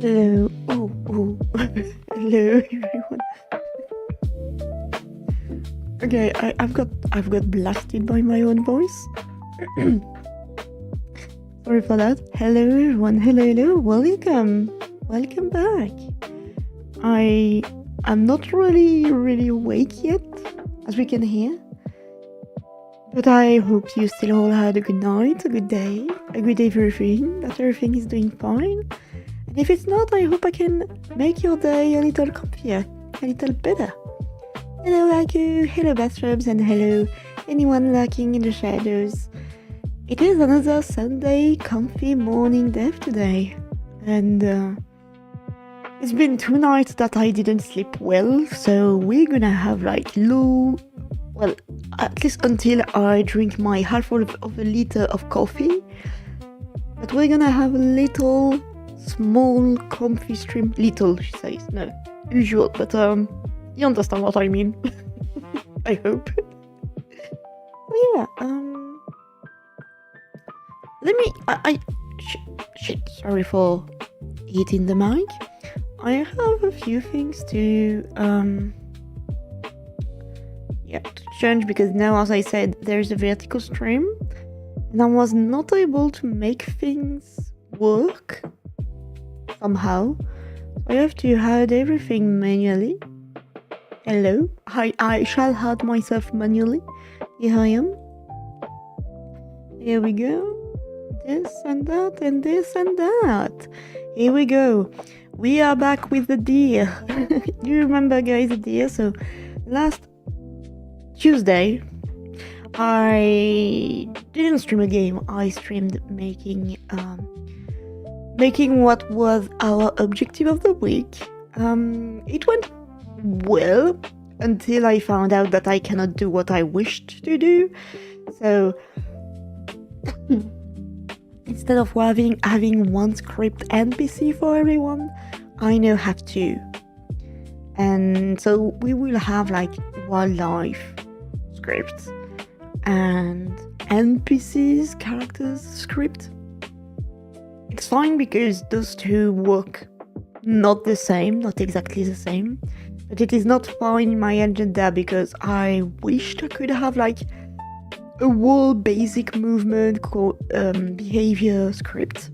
Hello. Oh. Hello, everyone. Okay, I've got blasted by my own voice. Sorry for that. Hello, everyone. Hello. Welcome back. I'm not really awake yet, as we can hear. But I hope you still all had a good night, a good day, a good everything, that everything is doing fine. And if it's not, I hope I can make your day a little comfier, a little better. Hello Aku, hello bathrobes, and hello anyone lurking in the shadows. It is another Sunday comfy morning dev today. And it's been 2 nights that I didn't sleep well, so we're gonna have like well, at least until I drink my half of a liter of coffee. But we're gonna have a little small comfy stream. Little, she says. No, usual, but you understand what I mean. I hope. Yeah, let me, shit, sorry for hitting the mic. I have a few things to change, because now, as I said, there's a vertical stream and I was not able to make things work somehow. I have to add everything manually. Hello, I shall add myself manually. Here I am. Here we go. This and that and this and that. Here we go. We are back with the deer. Do you remember, guys, the deer? So last Tuesday, I didn't stream a game. I streamed making what was our objective of the week. It went well until I found out that I cannot do what I wished to do. So instead of having one script NPC for everyone, I now have 2. And so we will have like wildlife scripts and NPCs characters script. It's fine because those 2 work not exactly the same, but it is not fine in my agenda because I wished I could have like a whole basic movement behavior script,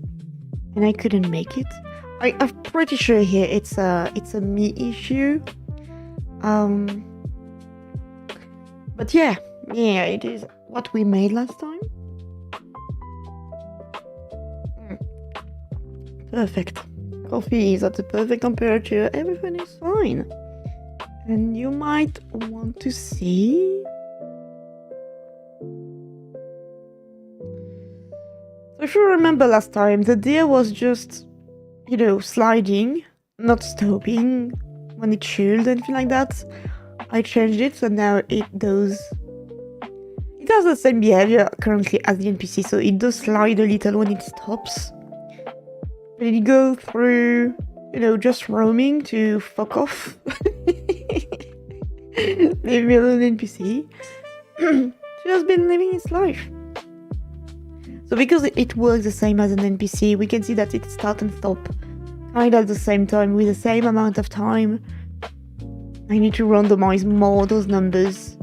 and I couldn't make it. I'm pretty sure here it's a me issue. But yeah, it is what we made last time. Perfect. Coffee is at the perfect temperature. Everything is fine. And you might want to see. So if you remember last time, the deer was just, sliding, not stopping when it should, anything like that. I changed it, so now it has the same behavior currently as the NPC, so it does slide a little when it stops. But it goes through, just roaming to fuck off. Leave me alone, NPC. Just been living its life. So because it works the same as an NPC, we can see that it starts and stops kind of at the same time with the same amount of time. I need to randomize more those numbers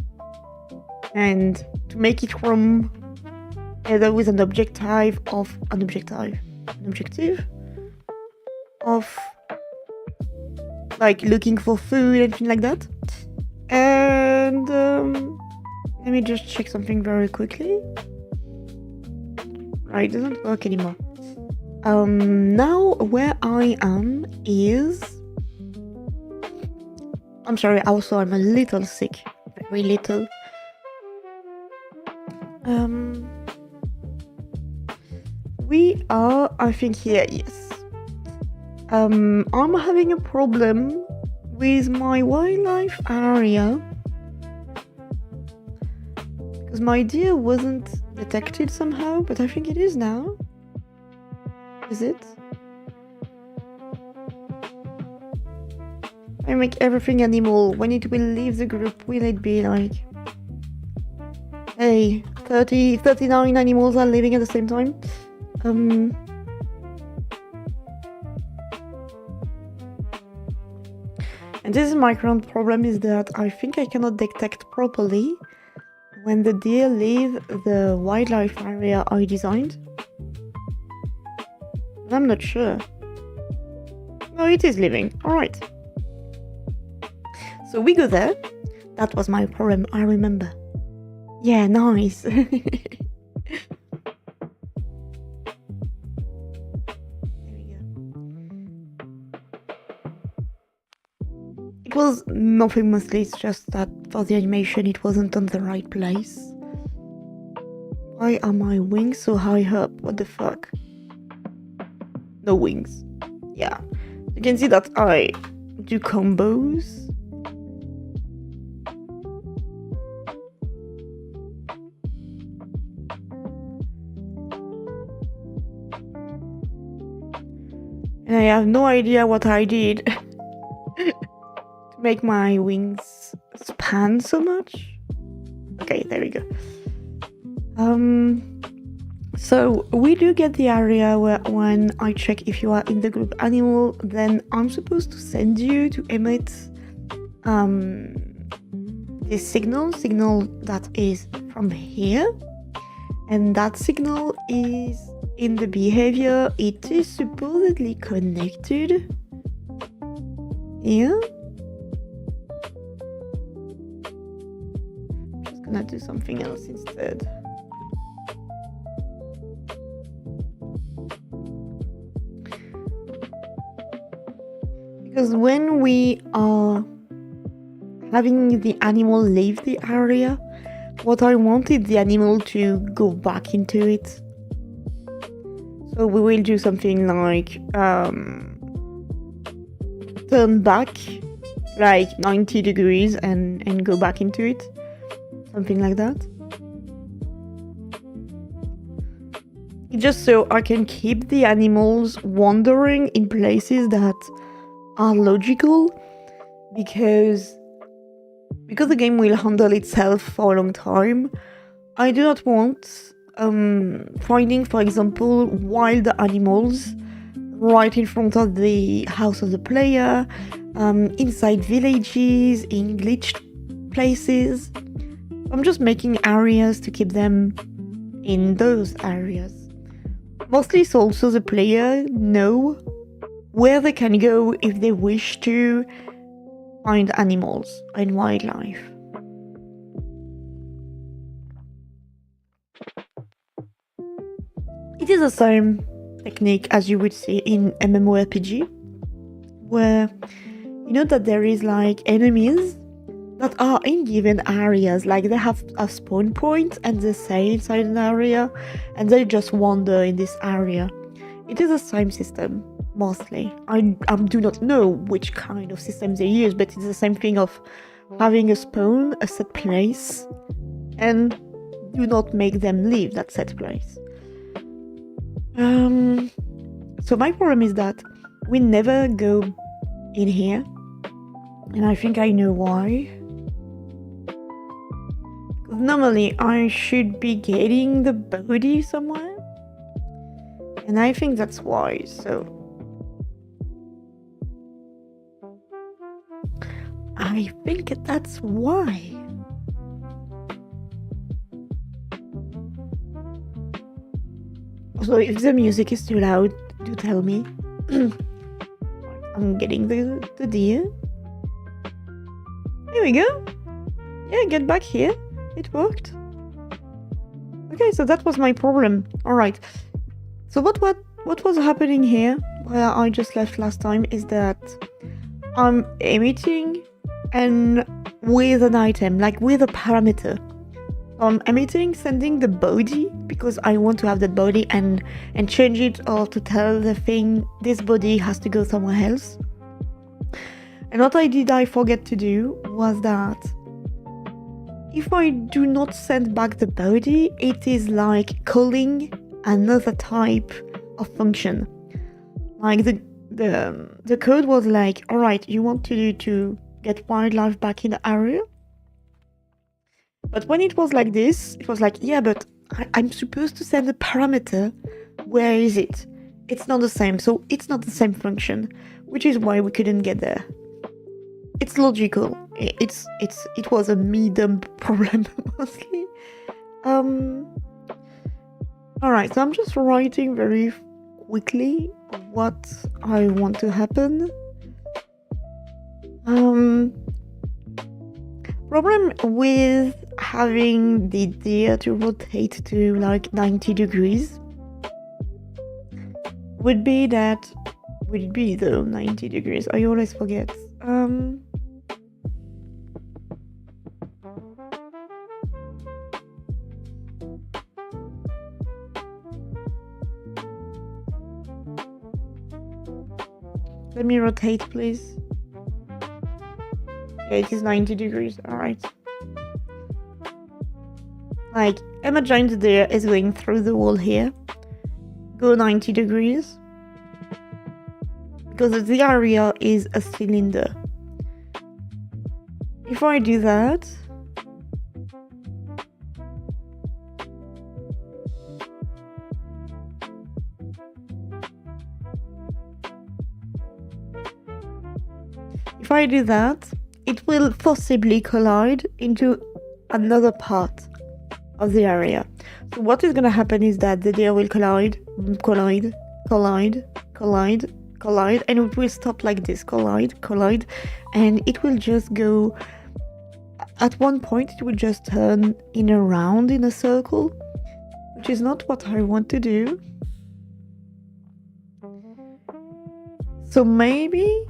and to make it roam either with an objective of like looking for food and things like that. And let me just check something very quickly. Right, it doesn't work anymore. Now where I am is, I'm sorry, also I'm a little sick, very little. We are, I think, here, yes. I'm having a problem with my wildlife area because my deer wasn't detected somehow, but I think it is now. Is it? I make everything animal. When it will leave the group, will it be like, hey, 39 animals are living at the same time? this is my current problem, is that I think I cannot detect properly when the deer leave the wildlife area I designed. But I'm not sure. No, it is leaving. Alright. So we go there. That was my problem, I remember. Yeah, nice. There we go. It was nothing mostly, it's just that for the animation it wasn't on the right place. Why are my wings so high up? What the fuck? No wings. Yeah. You can see that I do combos. And I have no idea what I did to make my wings span so much. Okay, there we go. So we do get the area where when I check if you are in the group animal, then I'm supposed to send you to emit this signal that is from here, and that signal is in the behavior. It is supposedly connected here. I'm just gonna do something else instead. Because when we are having the animal leave the area, what I wanted the animal to go back into it. So we will do something like turn back like 90 degrees and go back into it. Something like that. Just so I can keep the animals wandering in places that are logical, because the game will handle itself for a long time. I do not want finding, for example, wild animals right in front of the house of the player, inside villages, in glitched places. I'm just making areas to keep them in those areas. Mostly so also the player know where they can go if they wish to find animals and wildlife. It is the same technique as you would see in MMORPG, where you know that there is like enemies that are in given areas, like they have a spawn point and they stay inside an area and they just wander in this area. It is the same system, mostly. I do not know which kind of system they use, but it's the same thing of having a spawn, a set place, and do not make them leave that set place. So my problem is that we never go in here, and I think I know why. Normally I should be getting the body somewhere, and I think that's why. So I think that's why. So if the music is too loud, do tell me. I'm getting the deer. Here we go. Yeah, get back here. It worked. Okay, so that was my problem. Alright. So what was happening here, where I just left last time, is that I'm emitting and with an item, like with a parameter. I'm emitting, sending the body, because I want to have that body and change it, or to tell the thing this body has to go somewhere else. And what I forget to do was that if I do not send back the body, it is like calling another type of function. Like the code was like, alright, you want to get wildlife back in the area? But when it was like this, it was like, yeah, but I'm supposed to send a parameter. Where is it? It's not the same, so it's not the same function, which is why we couldn't get there. it's logical. It was a me-dump problem mostly. Alright, so I'm just writing very quickly what I want to happen. Problem with having the deer to rotate to like 90 degrees would be that... Would it be though 90 degrees? I always forget. Let me rotate, please. Yeah, it is 90 degrees. Alright. Like, imagine the deer is going through the wall here. Go 90 degrees. Because the area is a cylinder. If I do that... If I do that, it will forcibly collide into another part of the area. So what is going to happen is that the deer will collide, and it will stop like this, collide, and it will just go... At one point, it will just turn in a round, in a circle, which is not what I want to do. So maybe...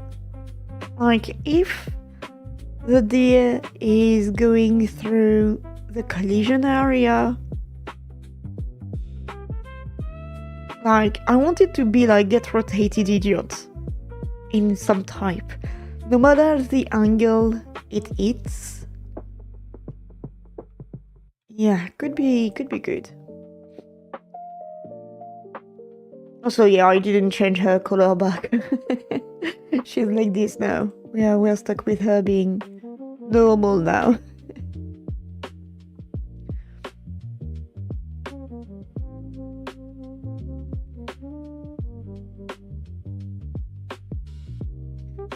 Like, if the deer is going through the collision area, like, I want it to be like Get Rotated Idiot in some type. No matter the angle it hits. Yeah, could be good. Also, yeah, I didn't change her color back. She's like this now. Yeah, we're stuck with her being normal now.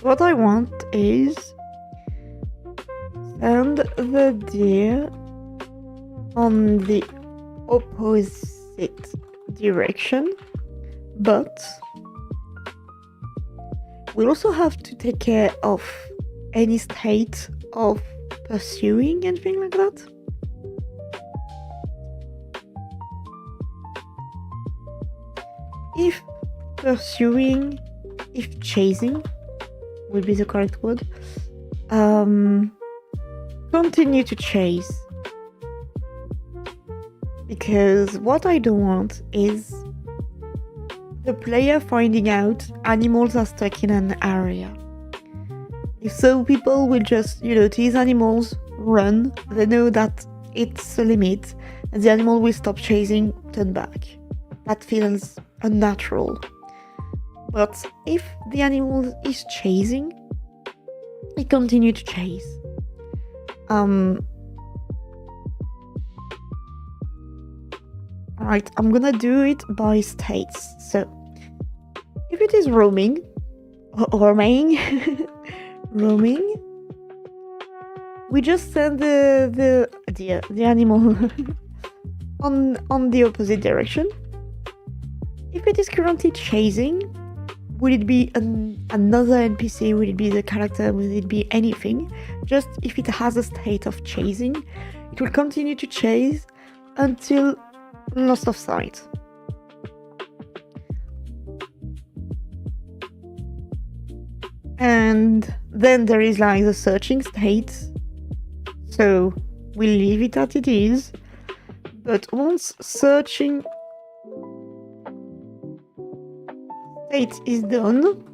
What I want is send the deer on the opposite direction, but we also have to take care of any state of pursuing and things like that. If pursuing, if chasing would be the correct word, continue to chase. Because what I don't want is the player finding out animals are stuck in an area. If so, people will just, tease animals, run, they know that it's a limit, and the animal will stop chasing, turn back. That feels unnatural. But if the animal is chasing, it continue to chase. Alright, I'm gonna do it by states. So, if it is roaming, we just send the animal on the opposite direction. If it is currently chasing, would it be another NPC? Would it be the character? Would it be anything? Just if it has a state of chasing, it will continue to chase until lost of sight. And then there is like the searching state. So we'll leave it as it is. But once searching state is done,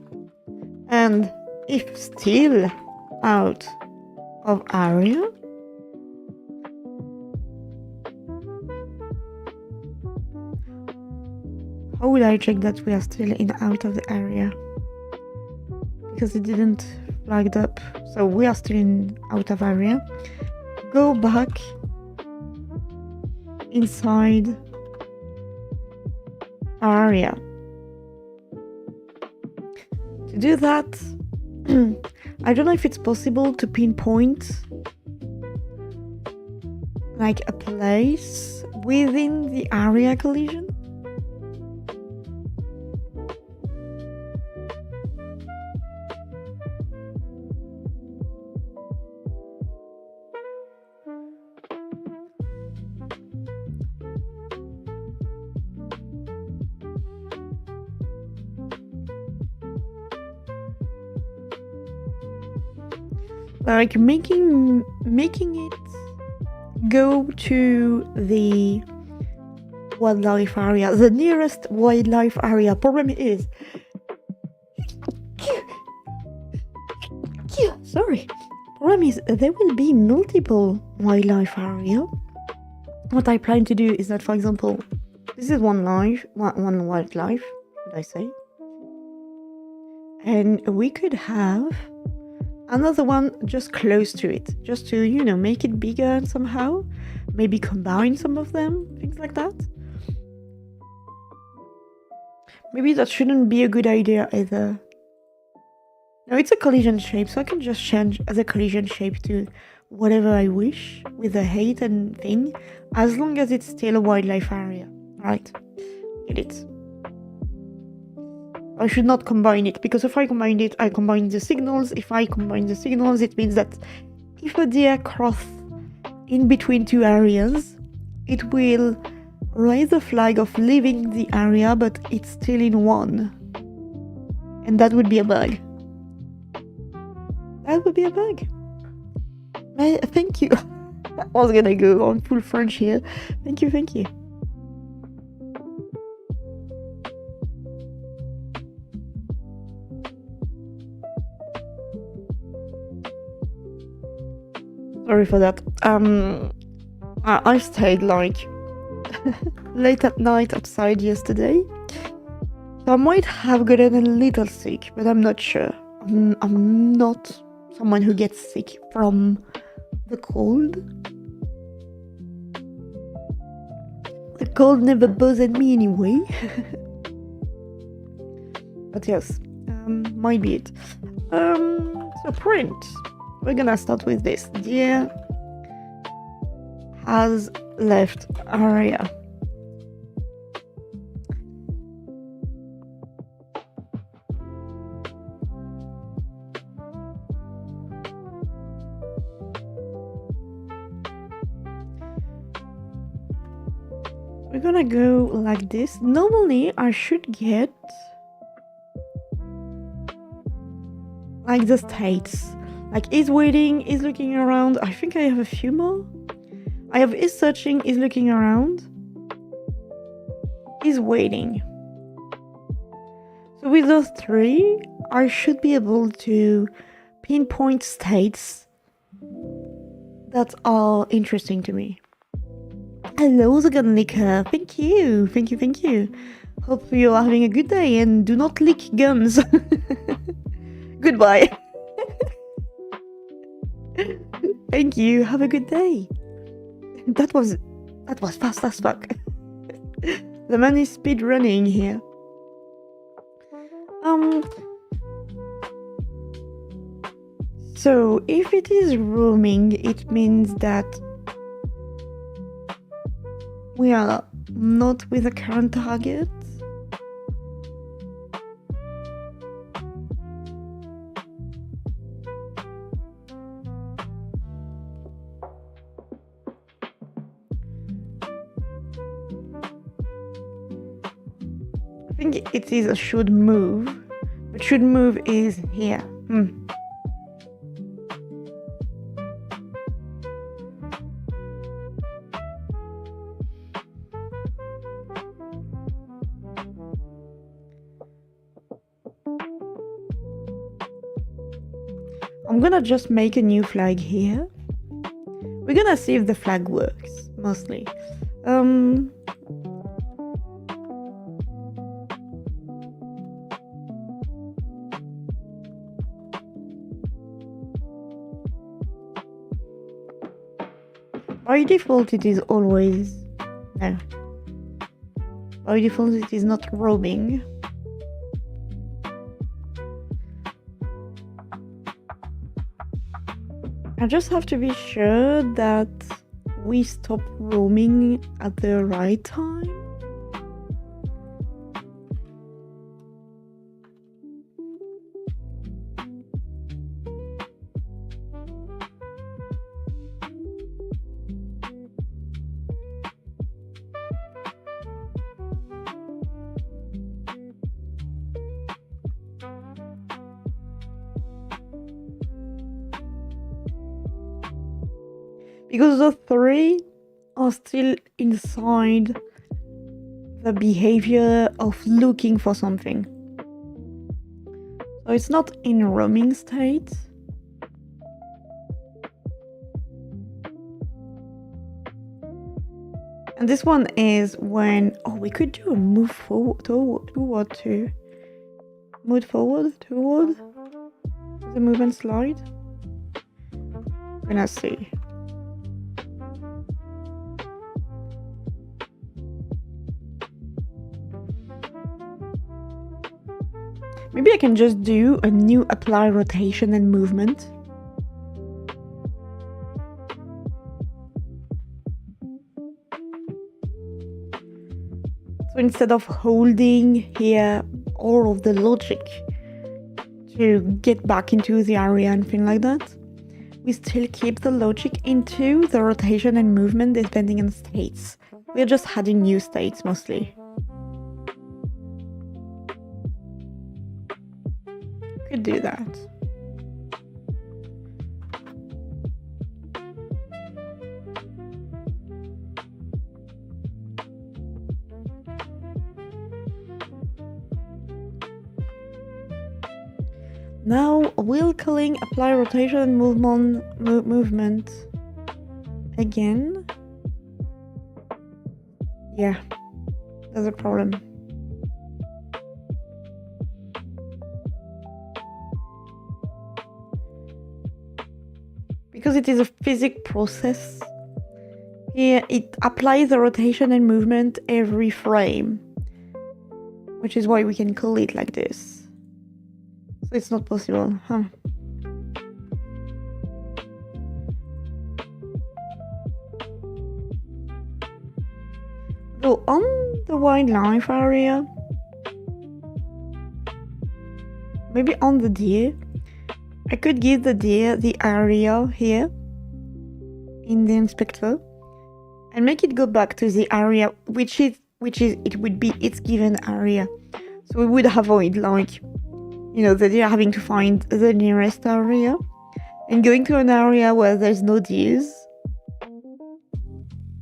and if still out of area, how will I check that we are still in out of the area? Because it didn't flagged up. So we are still in out of area. Go back inside our area. To do that, I don't know if it's possible to pinpoint like a place within the area collision. Like making it go to the wildlife area, the nearest wildlife area. Problem is, sorry. Problem is there will be multiple wildlife area. What I plan to do is that, for example, this is one wildlife, should I say, and we could have another one just close to it, just to, you know, make it bigger and somehow maybe combine some of them, things like that. Maybe that shouldn't be a good idea either. Now it's a collision shape, so I can just change the collision shape to whatever I wish with the height and thing, as long as it's still a wildlife area. Right, get it. I should not combine it, because if I combine it, I combine the signals. If I combine the signals, it means that if a deer crosses in between two areas, it will raise the flag of leaving the area, but it's still in one. And that would be a bug. That would be a bug. Thank you. I was gonna go on full French here. Thank you, thank you. Sorry for that. I stayed like late at night outside yesterday, so I might have gotten a little sick, but I'm not sure. I'm not someone who gets sick from the cold. The cold never bothered me anyway. But yes, might be it. So print. We're gonna start with this. Deer has left area. We're gonna go like this. Normally I should get like the states. Like is waiting, is looking around. I think I have a few more. I have is searching, is looking around, is waiting. So with those three, I should be able to pinpoint states that are interesting to me. Hello, the gun licker. Thank you, thank you, thank you. Hope you are having a good day and do not lick guns. Goodbye. Thank you. Have a good day. That was fast as fuck. The man is speed running here. So if it is roaming, it means that we are not with a current target. I think it is a should move, but should move is here. I'm gonna just make a new flag here. We're gonna see if the flag works, mostly. By default, it is always... No. By default, it is not roaming. I just have to be sure that we stop roaming at the right time. Because the three are still inside the behavior of looking for something. So it's not in roaming state. And this one is when, we could do a move forward toward the movement slide. We're gonna see. Maybe I can just do a new apply rotation and movement. So instead of holding here all of the logic to get back into the area and things like that, we still keep the logic into the rotation and movement depending on states. We're just adding new states mostly. Could do that. Now we're calling apply rotation and movement again. Yeah, there's a problem. Because it is a physics process, here it applies the rotation and movement every frame, which is why we can call it like this. So it's not possible, huh? So on the wildlife area, maybe on the deer, I could give the deer the area here in the inspector and make it go back to the area which it would be its given area. So we would avoid, like, the deer having to find the nearest area and going to an area where there's no deers.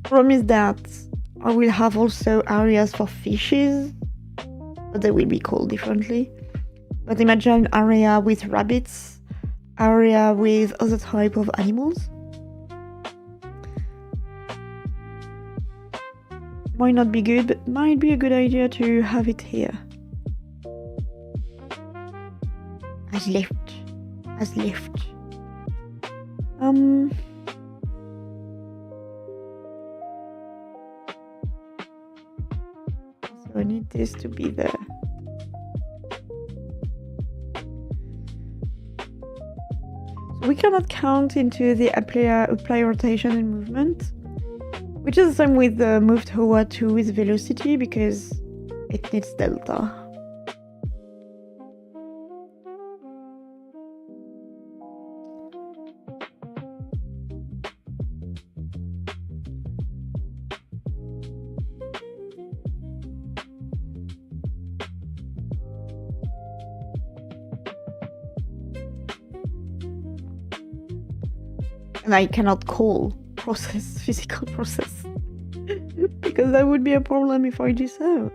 Problem is that I will have also areas for fishes, but they will be called differently. But imagine an area with rabbits, area with other type of animals. Might not be good, but might be a good idea to have it here. As left. So I need this to be there. So we cannot count into the apply rotation and movement, which is the same with the move toward 2 with velocity, because it needs delta. And I cannot call physical process, because that would be a problem if I do so.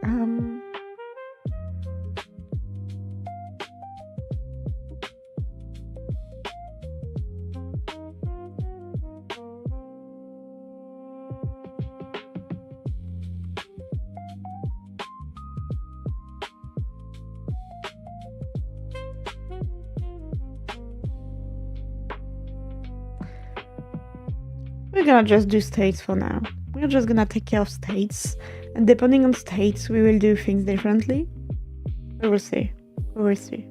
We're gonna just do states for now. We're just gonna take care of states, and depending on states, we will do things differently. We will see. We will see.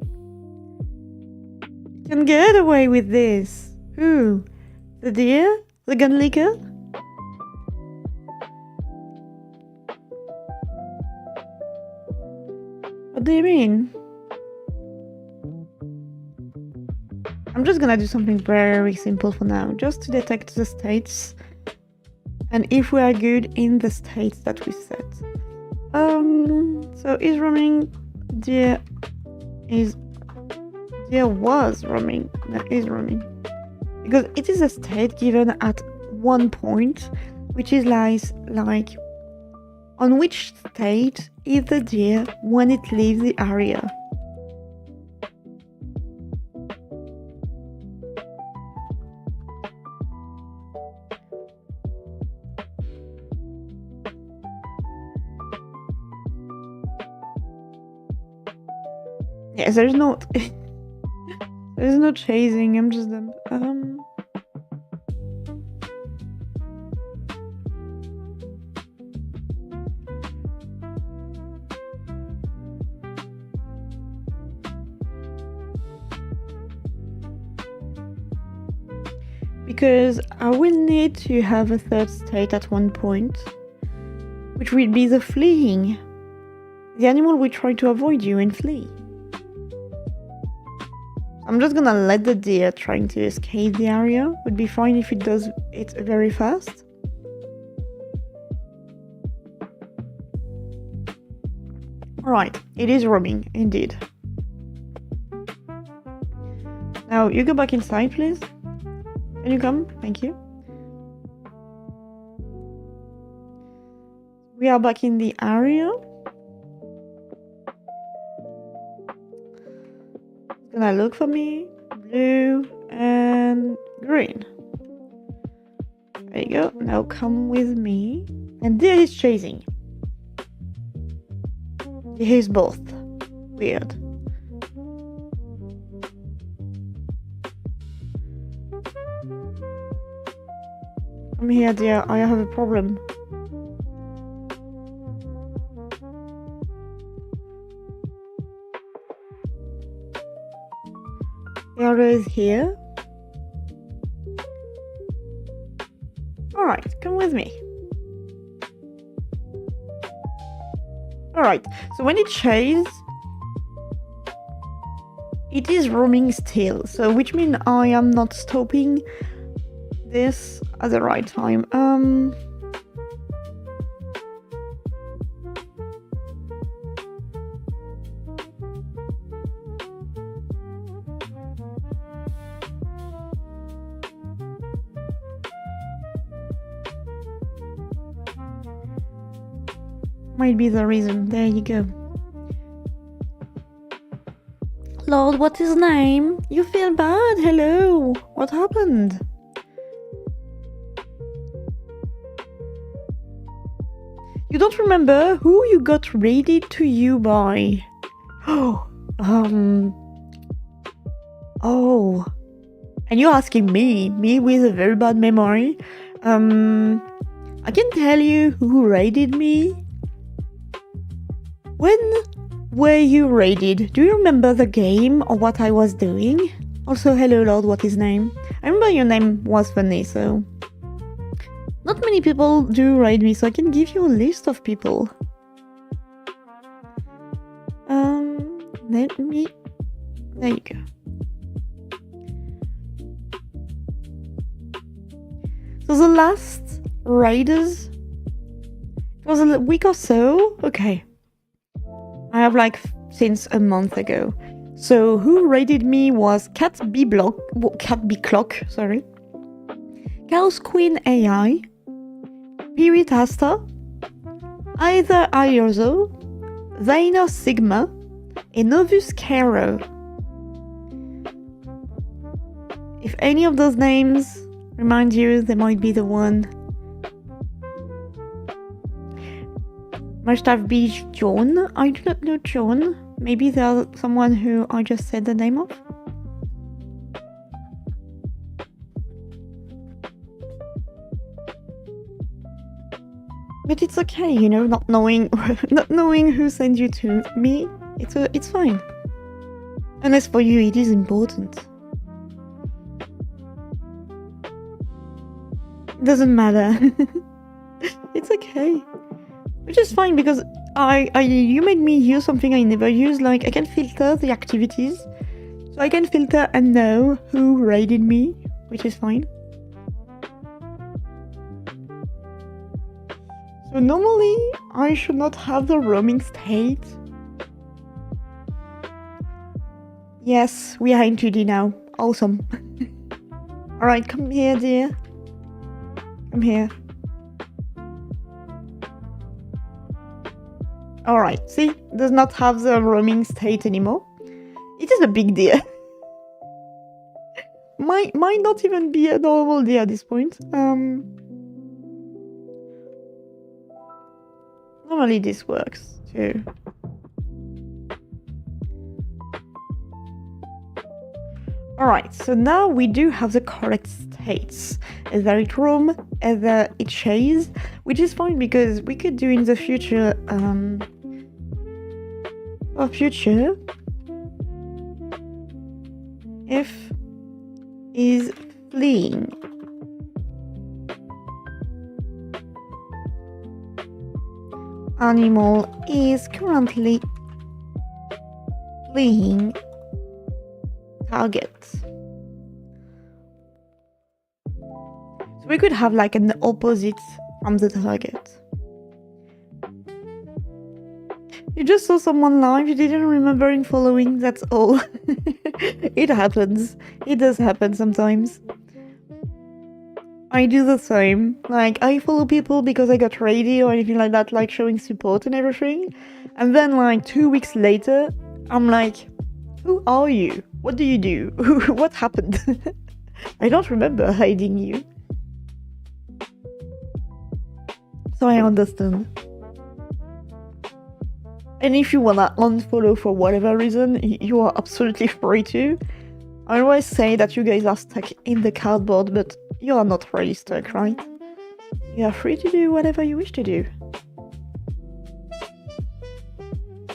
You can get away with this. Ooh, The deer? The gun licker? What do you mean? I'm just gonna do something very simple for now, just to detect the states and if we are good in the states that we set. So is roaming, deer was roaming, no, is roaming. Because it is a state given at one point, which is like on which state is the deer when it leaves the area. Yes, there's no chasing, I'm just because I will need to have a third state at one point, which will be the fleeing. The animal will try to avoid you and flee. I'm just gonna let the deer trying to escape the area. Would be fine if it does it very fast. Alright, it is roaming, indeed. Now, you go back inside, please. Can you come? Thank you. We are back in the area. Gonna look for me. Blue and green. There you go. Now come with me. And there is chasing. Here's both. Weird. Come here, dear. I have a problem. The arrow is here. Alright, come with me. Alright, so when it chases, it is roaming still, so which means I am not stopping this at the right time. Might be the reason. There you go. Lord, what's his name? You feel bad? Hello. What happened? You don't remember who you got raided to you by? Oh. And you're asking me with a very bad memory. I can tell you who raided me. When were you raided? Do you remember the game or what I was doing? Also, hello Lord, what is name? I remember your name was funny, so... Not many people do raid me, so I can give you a list of people. Let me... There you go. So the last raiders... It was a week or so? Okay. I have like since a month ago. So who raided me was Cat B Clock, sorry. Chaos Queen AI, Piritasta, Either Iozo, Zaino Sigma, and Novus Caro. If any of those names remind you, they might be the one. Must have been John. I do not know John. Maybe there's someone who I just said the name of. But it's okay, you know, not knowing who sent you to me. It's fine. Unless for you it is important. Doesn't matter. It's okay. Which is fine because you made me use something I never use, like I can filter the activities. So I can filter and know who raided me, which is fine. So normally I should not have the roaming state. Yes, we are in 2D now. Awesome. Alright, come here, dear. Come here. Alright, see? Does not have the roaming state anymore. It is a big deer. Might not even be a normal deer at this point. Normally this works too. Alright, so now we do have the correct states. Either it roam, either it chase, which is fine because we could do in the future if is fleeing. Animal is currently fleeing target. So we could have like an opposite from the target. You just saw someone live, you didn't remember in following, that's all. It happens. It does happen sometimes. I do the same. Like, I follow people because I got ready or anything like that, like showing support and everything. And then like 2 weeks later, I'm like, who are you? What do you do? What happened? I don't remember hiding you. So I understand. And if you wanna unfollow for whatever reason, you are absolutely free to. I always say that you guys are stuck in the cardboard, but you are not really stuck, right? You are free to do whatever you wish to do.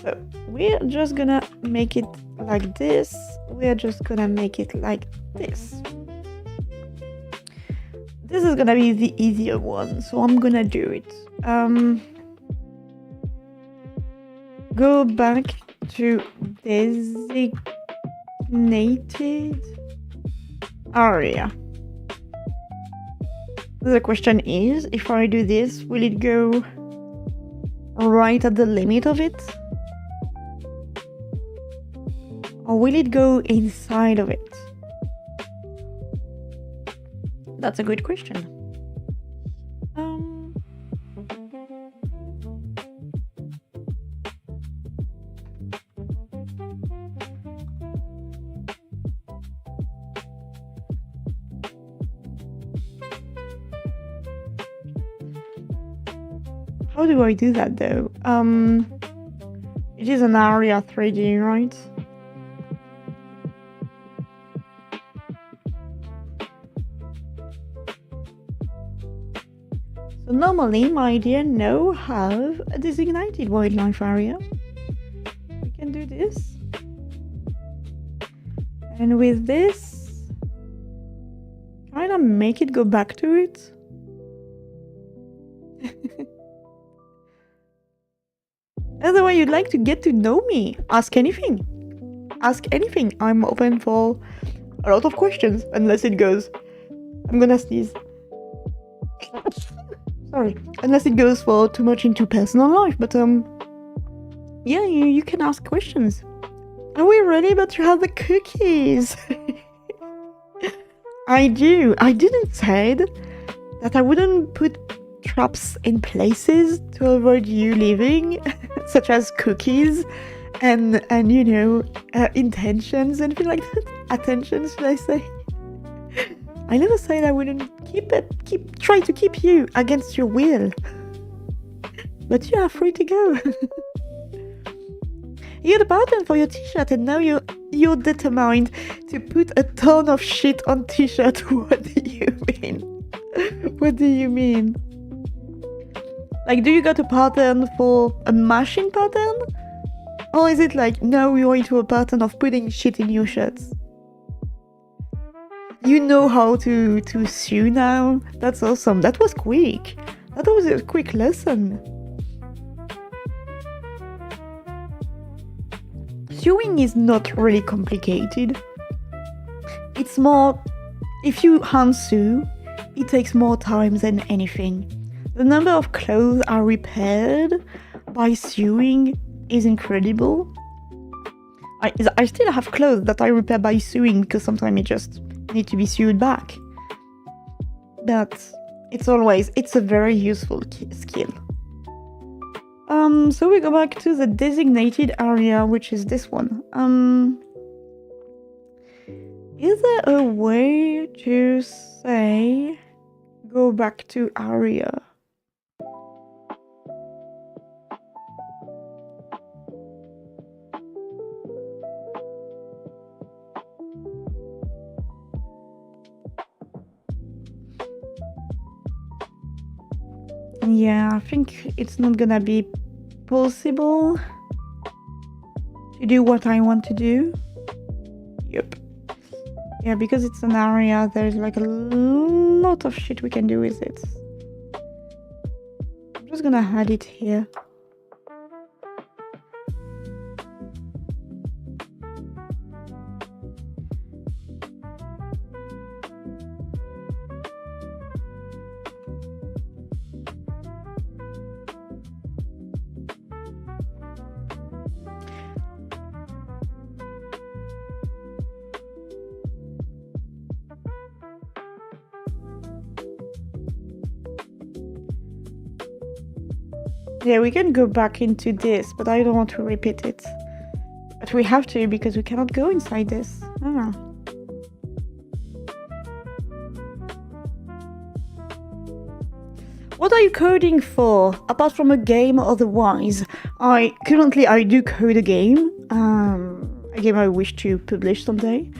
So, we're just gonna make it like this. We're just gonna make it like this. This is gonna be the easier one, so I'm gonna do it. Go back to designated area. The question is, if I do this, will it go right at the limit of it? Or will it go inside of it? That's a good question. How do I do that though? It is an area 3D, right? So normally my deer now have a designated wildlife area. We can do this. And with this, kind of make it go back to it. Otherwise, you'd like to get to know me. Ask anything. Ask anything. I'm open for a lot of questions, unless it goes... I'm gonna sneeze. Sorry. Unless it goes for too much into personal life, but yeah, you can ask questions. Are we ready about to have the cookies? I do. I didn't say that I wouldn't put traps in places to avoid you leaving, such as cookies and you know, intentions, anything like that. Attentions, should I say? I never said I wouldn't try to keep you against your will, but you are free to go. You had a pattern for your t-shirt and now you're determined to put a ton of shit on t-shirt. What do you mean? What do you mean? Like, do you got a pattern for a machine pattern? Or is it like, now you're into a pattern of putting shit in your shirts? You know how to sew now? That's awesome. That was quick. That was a quick lesson. Sewing is not really complicated. It's more, if you hand sew, it takes more time than anything. The number of clothes are repaired by sewing is incredible. I still have clothes that I repair by sewing because sometimes it just need to be sewed back. But it's a very useful skill. So we go back to the designated area, which is this one. Is there a way to say go back to area? Yeah, I think it's not gonna be possible to do what I want to do. Yep. Yeah, because it's an area, there's like a lot of shit we can do with it. I'm just gonna add it here. Yeah, we can go back into this, but I don't want to repeat it. But we have to because we cannot go inside this. Ah. What are you coding for? Apart from a game otherwise? Currently I do code a game I wish to publish someday.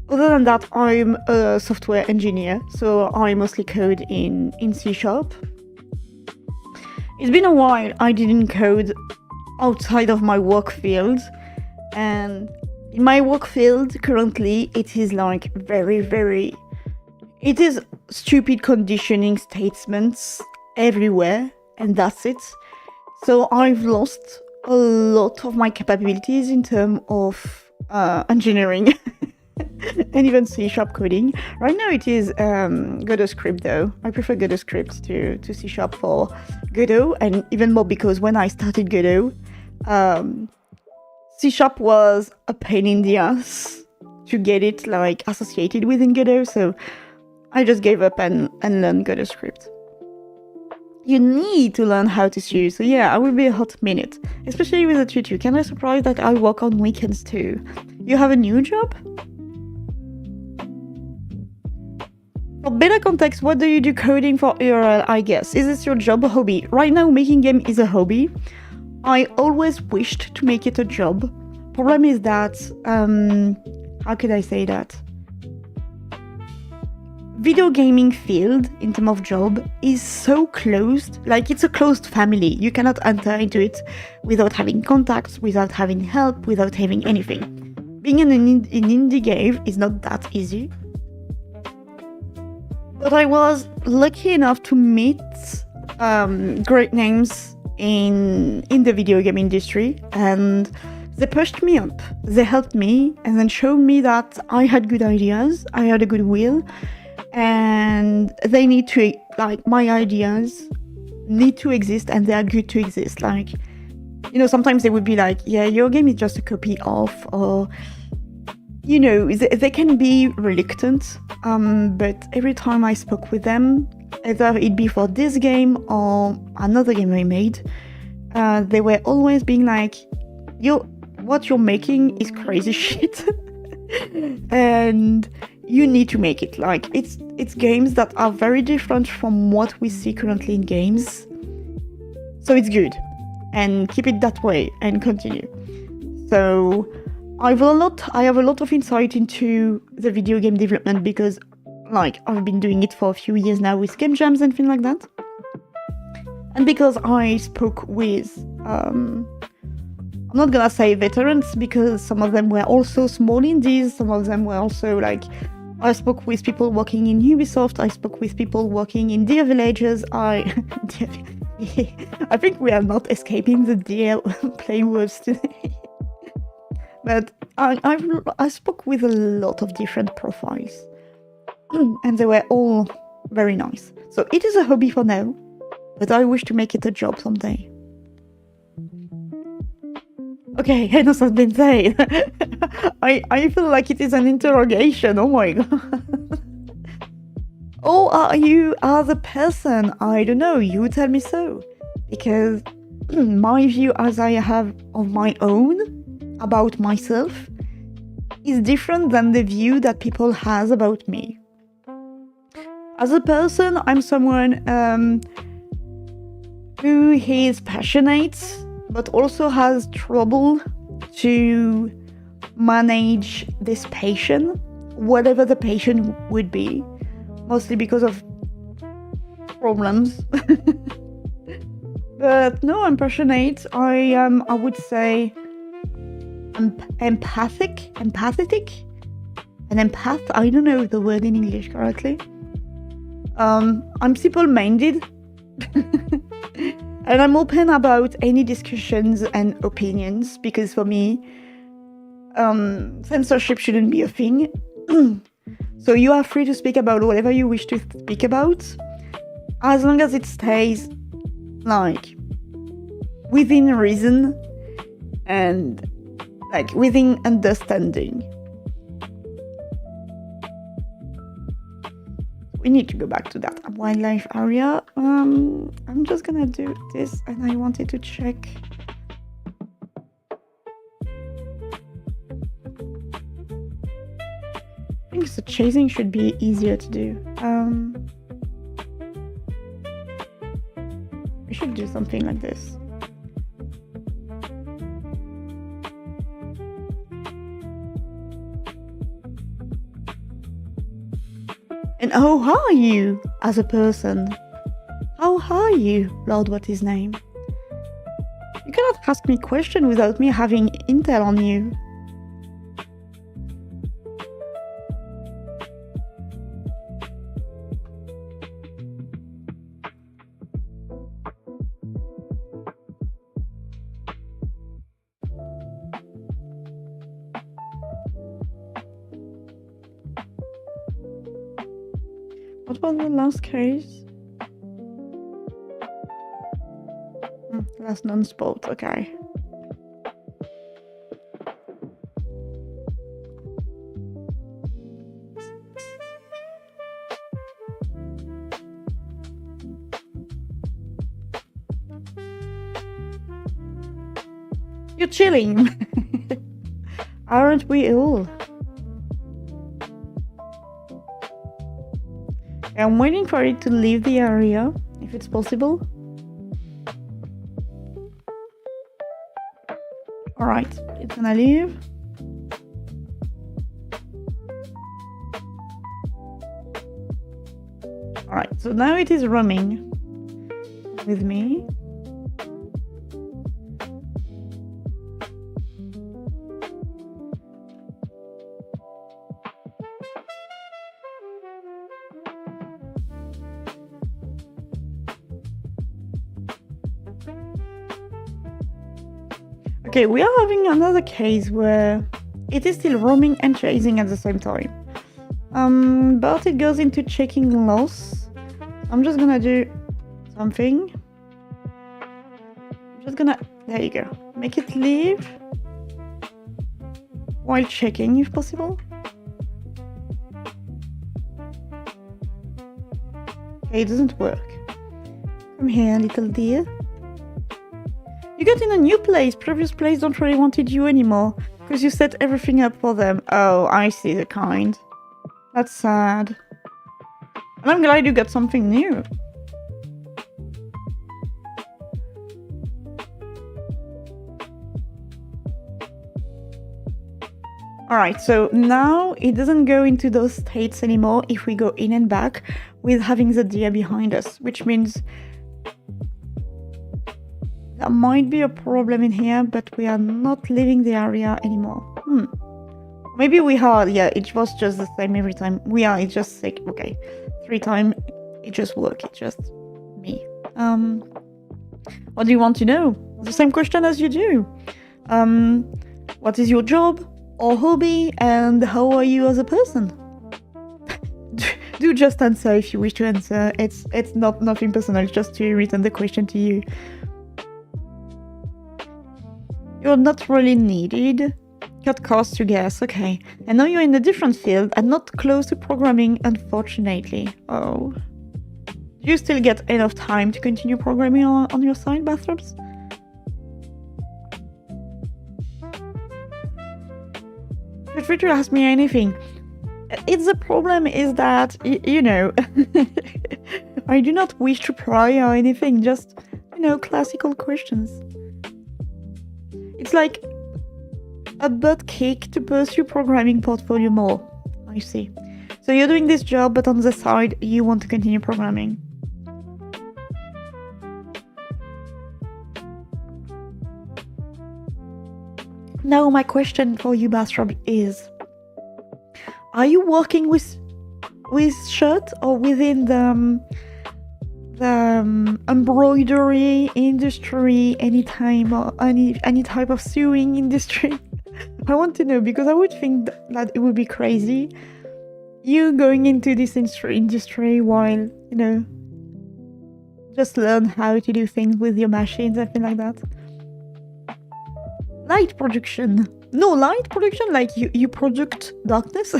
Other than that, I'm a software engineer, so I mostly code in C#. It's been a while I didn't code outside of my work field, and in my work field currently it is like it is stupid conditioning statements everywhere, and that's it. So I've lost a lot of my capabilities in terms of engineering and even C# coding. Right now it is Godot script though. I prefer Godot script to C# for Godot, and even more because when I started Godot, C# was a pain in the ass to get it like associated within Godot, so I just gave up and learned Godot script. You need to learn how to sew, so yeah, I will be a hot minute, especially with the tutu. Can I surprise that I work on weekends too? You have a new job? For better context, what do you do coding for URL, I guess? Is this your job or hobby? Right now, making game is a hobby. I always wished to make it a job. Problem is that, how could I say that? Video gaming field, in terms of job, is so closed. Like, it's a closed family. You cannot enter into it without having contacts, without having help, without having anything. Being in an indie game is not that easy. But I was lucky enough to meet great names in the video game industry, and they pushed me up. They helped me and then showed me that I had good ideas, I had a good will, and they need to, like, my ideas need to exist and they are good to exist. Like, you know, sometimes they would be like, yeah, your game is just a copy of, or, you know, they can be reluctant, but every time I spoke with them, either it be for this game or another game I made, they were always being like, what you're making is crazy shit, and you need to make it. Like, it's games that are very different from what we see currently in games, so it's good, and keep it that way and continue. So I have a lot of insight into the video game development because, like, I've been doing it for a few years now with game jams and things like that. And because I spoke with, I'm not gonna say veterans, because some of them were also small indies, some of them were also like I spoke with people working in Ubisoft. I spoke with people working in deer villages. I think we are not escaping the deer playing words today. But I spoke with a lot of different profiles. And they were all very nice. So it is a hobby for now, but I wish to make it a job someday. Okay, enough has been said. I feel like it is an interrogation. Oh my god. Or are you as a person? I don't know. You tell me so. Because my view as I have of my own about myself is different than the view that people has about me. As a person, I'm someone who is passionate, but also has trouble to manage this passion, whatever the passion would be, mostly because of problems. But no, I'm passionate. I am, I would say, empathetic, an empath. I don't know the word in English correctly. I'm simple-minded. And I'm open about any discussions and opinions, because for me, censorship shouldn't be a thing. So you are free to speak about whatever you wish to speak about, as long as it stays, like, within reason and, like, within understanding. We need to go back to that wildlife area. I'm just gonna do this, and I wanted to check. I think the chasing should be easier to do. We should do something like this. And how are you as a person? How are you, Lord what his name? You cannot ask me question without me having intel on you. What was the last case? Last non-sport, okay. You're chilling. Aren't we all? I'm waiting for it to leave the area, if it's possible. Alright, it's gonna leave. Alright, so now it is roaming with me. Okay, we are having another case where it is still roaming and chasing at the same time. But it goes into checking loss. I'm just gonna do something. I'm just gonna, there you go. Make it leave while checking if possible. Okay, it doesn't work. Come here, little dear. You got in a new place. Previous place don't really wanted you anymore because you set everything up for them. Oh, I see the kind. That's sad. And I'm glad you got something new. Alright, so now it doesn't go into those states anymore if we go in and back with having the deer behind us, which means there might be a problem in here, but we are not leaving the area anymore. Maybe we are, yeah, it was just the same every time. It's just like, okay, 3 times, it just work, it's just me. What do you want to know? The same question as you do. What is your job or hobby, and how are you as a person? Do just answer if you wish to answer. It's not nothing personal, it's just to return the question to you. You're not really needed. Cut costs to guess, okay. And now you're in a different field and not close to programming, unfortunately. Oh. Do you still get enough time to continue programming on your side, bathrooms? Feel free to ask me anything. The problem is that, you know, I do not wish to pry or anything, just, you know, classical questions. It's like a butt kick to pursue programming portfolio more. I see. So you're doing this job, but on the side, you want to continue programming. Now my question for you, Bathrobe, is: are you working with shirt or within the embroidery industry, any type of sewing industry? I want to know, because I would think that it would be crazy you going into this industry while, you know, just learn how to do things with your machines and things like that. Light production. No, light production, like you product darkness.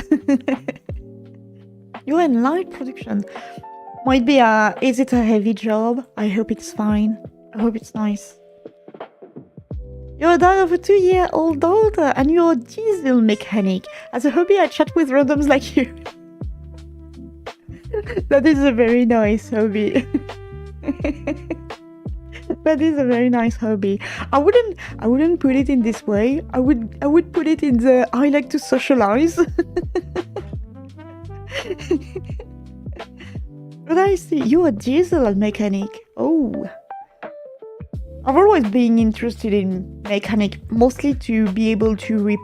You're in light production. Might be is it a heavy job? I hope it's fine. I hope it's nice. You're a dad of a 2-year-old daughter and you're a diesel mechanic. As a hobby, I chat with randoms like you. That is a very nice hobby. That is a very nice hobby. I wouldn't put it in this way. I would put it in the I like to socialize. But I see you're a diesel mechanic. Oh. I've always been interested in mechanic, mostly to be able to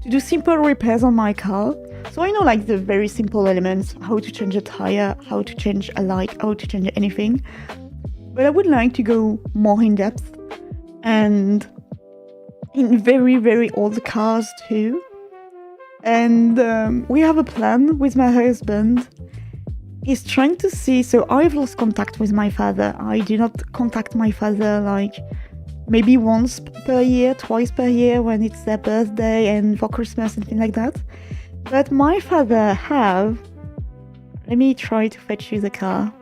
do simple repairs on my car. So I know like the very simple elements, how to change a tire, how to change a light, how to change anything. But I would like to go more in depth and in very, very old cars too. And we have a plan with my husband. He's trying to see, so I've lost contact with my father. I do not contact my father like maybe once per year, twice per year when it's their birthday and for Christmas and things like that. But my father have... Let me try to fetch you the car.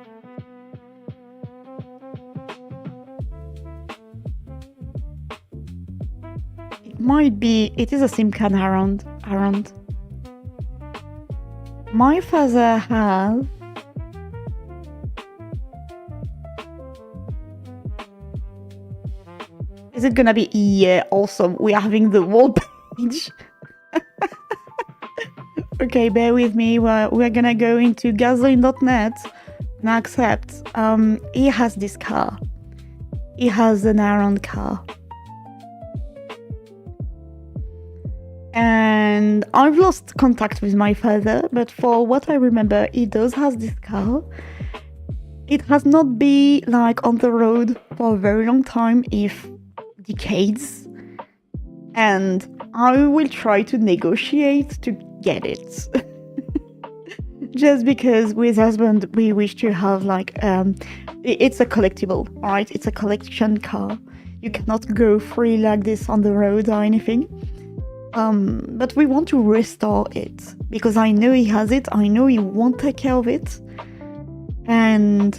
It is a SIM card around. My father have... Is it gonna be... Yeah, awesome. We are having the wall page. Okay, bear with me. We're gonna go into gasoline.net and accept. He has this car. He has an around car. And I've lost contact with my father, but for what I remember, he does have this car. It has not been like on the road for a very long time, if decades. And I will try to negotiate to get it. Just because with husband we wish to have like it's a collectible, right? It's a collection car. You cannot go free like this on the road or anything. But we want to restore it because I know he has it. I know he won't take care of it, and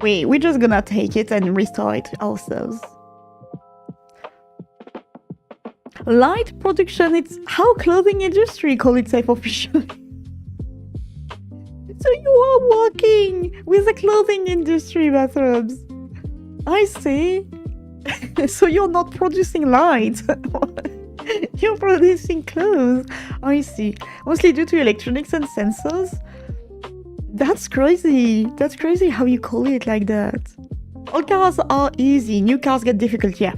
we're just gonna take it and restore it ourselves. Light production, it's how clothing industry call itself officially. So you are working with the clothing industry, bathrobes. I see. So you're not producing light. You're producing clothes. I see. Mostly due to electronics and sensors. That's crazy. That's crazy how you call it like that. Old cars are easy, new cars get difficult, yeah.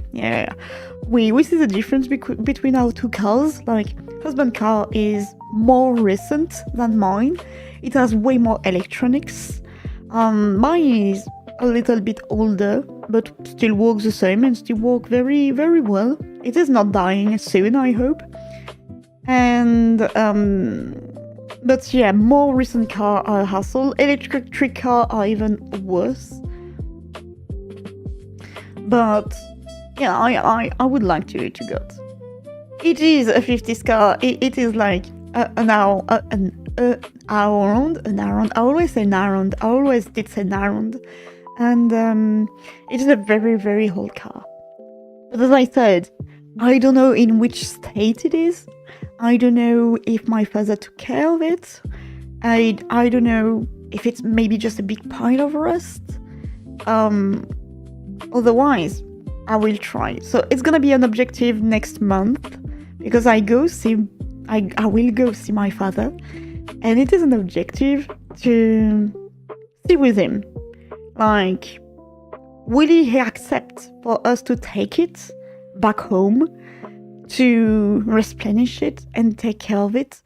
We see the difference between our two cars. Like, husband car is more recent than mine. It has way more electronics. Mine is a little bit older, but still works the same and still work very, very well. It is not dying soon, I hope. And but yeah, more recent car are a hassle. Electric car are even worse. But yeah, I would like to get. It is a 50s car. It is like an hour around. I always say around. I always did say around. And it is a very, very old car. But as I said, I don't know in which state it is. I don't know if my father took care of it. I don't know if it's maybe just a big pile of rust. Otherwise, I will try. So it's gonna be an objective next month because I will go see my father, and it is an objective to see with him. Like, will he accept for us to take it back home to replenish it and take care of it?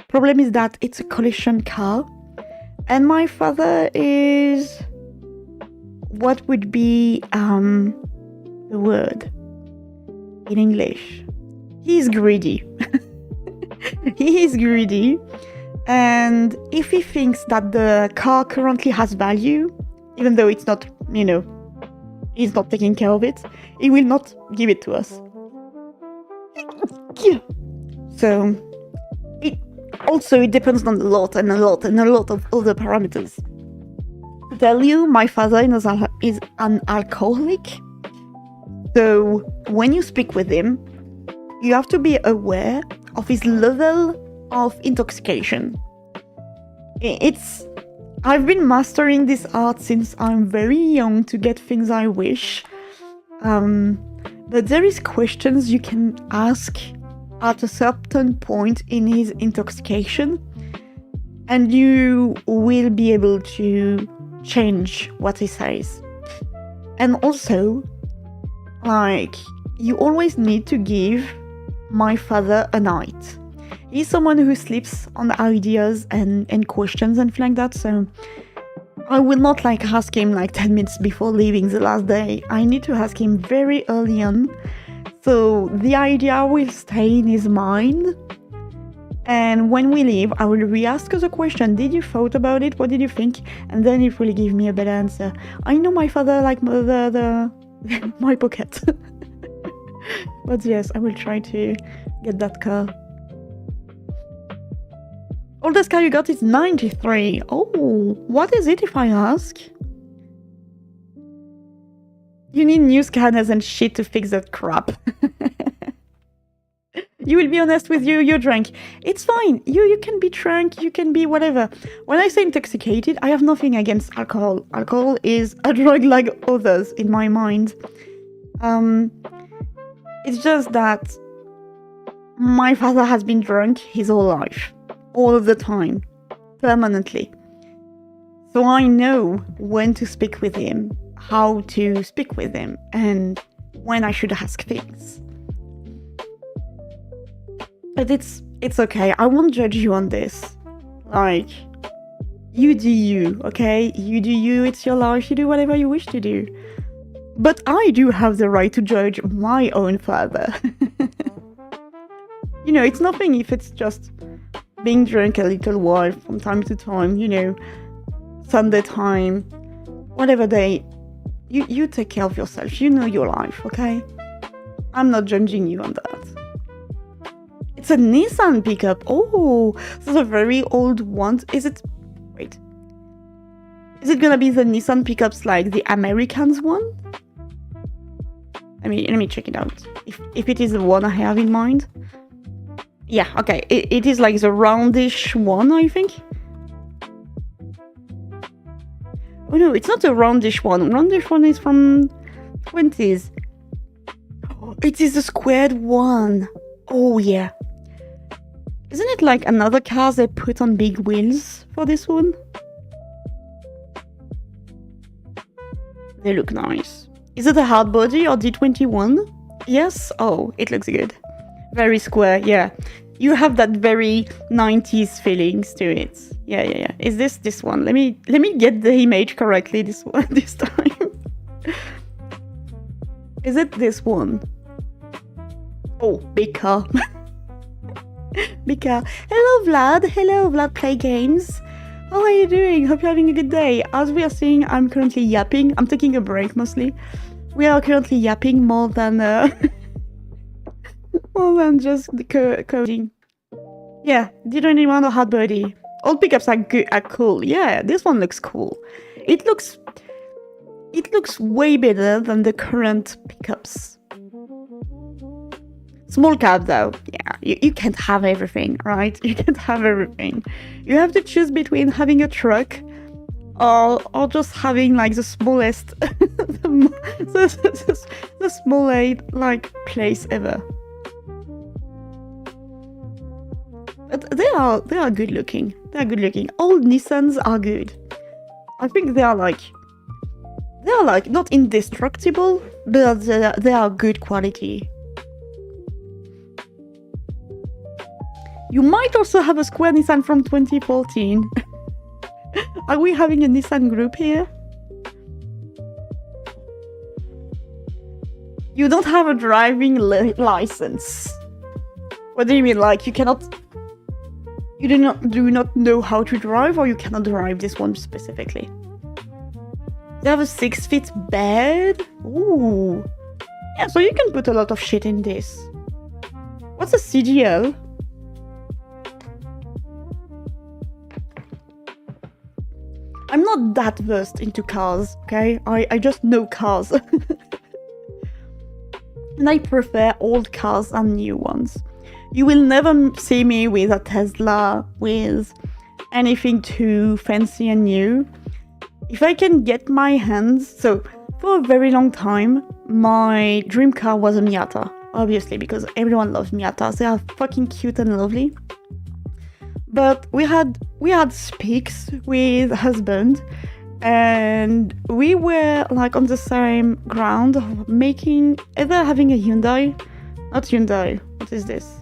Problem is that it's a collection car, and my father is what would be the word in English? He's greedy. He is greedy, and if he thinks that the car currently has value, even though it's not, he's not taking care of it, he will not give it to us. So it depends on a lot of other parameters. To tell you, my father is an alcoholic. So when you speak with him, you have to be aware of his level of intoxication. I've been mastering this art since I'm very young to get things I wish. But there is questions you can ask at a certain point in his intoxication, and you will be able to change what he says. And also, like, you always need to give my father a night. He's someone who sleeps on ideas and questions and things like that, so I will not ask him 10 minutes before leaving the last day. I need to ask him very early on, so the idea will stay in his mind. And when we leave, I will re-ask the question, did you thought about it? What did you think? And then it will give me a better answer. I know my father like my pocket. But yes, I will try to get that car. Oldest car you got is 93. Oh, what is it if I ask? You need new scanners and shit to fix that crap. You will be honest with you, you're drunk. It's fine. You can be drunk, you can be whatever. When I say intoxicated, I have nothing against alcohol. Alcohol is a drug like others in my mind. It's just that my father has been drunk his whole life. All of the time. Permanently. So I know when to speak with him, how to speak with him, and when I should ask things. But it's okay. I won't judge you on this. You do you, okay? You do you, it's your life, you do whatever you wish to do. But I do have the right to judge my own father. It's nothing if it's just being drunk a little while from time to time, Sunday time, whatever day. You take care of yourself, you know your life, okay? I'm not judging you on that. It's a Nissan pickup. Oh, this is a very old one. Is it gonna be the Nissan pickups like the Americans one? Let me check it out. If it is the one I have in mind. Yeah, okay. It is like the roundish one, I think. Oh no, it's not a roundish one. Roundish one is from 20s. It is the squared one. Oh yeah. Isn't it like another car they put on big wheels for this one? They look nice. Is it a hard body or D21? Yes? Oh, it looks good. Very square, yeah. You have that very 90s feelings to it. Yeah. Is this one? Let me get the image correctly this time. Is it this one? Oh, big car. Big car. Hello, Vlad. Hello, Vlad Play Games. How are you doing? Hope you're having a good day. As we are seeing, I'm currently yapping. I'm taking a break mostly. We are currently yapping more than more than just the coding. Yeah, D21 or hard body. Old pickups are cool. Yeah, this one looks cool. It looks way better than the current pickups. Small cab though, yeah, you can't have everything, right? You can't have everything. You have to choose between having a truck or just having like the smallest, the smallest like place ever. But they are good looking. They are good looking. Old Nissans are good. I think they are like not indestructible, but they are good quality. You might also have a square Nissan from 2014. Are we having a Nissan group here? You don't have a driving license. What do you mean? Like you do not know how to drive, or you cannot drive this one specifically? They have a 6-foot bed. Ooh. Yeah, so you can put a lot of shit in this. What's a CGL? I'm not that versed into cars, okay? I just know cars. And I prefer old cars and new ones. You will never see me with a Tesla, with anything too fancy and new. If I can get my hands... So, for a very long time, my dream car was a Miata. Obviously, because everyone loves Miatas. They are fucking cute and lovely. But we had speaks with husband, and we were like on the same ground of making either having a Hyundai, not Hyundai. What is this?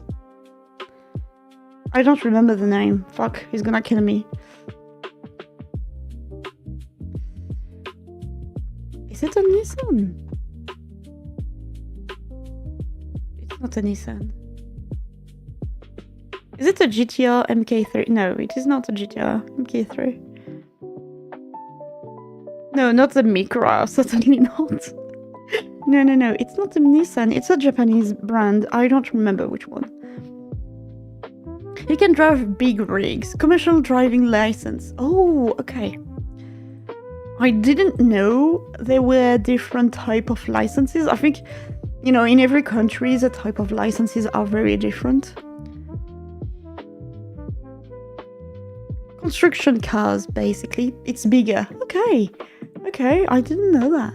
I don't remember the name. Fuck, he's gonna kill me. Is it a Nissan? It's not a Nissan. Is it a GTR MK3? No, it is not a GTR MK3. No, not the Micra, certainly not. No, it's not a Nissan, it's a Japanese brand. I don't remember which one. You can drive big rigs. Commercial driving license. Oh, okay. I didn't know there were different type of licenses. I think, in every country, the type of licenses are very different. Construction cars, basically. It's bigger. Okay, I didn't know that.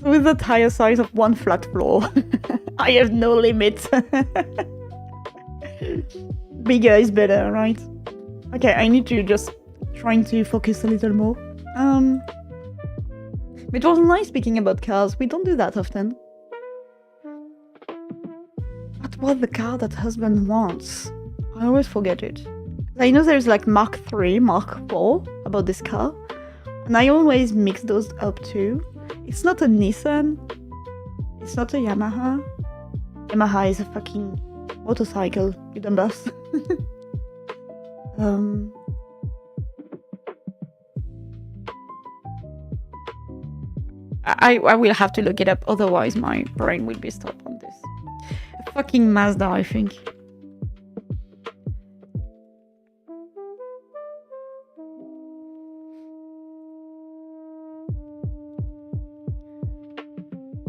With the tire size of one flat floor. I have no limit. Bigger is better, right? Okay, I need to just trying to focus a little more. It was nice speaking about cars. We don't do that often. What was the car that husband wants? I always forget it. I know there's like Mark 3, Mark 4 about this car, and I always mix those up too. It's not a Nissan. It's not a Yamaha. Yamaha is a fucking motorcycle, you dumb bus. I will have to look it up, otherwise my brain will be stopped on this. A fucking Mazda, I think.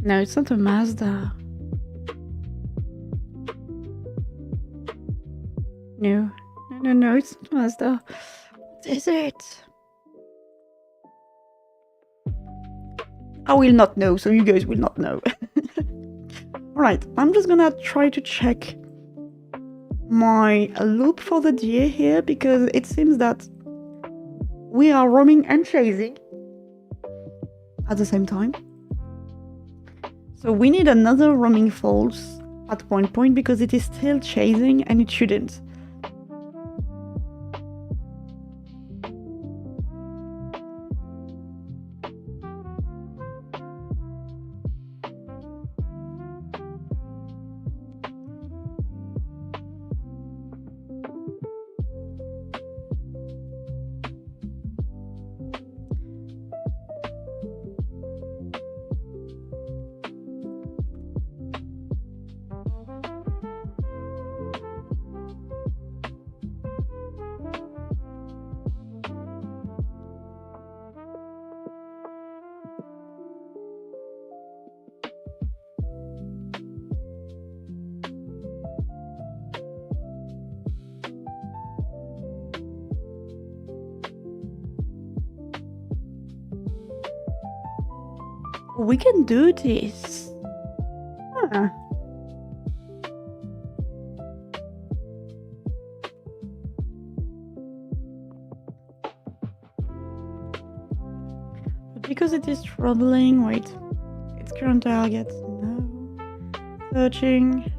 No, it's not a Mazda. No, it's not Mazda. What is it? I will not know, so you guys will not know. Alright, I'm just gonna try to check my loop for the deer here, because it seems that we are roaming and chasing. at the same time. So we need another roaming false at one point because it is still chasing and it shouldn't. We can do this. Huh. But because it is troubling, wait. Its current target. No. Searching.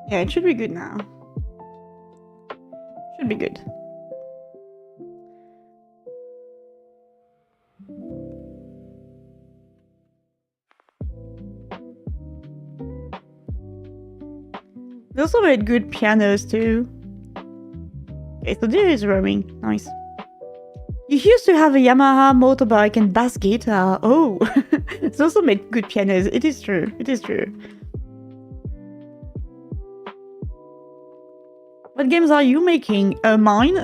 Yeah, it should be good now. Should be good. They also made good pianos too. Okay, so there is roaming. Nice. You used to have a Yamaha motorbike and bass guitar. Oh, it's also made good pianos. It is true. It is true. What games are you making? Mine?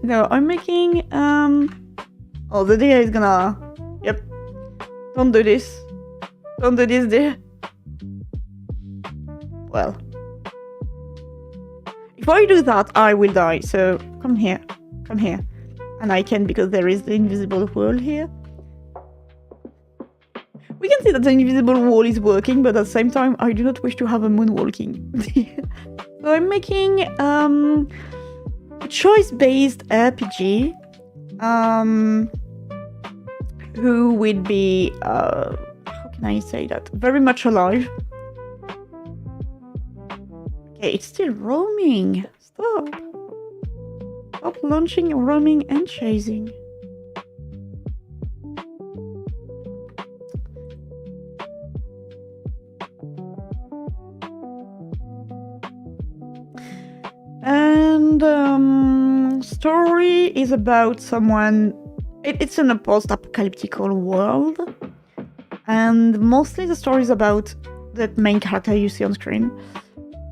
No, I'm making, oh, the deer is gonna... Yep. Don't do this. Don't do this, dear. Well. If I do that, I will die, so come here. Come here. And I can because there is the invisible wall here. We can see that the invisible wall is working, but at the same time, I do not wish to have a moonwalking. So I'm making a choice-based RPG who will be, how can I say that? Very much alive. Okay, it's still roaming. Stop. Stop launching, roaming, and chasing. And story is about someone. It's in a post-apocalyptic world, and mostly the story is about the main character you see on screen,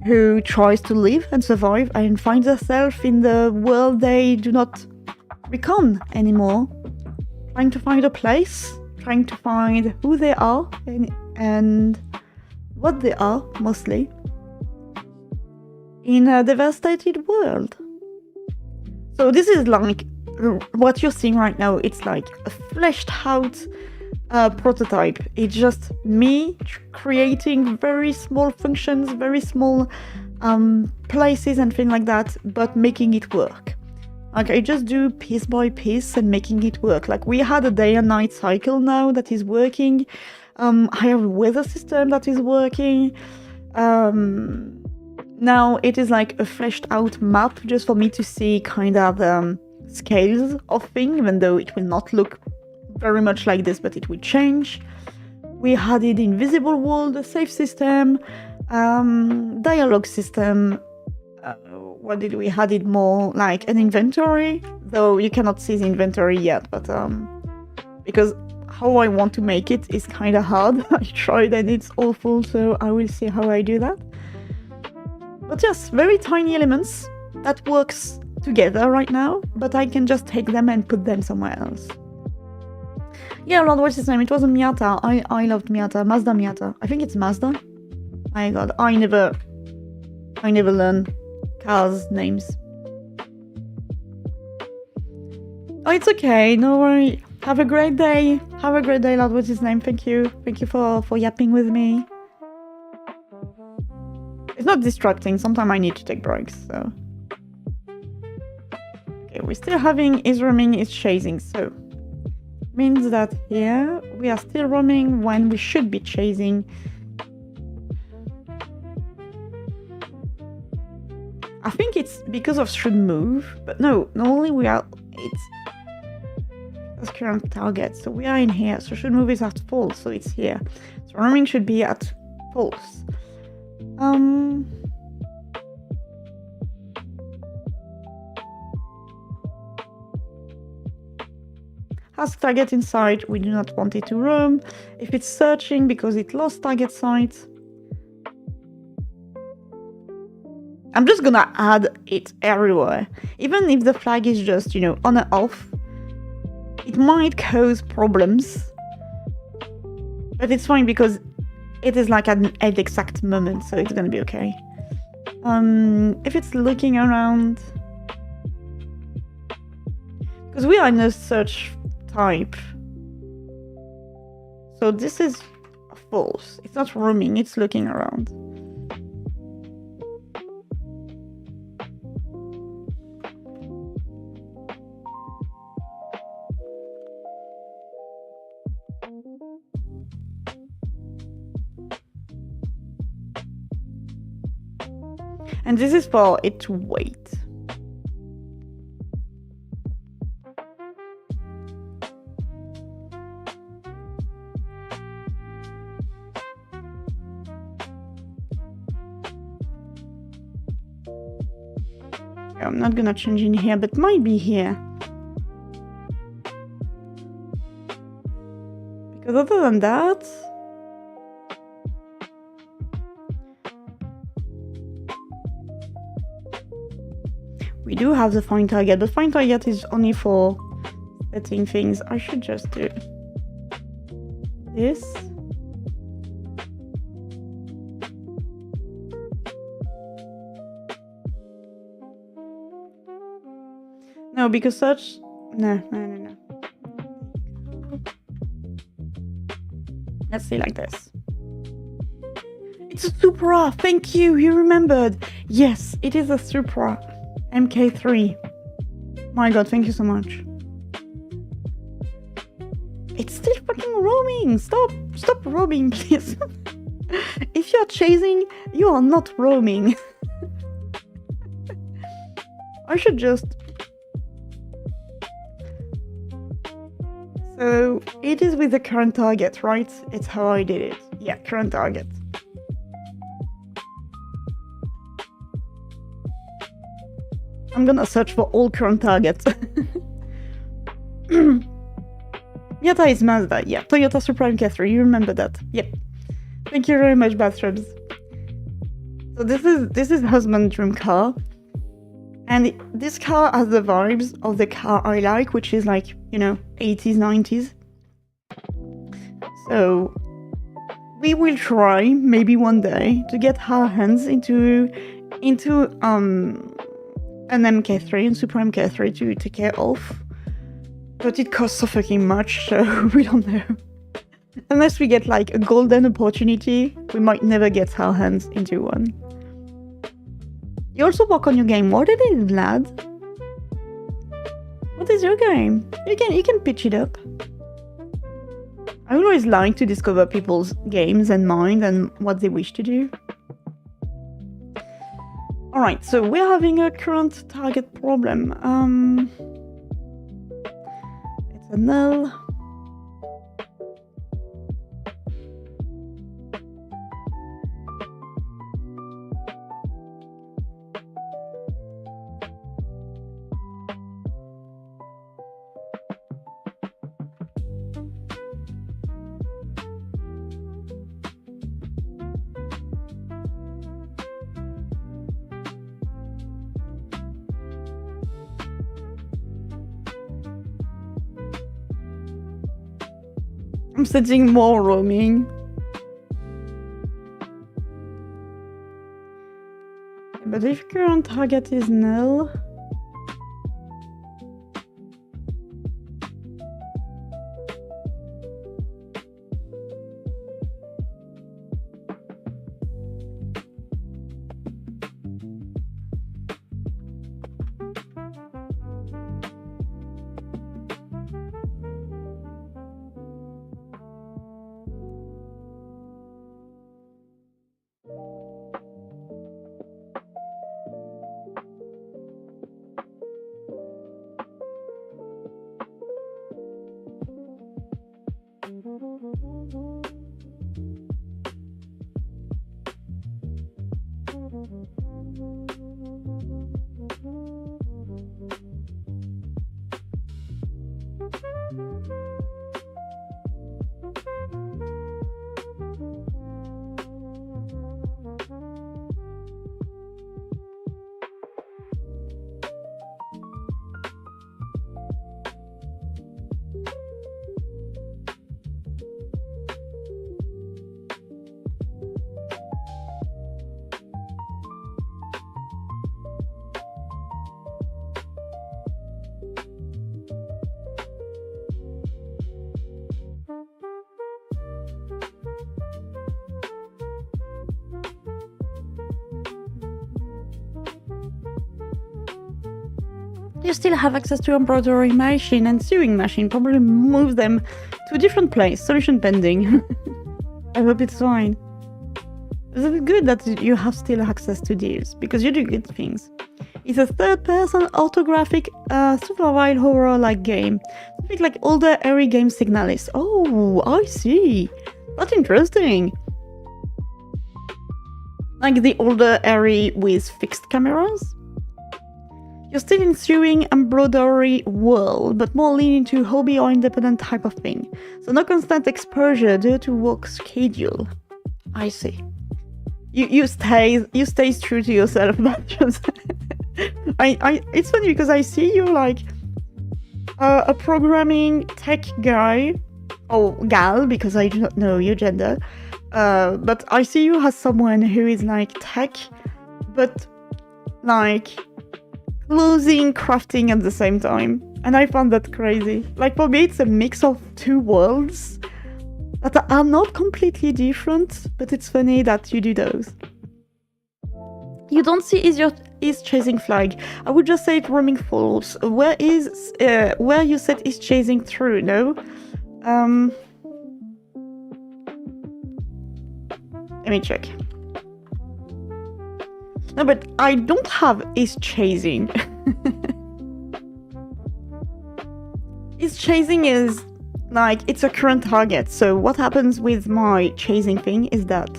who tries to live and survive and finds herself in the world they do not recon anymore, trying to find a place, trying to find who they are and what they are, mostly, in a devastated world. So this is like what you're seeing right now. It's like a fleshed out prototype. It's just me creating very small functions, very small places and things like that, but making it work. Like I just do piece by piece and making it work. Like we had a day and night cycle now that is working. I have a weather system that is working. Now it is like a fleshed out map just for me to see kind of scales of things, even though it will not look very much like this, but it will change. We added invisible wall, the save system, dialogue system. What did we add it more? Like an inventory, though you cannot see the inventory yet, but because how I want to make it is kind of hard. I tried and it's awful, so I will see how I do that. But yes, very tiny elements that works together right now, but I can just take them and put them somewhere else. Yeah, Lord, what's his name? It was a Miata. I loved Miata. Mazda Miata. I think it's Mazda. My god, I never learn cars' names. Oh, it's okay. No worry. Have a great day. Have a great day, lad. What's his name? Thank you. Thank you for yapping with me. It's not distracting. Sometimes I need to take breaks, so. Okay, we're still having is roaming, is chasing, so. Means that here we are still roaming when we should be chasing. I think it's because of should move, but no, normally we are, it's current target, so we are in here, so should move is at false, so it's here. So roaming should be at false. Ask target in sight, we do not want it to roam. If it's searching because it lost target sight, I'm just gonna add it everywhere. Even if the flag is just, you know, on and off, it might cause problems. But it's fine because it is like at the exact moment, so it's gonna be okay. If it's looking around, because we are in a search type, so this is false. It's not roaming, it's looking around. And this is for it to wait. I'm not gonna change in here, but might be here. Because other than that, we do have the find target, but find target is only for setting things. I should just do this. No, because such... No. Let's see like this. It's a Supra! Thank you! You remembered! Yes, it is a Supra. MK3. My god, thank you so much. It's still fucking roaming! Stop roaming, please. If you're chasing, you are not roaming. I should just... So, it is with the current target, right? It's how I did it. Yeah, current target. I'm gonna search for all current targets. Toyota is Mazda. Yeah, Toyota Supra MK3. You remember that? Yep. Thank you very much, bathrobes. So this is husband dream car, and this car has the vibes of the car I like, which is like, you know, 80s, 90s. So we will try maybe one day to get our hands into an MK3 and Super MK3 to take care of. But it costs so fucking much, so we don't know. Unless we get like a golden opportunity, we might never get our hands into one. You also work on your game. What it is, lad? What is your game? You can pitch it up. I always like to discover people's games and mind and what they wish to do. Alright, so we're having a current target problem. It's a null. I'm setting more roaming. But if current target is null, you still have access to embroidery machine and sewing machine. Probably move them to a different place. Solution pending. I hope it's fine. It's good that you have still access to these, because you do good things. It's a third-person orthographic survival horror-like game. Something like older airy game Signalis. Oh, I see. That's interesting. Like the older airy with fixed cameras. You're still in sewing embroidery world, but more leaning to hobby or independent type of thing. So no constant exposure due to work schedule. I see. You stay true to yourself, but just it's funny because I see you like a programming tech guy or gal, because I do not know your gender, but I see you as someone who is like tech, but like clothing crafting at the same time, and I found that crazy. Like for me, it's a mix of two worlds that are not completely different, but it's funny that you do those. You don't see is chasing flag. I would just say it roaming false. Where you said is chasing through, no? Let me check. No, but I don't have is chasing. Is chasing is like, it's a current target. So what happens with my chasing thing is that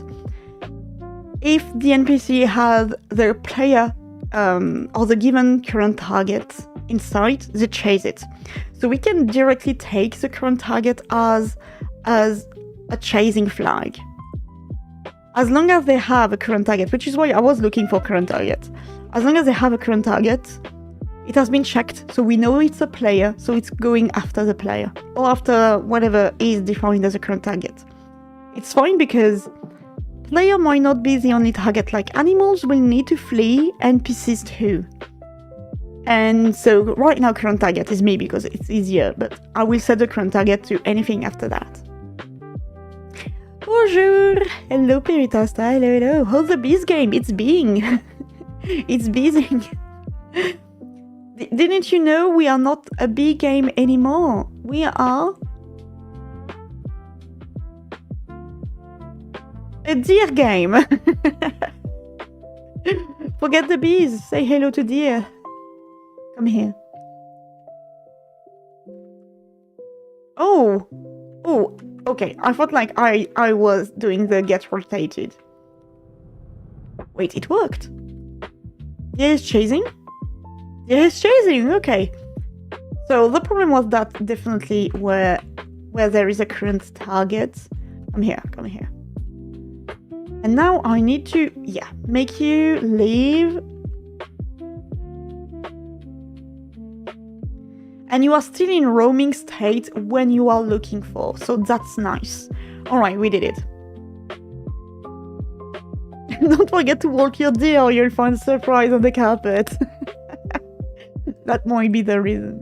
if the NPC has their player or the given current target in sight, they chase it. So we can directly take the current target as a chasing flag. As long as they have a current target, which is why I was looking for current target. As long as they have a current target, it has been checked, so we know it's a player, so it's going after the player, or after whatever is defined as a current target. It's fine because player might not be the only target, like animals will need to flee, NPCs too. And so right now current target is me because it's easier, but I will set the current target to anything after that. Bonjour! Hello Peritasta, hello. How's the bees game? It's being. It's beesing. Didn't you know we are not a bee game anymore? We are a deer game. Forget the bees. Say hello to deer. Come here. Oh, okay. I thought like I was doing the get rotated. Wait, it worked. Yeah, it's chasing? Yeah, it's chasing. Okay. So the problem was that definitely where there is a current target. Come here. And now I need to, make you leave. And you are still in roaming state when you are looking for. So that's nice. Alright, we did it. Don't forget to walk your deer or you'll find a surprise on the carpet. That might be the reason.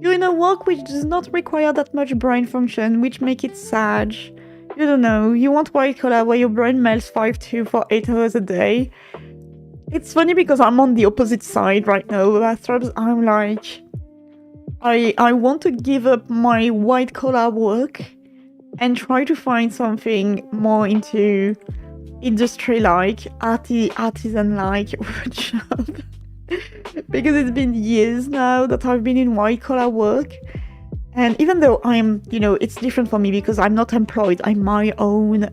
You're in a work which does not require that much brain function, which make it sad. You don't know, you want white collar where your brain melts 5-2 for 8 hours a day. It's funny because I'm on the opposite side right now. Bathrobes, I'm like, I want to give up my white collar work and try to find something more into industry-like, artisan-like job. Because it's been years now that I've been in white collar work, and even though I'm, it's different for me because I'm not employed. I'm my own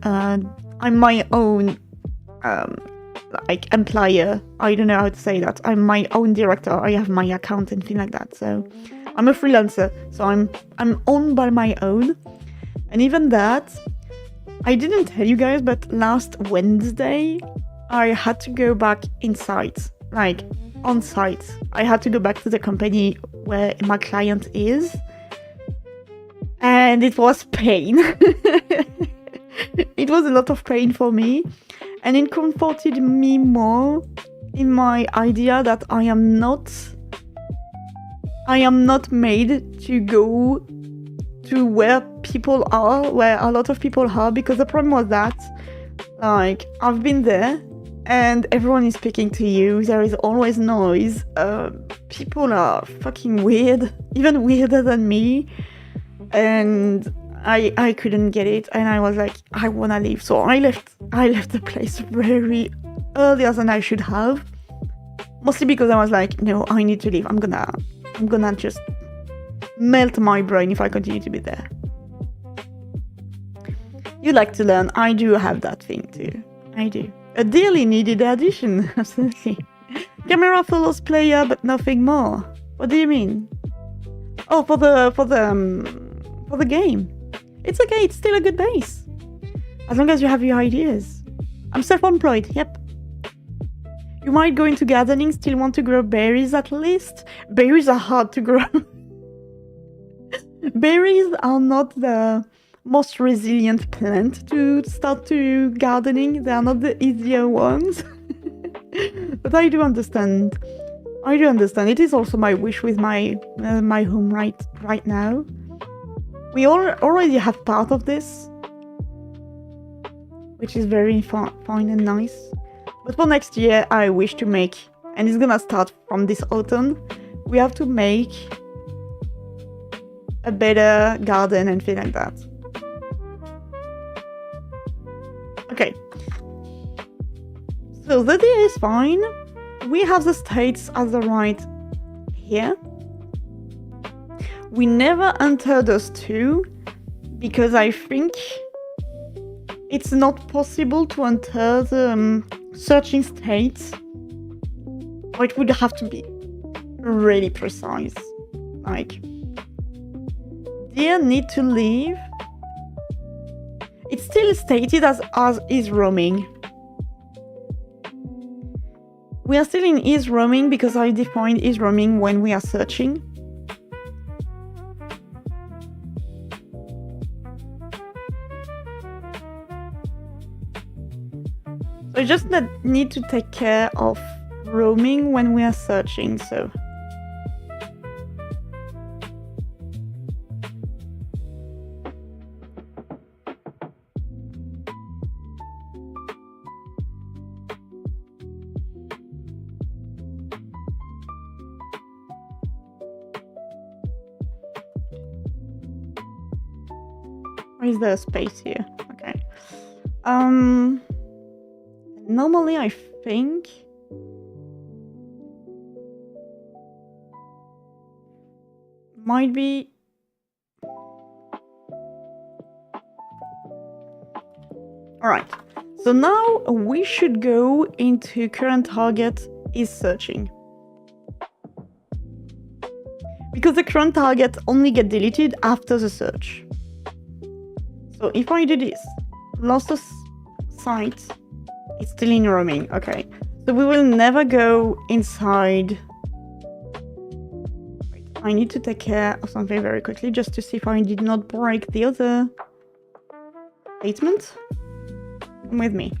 like employer. I don't know how to say that. I'm my own director. I have my account and things like that. So I'm a freelancer. So I'm owned by my own, and even that. I didn't tell you guys, but last Wednesday, I had to go back inside, like on site. I had to go back to the company where my client is. And it was pain. It was a lot of pain for me. And it comforted me more in my idea that I am not made to go to where people are, where a lot of people are, because the problem was that, like, I've been there and everyone is speaking to you. There is always noise. People are fucking weird, even weirder than me. And I couldn't get it, and I was like, I wanna leave. So I left the place very earlier than I should have. Mostly because I was like, no, I need to leave. I'm gonna just melt my brain if I continue to be there. You like to learn. I do have that thing too. I do. A dearly needed addition, absolutely. Camera follows player, but nothing more. What do you mean? Oh, for the game. It's okay, it's still a good base. As long as you have your ideas. I'm self-employed, yep. You might go into gardening, still want to grow berries at least. Berries are hard to grow. Berries are not the most resilient plant to start to gardening. They are not the easier ones. But I do understand. It is also my wish with my home right now. We already have part of this, which is very fine and nice. But for next year, I wish to make, and it's gonna start from this autumn, we have to make a better garden and things like that. Okay. So the idea is fine. We have the states as the right here. We never enter those two because I think it's not possible to enter the searching states, or it would have to be really precise. Like, deer need to leave. It's still stated as is roaming. We are still in is roaming because I defined is roaming when we are searching. So I just need to take care of roaming when we are searching, so. Or is there a space here? Okay. Normally I think might be alright. So now we should go into current target is searching. Because the current target only get deleted after the search. So if I do this, lost a site, it's still in roaming, okay. So we will never go inside. Wait, I need to take care of something very quickly just to see if I did not break the other statement. Come with me.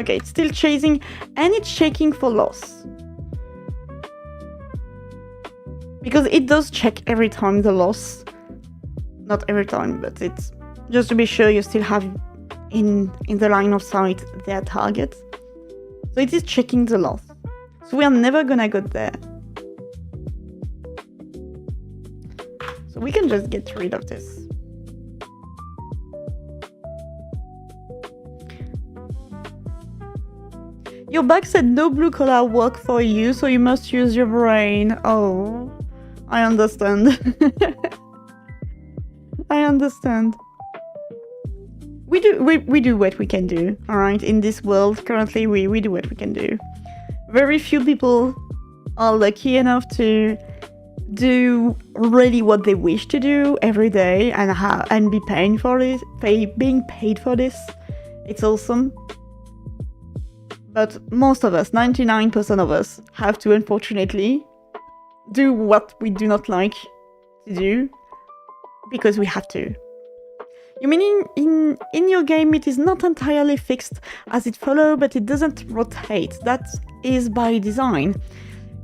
Okay, it's still chasing and it's checking for loss. Because it does check every time the loss. Not every time, but it's just to be sure you still have in the line of sight their target. So it is checking the loss. So we are never gonna go there. So we can just get rid of this. Your bag said no blue collar work for you, so you must use your brain. Oh, I understand. I understand. We do what we can do, alright? In this world, currently, we do what we can do. Very few people are lucky enough to do really what they wish to do every day and be paying for it, being paid for this. It's awesome. But most of us, 99% of us, have to, unfortunately, do what we do not like to do because we have to. You mean in your game it is not entirely fixed as it follows, but it doesn't rotate. That is by design.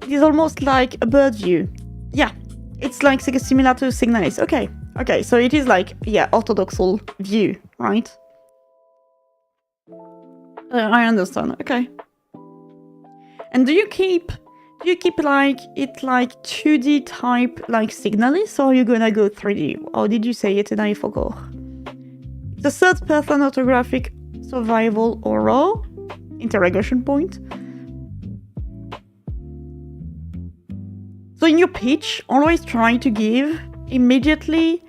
It is almost like a bird view. Yeah, it's like similar to Signalis. Okay, so it is like, yeah, orthodoxal view, right? I understand. Okay. And do you keep like it like 2D type like signalis, or are you gonna go 3D? Or did you say it and I forgot? The third person orthographic survival horror interrogation point. So in your pitch, always try to give immediately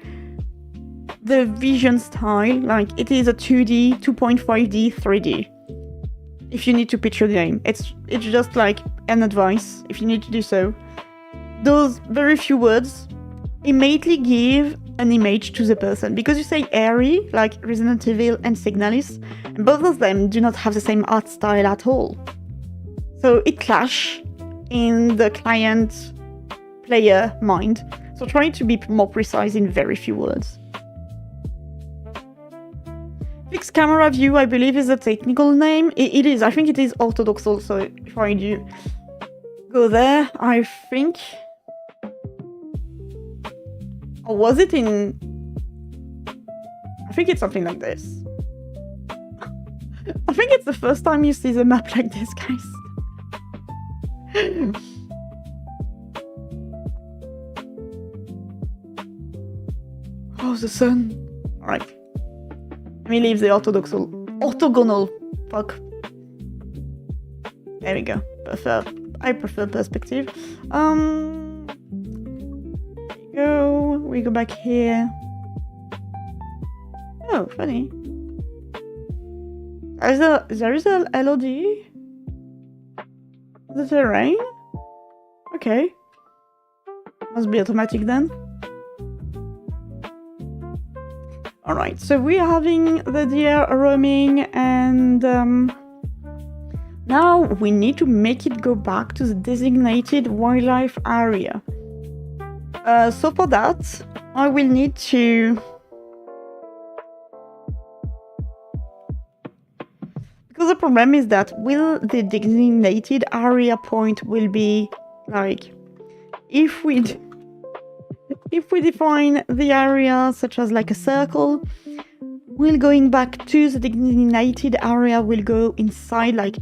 the vision style, like it is a 2D, 2.5D, 3D. If you need to pitch your game, it's just like an advice if you need to do so. Those very few words immediately give an image to the person, because you say airy like Resident Evil and Signalis, and both of them do not have the same art style at all. So it clash in the client player mind. So try to be more precise in very few words. Fixed camera view, I believe, is a technical name. It is. I think it is orthodox also. If I do go there, I think. Or was it in... I think it's something like this. I think it's the first time you see the map like this, guys. Oh, the sun. Alright. Let me leave the orthogonal. Fuck. There we go. I prefer perspective. We go back here. Oh, funny. There is a LOD. The terrain? Okay. Must be automatic then. Alright, so we're having the deer roaming, and now we need to make it go back to the designated wildlife area. So for that, I will need to... Because the problem is that will the designated area point will be like... If we define the area such as like a circle, we'll going back to the designated area, will go inside like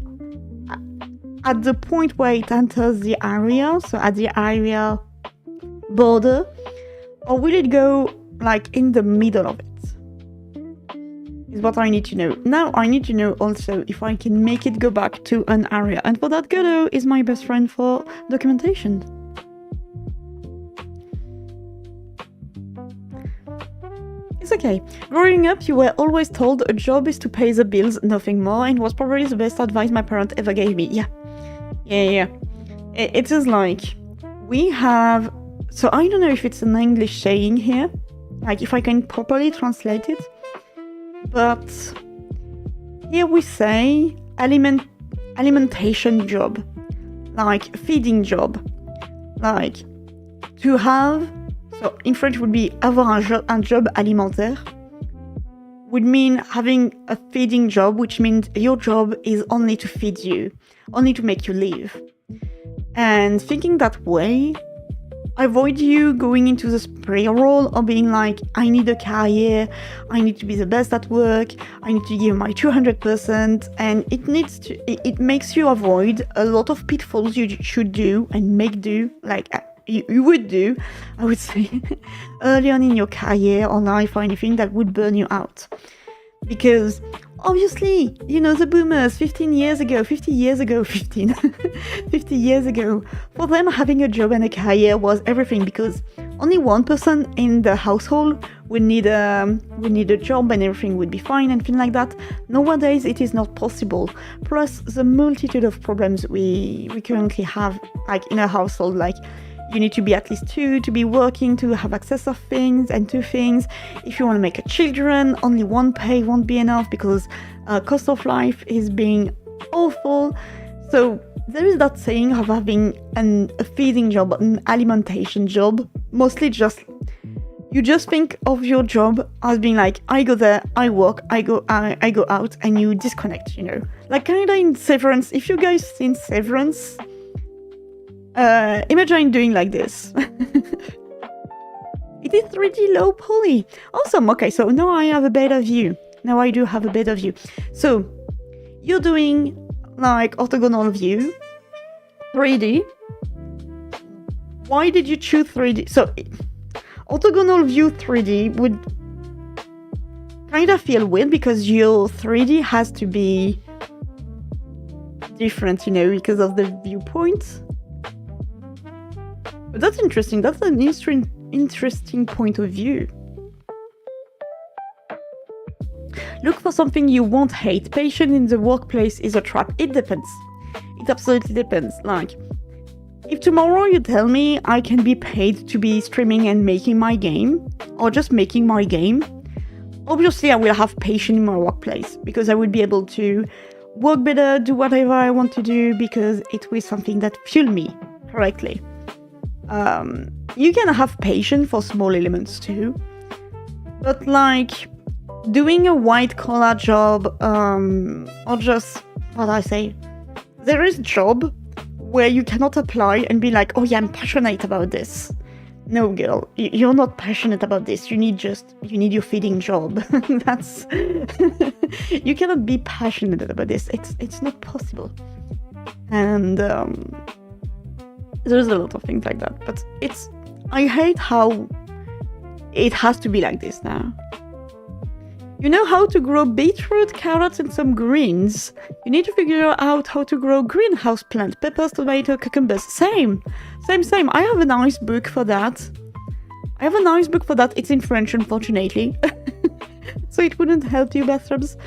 at the point where it enters the area, so at the area border, or will it go like in the middle of it? Is what I need to know. Now I need to know also if I can make it go back to an area, and for that Godot is my best friend for documentation. It's okay. Growing up, you were always told a job is to pay the bills, nothing more, and was probably the best advice my parent ever gave me. Yeah. It is like, we have... So I don't know if it's an English saying here, like if I can properly translate it, but here we say alimentation job, like feeding job, like to have... So in French would be avoir un job alimentaire, would mean having a feeding job, which means your job is only to feed you, only to make you live. And thinking that way, avoid you going into the spiral or being like, I need a career, I need to be the best at work, I need to give my 200%, and it makes you avoid a lot of pitfalls you should do and make do, like you would do, I would say, early on in your career or life or anything that would burn you out. Because obviously, you know, the boomers 50 years ago, for them having a job and a career was everything, because only one person in the household would need a job and everything would be fine and things like that. Nowadays, it is not possible. Plus, the multitude of problems we currently have, like in a household, like you need to be at least 2 to be working, to have access of things and 2 things. If you want to make a children, only 1 pay won't be enough because cost of life is being awful. So there is that saying of having a feeding job, an alimentation job. Mostly you just think of your job as being like, I go there, I work, I go out, and you disconnect, you know. Like kind of in Severance. If you guys seen Severance, imagine doing like this. It is 3D low poly. Awesome. Okay, so now I have a better view. Now I do have a better view. So you're doing like orthogonal view, 3D. Why did you choose 3D? So orthogonal view 3D would kind of feel weird because your 3D has to be different, because of the viewpoints. But that's interesting. That's an interesting point of view. Look for something you won't hate. Patience in the workplace is a trap. It depends. It absolutely depends. Like, if tomorrow you tell me I can be paid to be streaming and making my game, or just making my game, obviously I will have patience in my workplace because I will be able to work better, do whatever I want to do because it was something that fueled me correctly. You can have patience for small elements too, but like doing a white collar job, or just, what I say, there is a job where you cannot apply and be like, oh yeah, I'm passionate about this. No, girl, you're not passionate about this. You need your feeding job. That's you cannot be passionate about this. It's not possible. And there's a lot of things like that. But I hate how it has to be like this now. You know how to grow beetroot, carrots, and some greens. You need to figure out how to grow greenhouse plant, peppers, tomato, cucumbers. Same. I have a nice book for that. It's in French, unfortunately. So it wouldn't help you, bathrooms.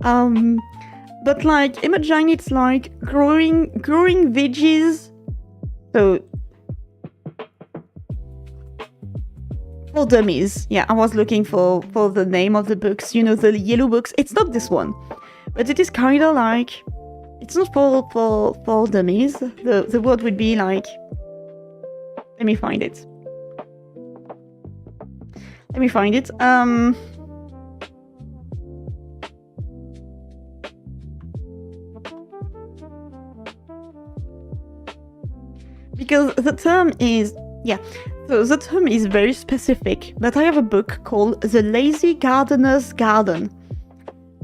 But like, imagine it's like growing veggies. So, for dummies. Yeah, I was looking for the name of the books, the yellow books. It's not this one, but it is kind of like, it's not for dummies. The word would be like, let me find it. Because the term is, so the term is very specific, but I have a book called The Lazy Gardener's Garden.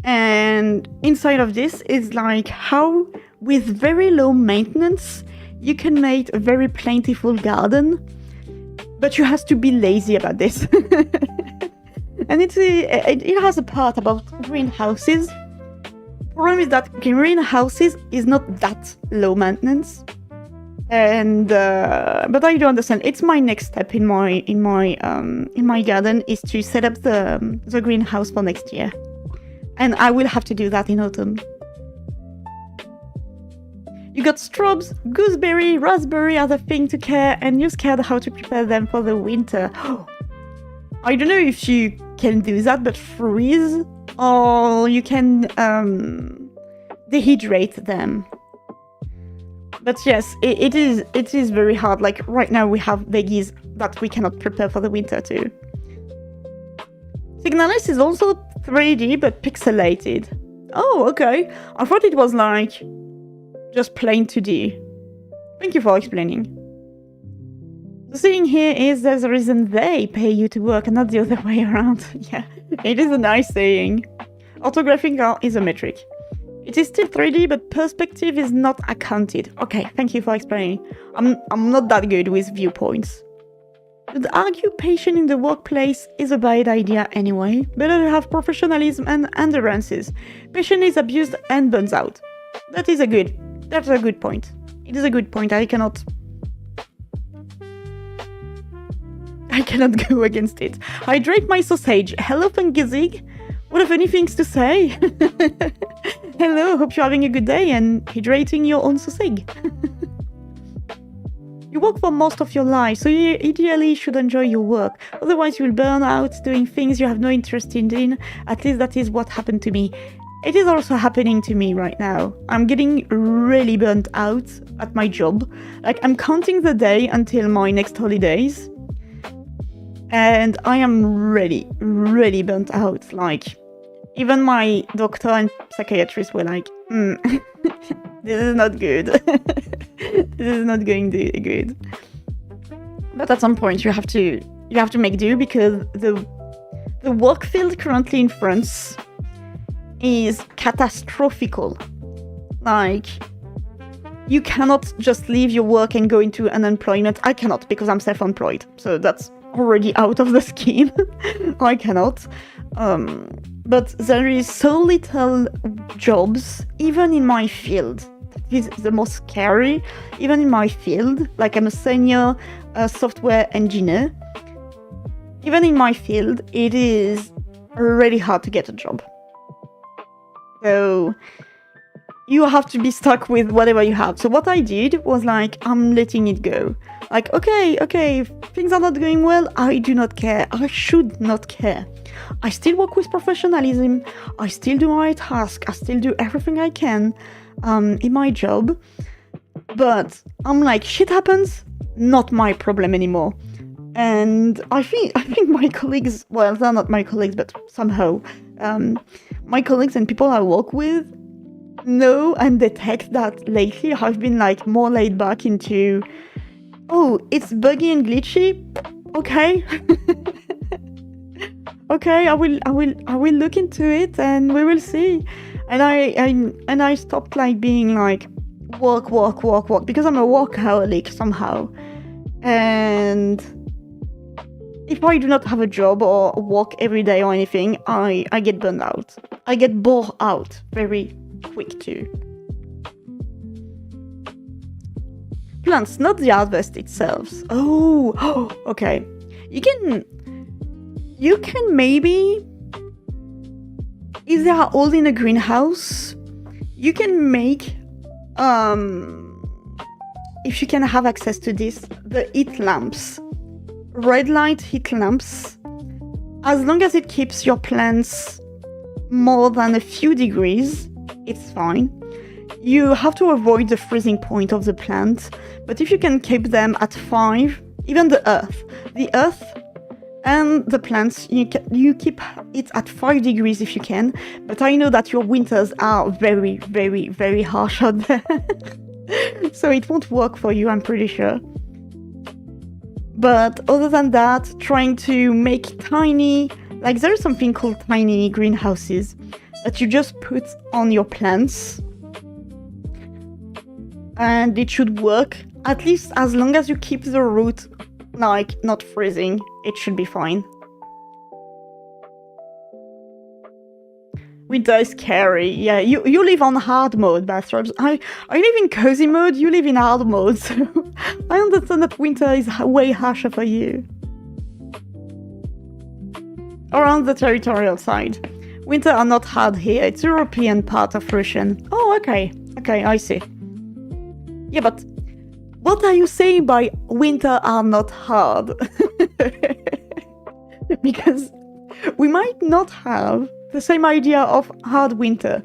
And inside of this is like how, with very low maintenance, you can make a very plentiful garden, but you have to be lazy about this. And it has a part about greenhouses. Problem is that greenhouses is not that low maintenance. And but I do understand. It's my next step in my garden is to set up the greenhouse for next year, and I will have to do that in autumn. You got strawberries, gooseberry, raspberry are the thing to care, and you're scared how to prepare them for the winter. I don't know if you can do that, but freeze, or you can dehydrate them. But yes, it is very hard. Like right now we have veggies that we cannot prepare for the winter too. Signalis is also 3D but pixelated. Oh, okay. I thought it was like just plain 2D. Thank you for explaining. The thing here is there's a reason they pay you to work and not the other way around. Yeah, it is a nice saying. Orthographic or isometric. It is still 3D, but perspective is not accounted. Okay, thank you for explaining. I'm not that good with viewpoints. You'd argue patience in the workplace is a bad idea anyway. Better to have professionalism and endurances. Patience is abused and burns out. That's a good point. It is a good point. I cannot go against it. Hydrate my sausage. Hello, Fungizig. What have any things to say? Hello, hope you're having a good day and hydrating your own sausage. You work for most of your life, so you ideally should enjoy your work. Otherwise, you will burn out doing things you have no interest in. At least that is what happened to me. It is also happening to me right now. I'm getting really burnt out at my job. Like, I'm counting the day until my next holidays. And I am really, really burnt out. Like, even my doctor and psychiatrist were like, this is not good. This is not going to be good. But at some point you have to make do, because the work field currently in France is catastrophical. Like, you cannot just leave your work and go into unemployment. I cannot, because I'm self-employed. So that's already out of the scheme. I cannot. But there is so little jobs, even in my field. This is the most scary. Even in my field, like I'm a senior software engineer. Even in my field, it is really hard to get a job. So you have to be stuck with whatever you have. So what I did was like, I'm letting it go. Like, okay, if things are not going well, I do not care. I should not care. I still work with professionalism. I still do my task. I still do everything I can in my job. But I'm like, shit happens, not my problem anymore. And I think my colleagues, well, they're not my colleagues, but somehow my colleagues and people I work with know and detect that lately I've been like more laid back into, oh, it's buggy and glitchy. Okay. Okay, I will look into it and we will see. And I stopped like being like work because I'm a workaholic somehow. And if I do not have a job or work every day or anything, I get burned out. I get bored out very quick too. Plants, not the harvest itself. Oh, okay. You can maybe, if they are all in a greenhouse, you can make, if you can have access to this, the heat lamps. Red light heat lamps. As long as it keeps your plants more than a few degrees, it's fine. You have to avoid the freezing point of the plant, but if you can keep them at 5, even the earth and the plants, you keep it at 5 degrees if you can, but I know that your winters are very, very, very harsh out there. So it won't work for you, I'm pretty sure. But other than that, trying to make tiny, like there's something called tiny greenhouses that you just put on your plants. And it should work, at least as long as you keep the root like not freezing, it should be fine. Winter is scary. Yeah, you live on hard mode, Bathrobes. I live in cozy mode, you live in hard mode, so I understand that winter is way harsher for you. Around the territorial side. Winter are not hard here, it's European part of Russian. Oh, okay, I see. Yeah, but what are you saying by winter are not hard? Because we might not have the same idea of hard winter.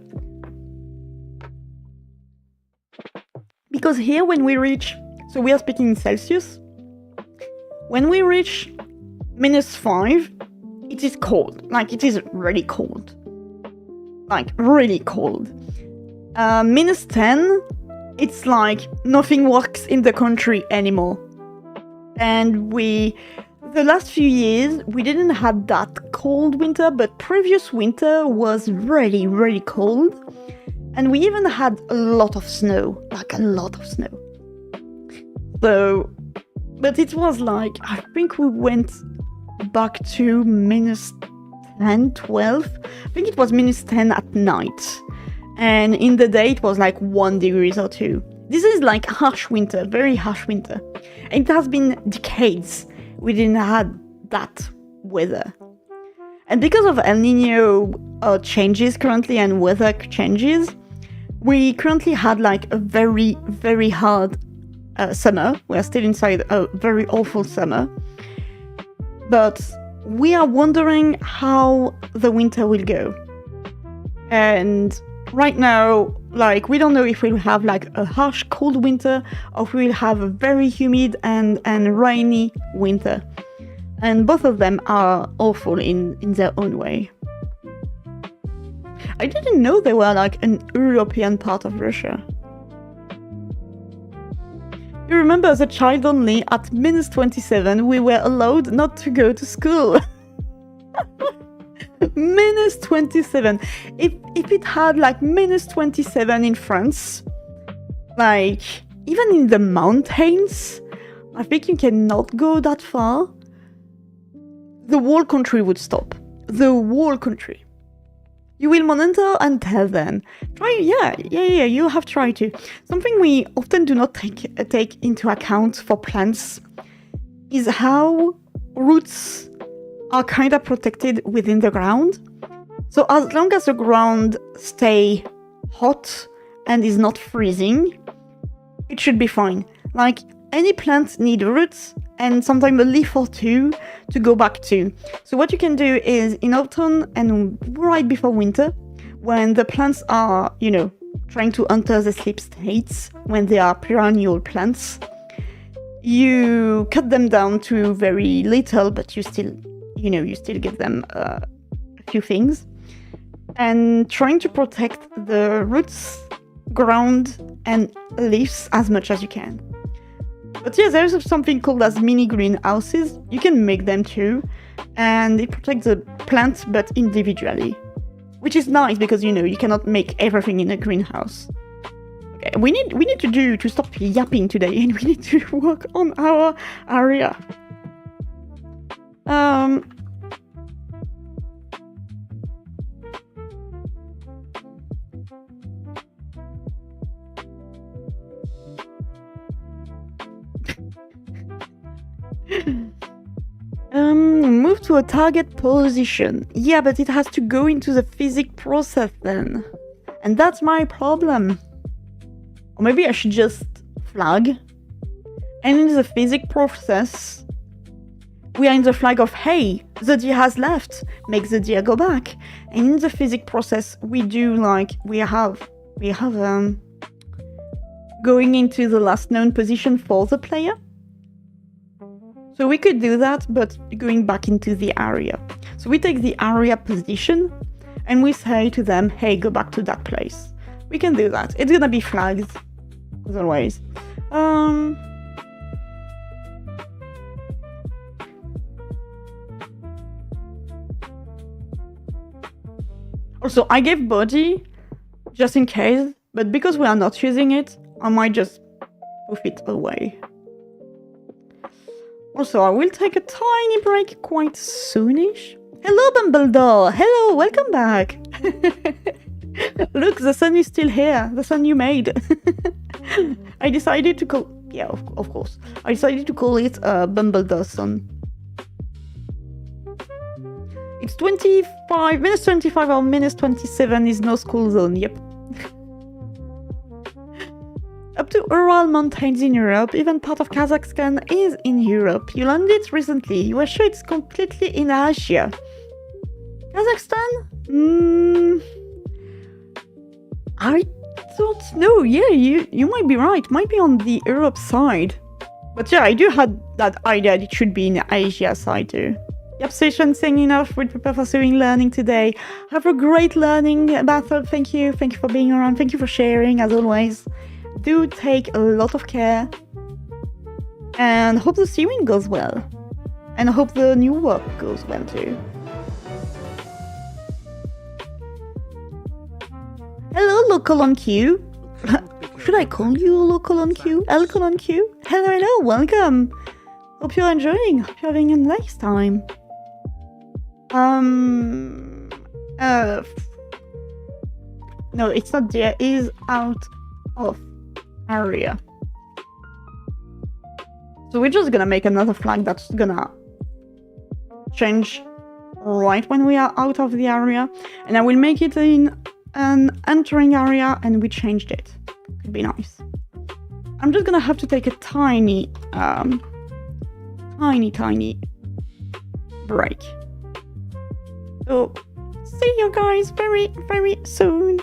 Because here when we reach, so we are speaking in Celsius, when we reach -5, it is cold. Like, it is really cold. Like, really cold. -10, it's like nothing works in the country anymore. And the last few years, we didn't have that cold winter, but previous winter was really, really cold. And we even had a lot of snow, like a lot of snow. So, but it was like, I think we went back to -10, 12. I think it was -10 at night. And in the day, it was like 1 degree or 2. This is like harsh winter, very harsh winter. And it has been decades we didn't have that weather. And because of El Nino changes currently and weather changes, we currently had like a very, very hard summer. We're still inside a very awful summer. But we are wondering how the winter will go. And right now, like, we don't know if we'll have like a harsh cold winter or if we'll have a very humid and rainy winter. And both of them are awful in their own way. I didn't know they were like an European part of Russia. You remember as a child only, at -27, we were allowed not to go to school. minus 27. If it had like minus 27 in France, like even in the mountains, I think you cannot go that far. The whole country would stop. The whole country. You will monitor and tell them. Try, yeah, you have tried to. Something we often do not take into account for plants is how roots are kind of protected within the ground. So as long as the ground stay hot and is not freezing, it should be fine. Like any plant need roots and sometimes a leaf or two to go back to. So what you can do is in autumn and right before winter, when the plants are, trying to enter the sleep states, when they are perennial plants, you cut them down to very little, but you still give them a few things. And trying to protect the roots, ground, and leaves as much as you can. But yeah, there's something called as mini greenhouses. You can make them too, and it protects the plant, but individually, which is nice because you cannot make everything in a greenhouse. Okay, we need to stop yapping today, and we need to work on our area. Move to a target position. Yeah, but it has to go into the physics process then. And that's my problem. Or maybe I should just flag. And in the physics process, we are in the flag of, hey, the deer has left. Make the deer go back. And in the physics process, we do we have going into the last known position for the player. So we could do that, but going back into the area. So we take the area position and we say to them, hey, go back to that place. We can do that. It's gonna be flagged, as always. Also, I gave body just in case, but because we are not using it, I might just poof it away. Also, I will take a tiny break quite soonish. Hello, Bumbledore! Hello, welcome back! Look, the sun is still here. The sun you made. I decided to call... Yeah, of course. I decided to call it Bumbledore Sun. It's 25... minus 25 or minus 27 is no school zone, yep. Up to Ural Mountains in Europe, even part of Kazakhstan is in Europe. You learned it recently. You were sure it's completely in Asia. Kazakhstan? I don't know. Yeah, you might be right. Might be on the Europe side. But yeah, I do have that idea that it should be in the Asia side too. Yep, session saying enough with prepare for sewing learning today. Have a great learning, Battle. Thank you. Thank you for being around. Thank you for sharing, as always. Do take a lot of care and hope the sewing goes well, and I hope the new work goes well too. Hello, local on Q. Should I call you local on Q? Local on Q? Hello, welcome. Hope you're enjoying. Hope you're having a nice time. No, it's not there. It is out of area. So we're just gonna make another flag that's gonna change right when we are out of the area, and I will make it in an entering area, and we changed it. Could be nice. I'm just gonna have to take a tiny break. So see you guys very, very soon.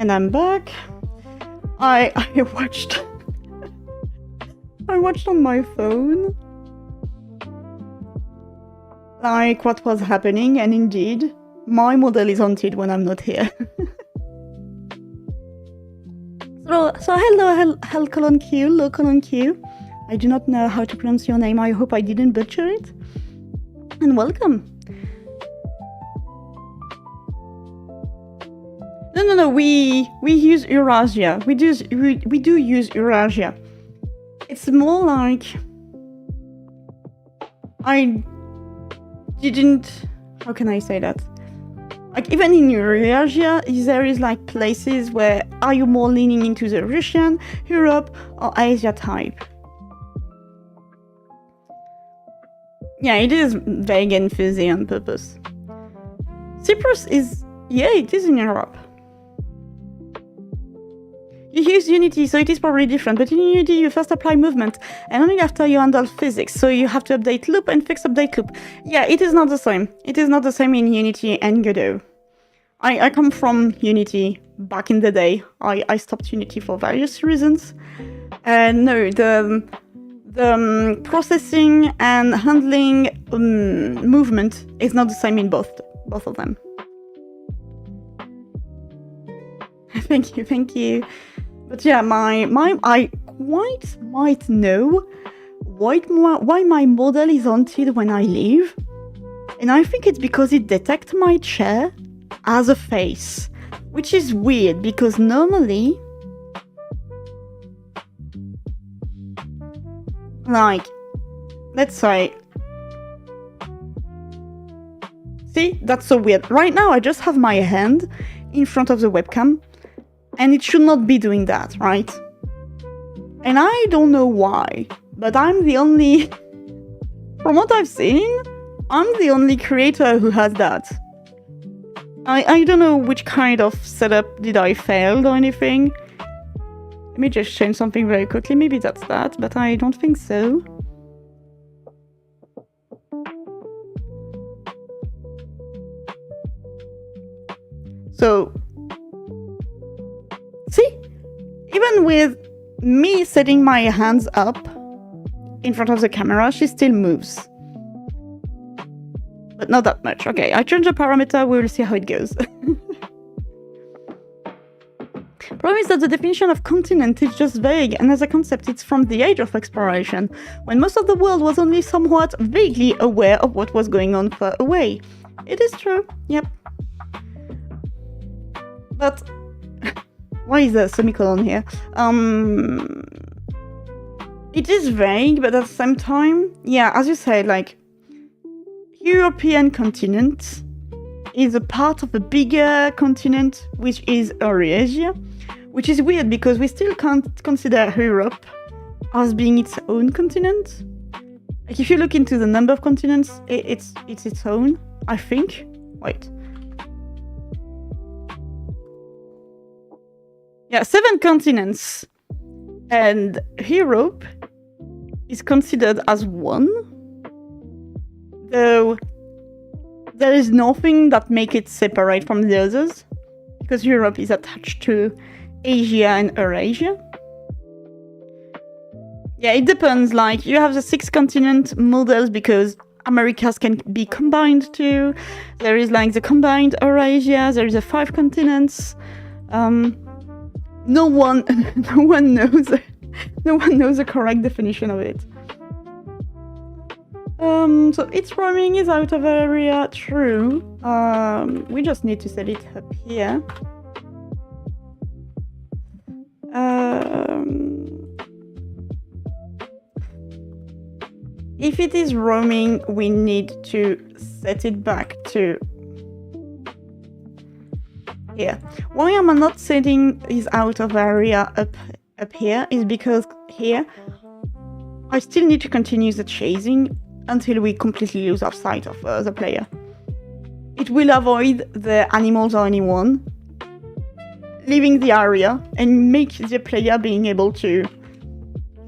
And I'm back. I watched I watched on my phone like what was happening, and indeed my model is haunted when I'm not here. So hello colon Q, low colon Q. I do not know how to pronounce your name. I hope I didn't butcher it. And welcome. No. We use Eurasia. We do use Eurasia. It's more like I didn't. How can I say that? Like even in Eurasia, there is like places where are you more leaning into the Russian, Europe, or Asia type? Yeah, it is vague and fuzzy on purpose. Cyprus is, yeah, it is in Europe. You use Unity, so it is probably different, but in Unity you first apply movement, and only after you handle physics, so you have to update loop and fix update loop. Yeah, it is not the same. It is not the same in Unity and Godot. I come from Unity back in the day. I stopped Unity for various reasons. And no, the processing and handling movement is not the same in both of them. Thank you. But yeah, I quite might know why my model is haunted when I leave. And I think it's because it detects my chair as a face, which is weird because normally, like, let's say, see, that's so weird. Right now I just have my hand in front of the webcam, and it should not be doing that, right? And I don't know why, but I'm the only, from what I've seen, I'm the only creator who has that. I don't know which kind of setup did I fail or anything. Let me just change something very quickly. Maybe that's that, but I don't think so. So, see? Even with me setting my hands up in front of the camera, she still moves. But not that much. Okay, I change the parameter, we will see how it goes. Problem is that the definition of continent is just vague, and as a concept it's from the age of exploration, when most of the world was only somewhat vaguely aware of what was going on far away. It is true, yep. But why is there a semicolon here? It is vague, but at the same time, yeah, as you say, like, European continent is a part of a bigger continent, which is Eurasia, which is weird because we still can't consider Europe as being its own continent. Like if you look into the number of continents, it's its own, I think. Wait. Yeah, 7 continents, and Europe is considered as one. Though there is nothing that makes it separate from the others, because Europe is attached to Asia and Eurasia. Yeah, it depends, like, you have the 6 continent models because Americas can be combined too. There is like the combined Eurasia, there is the 5 continents. No one knows the correct definition of it. So its roaming is out of area, true. We just need to set it up here. If it is roaming, we need to set it back to here. Why am I not setting is out of area up here is because here I still need to continue the chasing until we completely lose our sight of the player. It will avoid the animals or anyone leaving the area and make the player being able to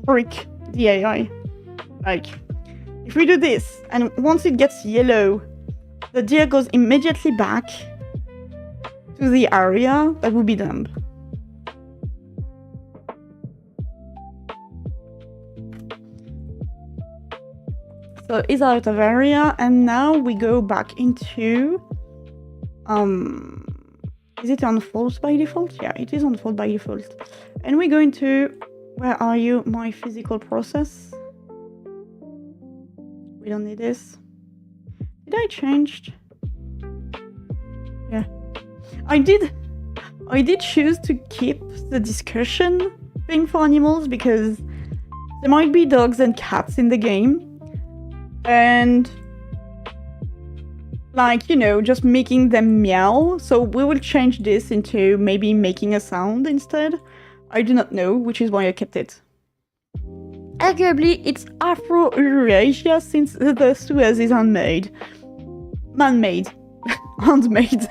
freak the AI. Like, if we do this, and once it gets yellow, the deer goes immediately back to the area, that would be dumb. So it's out of area, and now we go back into is it on false by default? Yeah, it is on false by default. And we go into, where are you, my physical process? We don't need this. Did I change? Yeah, I did choose to keep the discussion thing for animals because there might be dogs and cats in the game, and like, you know, just making them meow. So we will change this into maybe making a sound instead. I do not know, which is why I kept it. Arguably, it's Afro-Eurasia since the Suez is handmade. Man-made. Handmade.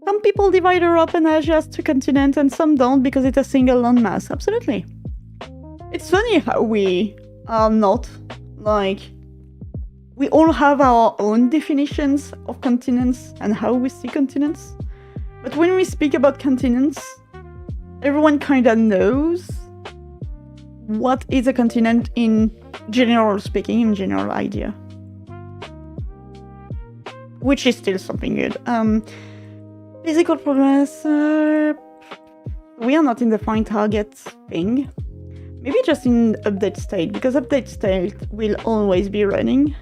Some people divide Europe and Asia as two continents and some don't because it's a single landmass. Absolutely. It's funny how we are not, like, we all have our own definitions of continents and how we see continents. But when we speak about continents, everyone kind of knows what is a continent in general speaking, in general idea. Which is still something good. Physical progress, we are not in the find target thing. Maybe just in update state, because update state will always be running.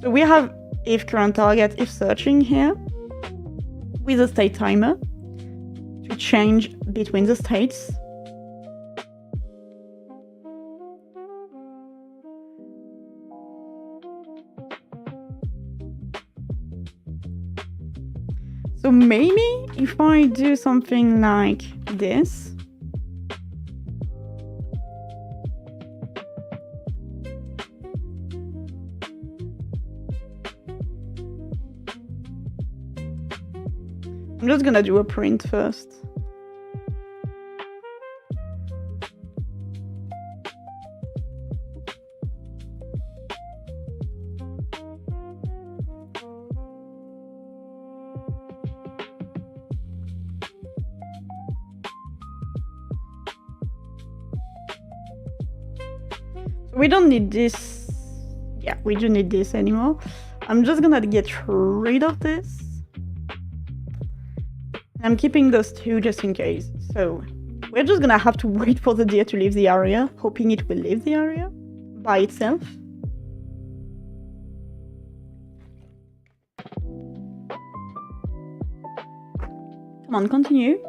So we have if current target, if searching here, with a state timer to change between the states. So maybe if I do something like this, I'm just gonna do a print first. We don't need this. Yeah, we don't need this anymore. I'm just gonna get rid of this. I'm keeping those two just in case. So we're just gonna have to wait for the deer to leave the area, hoping it will leave the area by itself. Come on, continue.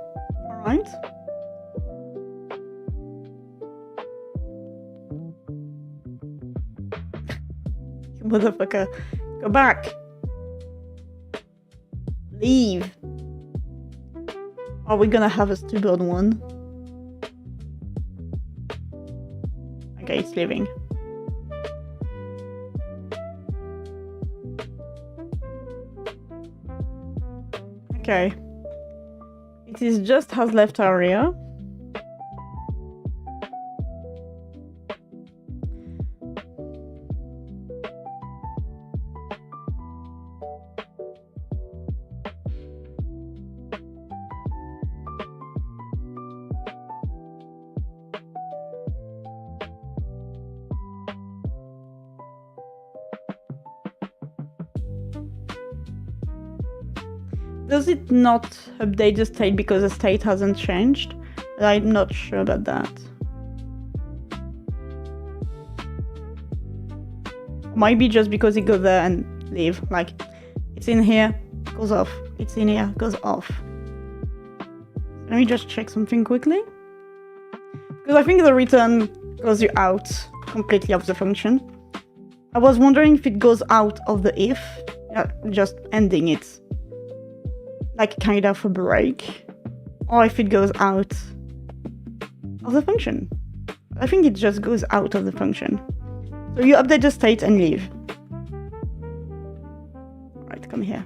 All right. You motherfucker. Go back. Leave. Are we gonna have a stubborn one? Okay, it's leaving. Okay. It is just has left area. Does it not update the state because the state hasn't changed? I'm not sure about that. Might be just because it goes there and leave. Like, it's in here, goes off. It's in here, goes off. Let me just check something quickly. Because I think the return goes you out completely of the function. I was wondering if it goes out of the if, just ending it. Like kind of a break, or if it goes out of the function. I think it just goes out of the function. So you update the state and leave. Right, come here.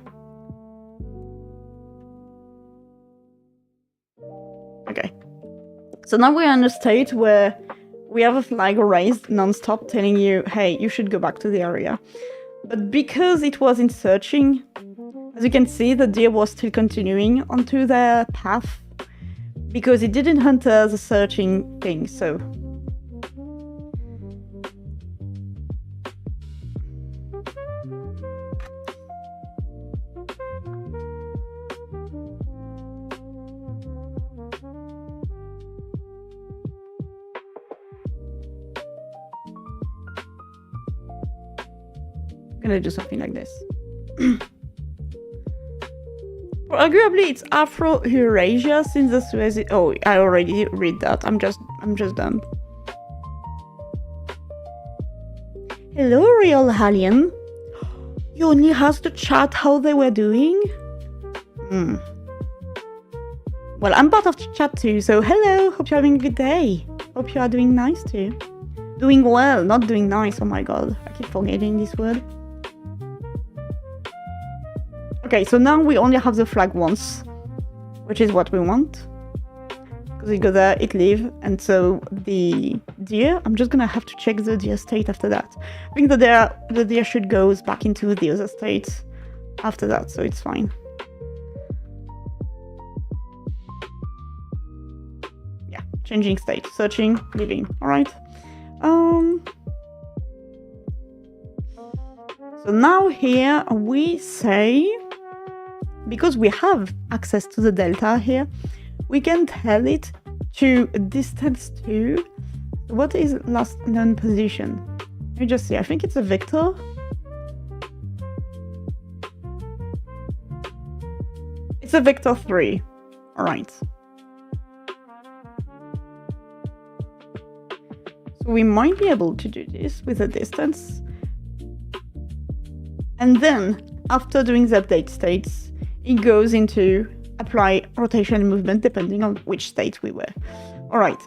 Okay. So now we're in a state where we have a flag raised non-stop telling you, hey, you should go back to the area. But because it was in searching, as you can see, the deer was still continuing onto their path, because it didn't enter the searching thing, so... I'm gonna do something like this. Well, arguably, it's Afro-Eurasia since the Suez. Oh, I already read that. I'm just dumb. Hello, real alien. You only asked the chat how they were doing. Well, I'm part of the chat too, so hello. Hope you're having a good day. Hope you are doing nice too. Doing well, not doing nice. Oh my god, I keep forgetting this word. Okay, so now we only have the flag once, which is what we want. Because we go there, it leave, and so the deer, I'm just gonna have to check the deer state after that. I think the deer should go back into the other state after that, so it's fine. Yeah, changing state, searching, leaving, alright. So now here we say, because we have access to the delta here, we can tell it to distance to, what is last known position? Let me just see, I think it's a vector. It's a vector 3, alright. So we might be able to do this with a distance. And then, after doing the update states, it goes into apply rotation and movement depending on which state we were. Alright,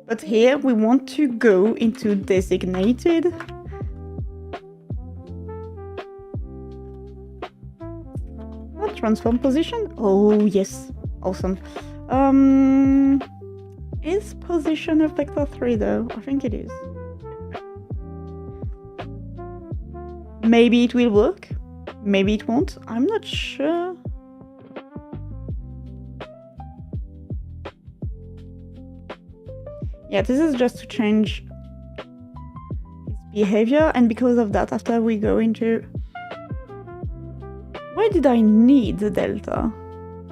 but here we want to go into designated. What, transform position? Oh yes, awesome. Is position a vector 3 though? I think it is. Maybe it will work. Maybe it won't. I'm not sure. Yeah, this is just to change its behavior, and because of that, after we go into... Why did I need the delta?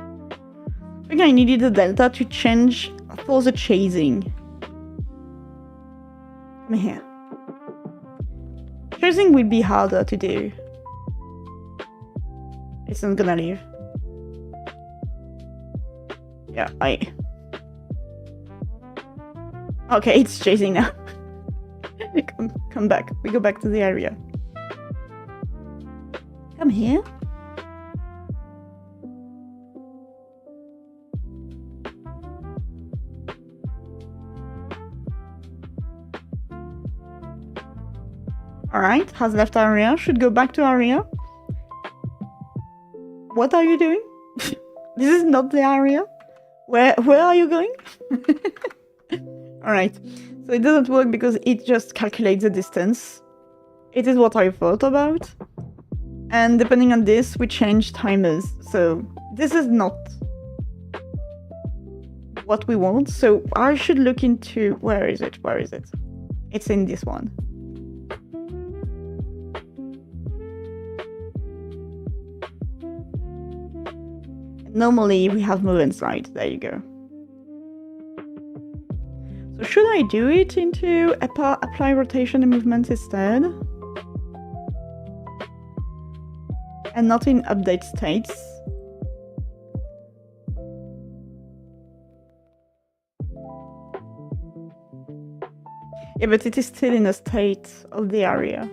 I think I needed the delta to change for the chasing. Come here. Chasing will be harder to do. It's not gonna leave. Yeah, Okay, it's chasing now. Come back. We go back to the area. Come here. Alright, has left area, should go back to area. What are you doing? This is not the area. Where are you going? Alright, so it doesn't work because it just calculates the distance. It is what I thought about. And depending on this, we change timers. So this is not what we want. So I should look into, where is it? It's in this one. Normally we have move and slide. There you go. So should I do it into apply rotation and movement instead? And not in update states? Yeah, but it is still in a state of the area.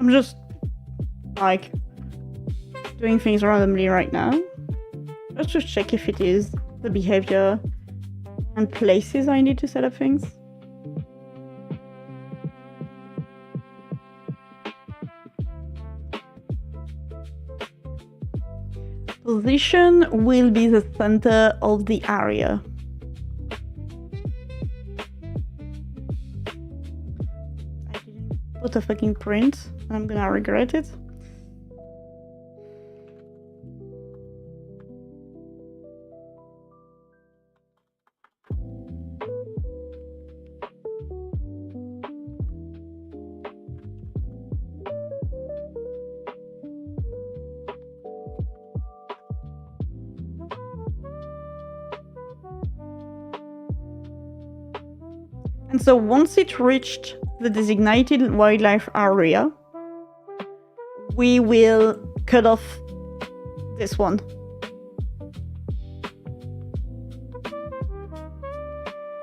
I'm just like doing things randomly right now. Just to check if it is the behavior and places I need to set up things. Position will be the center of the area. I didn't put a fucking print, and I'm gonna regret it. And so once it reached the designated wildlife area, we will cut off this one.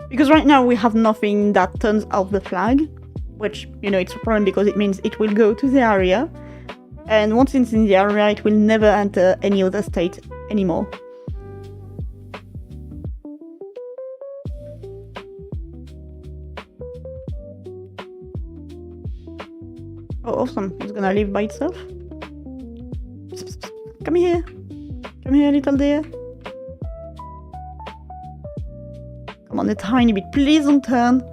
Because right now we have nothing that turns off the flag, which, you know, it's a problem because it means it will go to the area, and once it's in the area, it will never enter any other state anymore. Oh, awesome. It's gonna live by itself. Come here. Come here, little deer. Come on, a tiny bit. Please don't turn.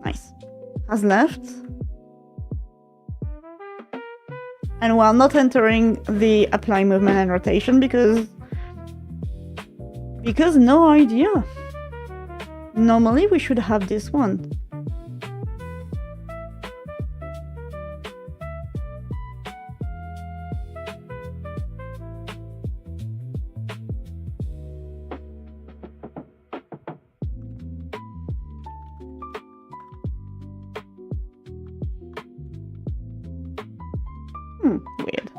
Nice. Has left. And we're not entering the apply movement and rotation because no idea. Normally we should have this one. Weird.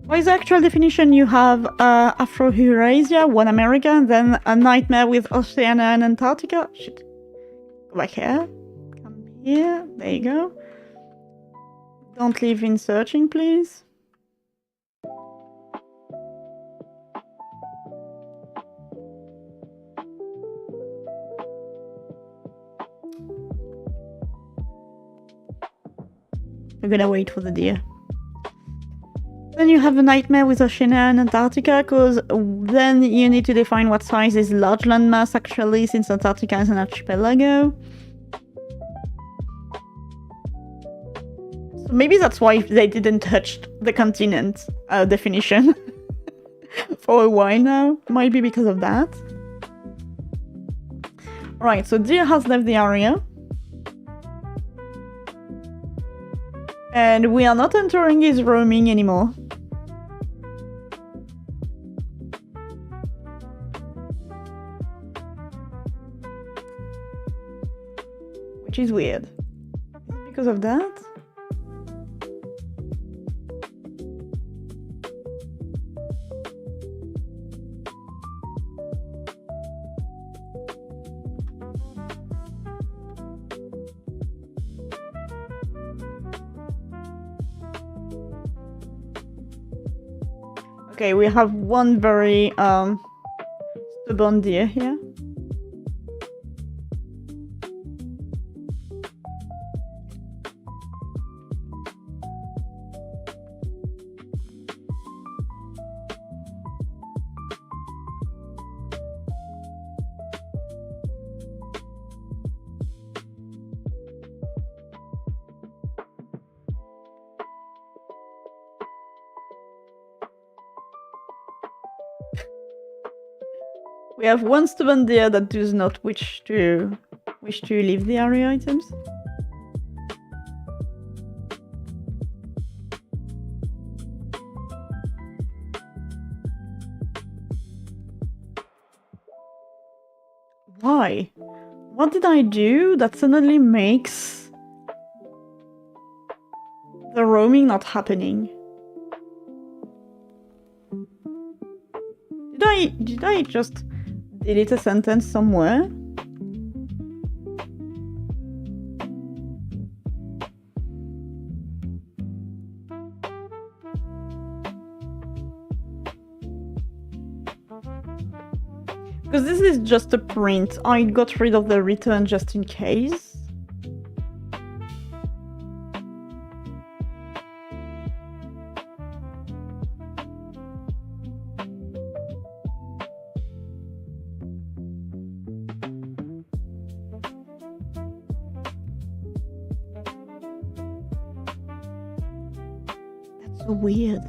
By the actual definition, you have Afro-Eurasia, one America, and then a nightmare with Oceania and Antarctica. Shit. Go back here. Come here. There you go. Don't leave in searching, please. We're gonna wait for the deer. Then you have a nightmare with Oceania and Antarctica, because then you need to define what size is large landmass actually, since Antarctica is an archipelago. So maybe that's why they didn't touch the continent definition for a while now. Might be because of that. Alright, so deer has left the area. And we are not entering his roaming anymore. Which is weird. Is it because of that? Okay, we have one very stubborn deer here. We have one stubborn deer that does not wish to leave the area items. Why? What did I do that suddenly makes the roaming not happening? Did I just delete a sentence somewhere? Because this is just a print. I got rid of the return just in case. That's so weird.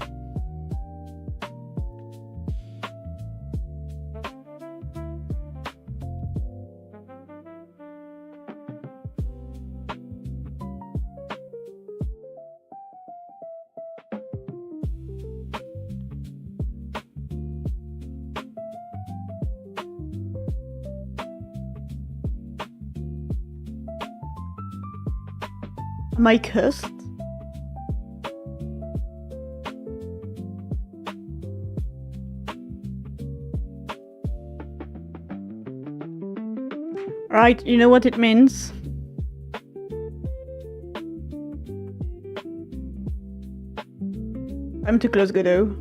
Am I cursed? Right, you know what it means? Time to close Godot.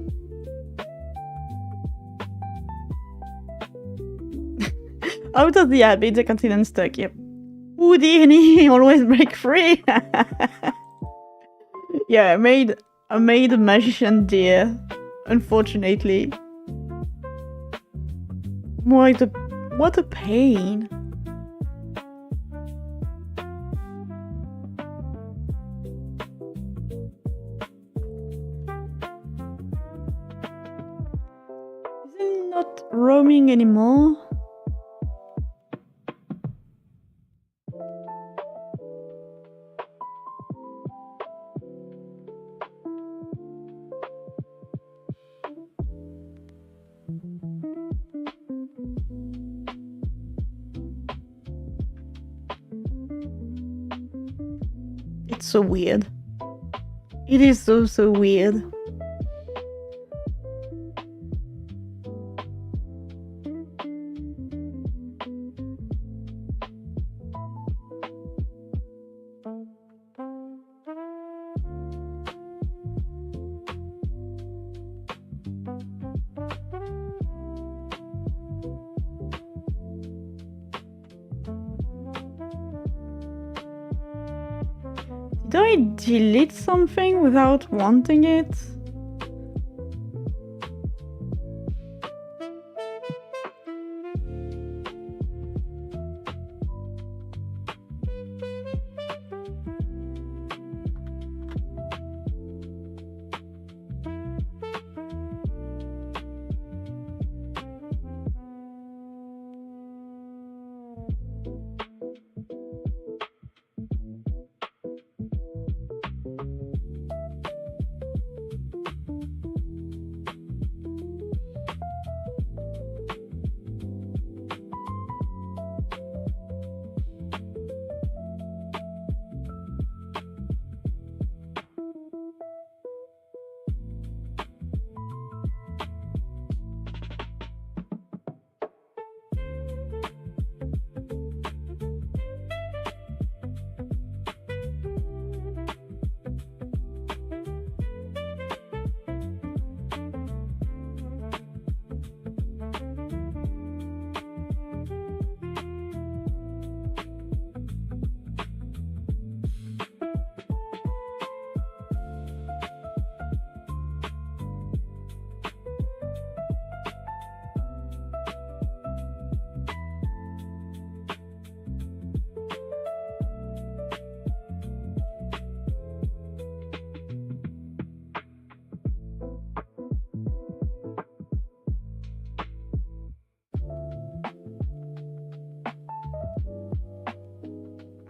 Out of the habit, the continent stuck, yep. Houdini, always break free. Yeah, I made a magician deer, unfortunately. What a pain. Is it not roaming anymore? It's so weird. It is so weird. Did I delete something without wanting it?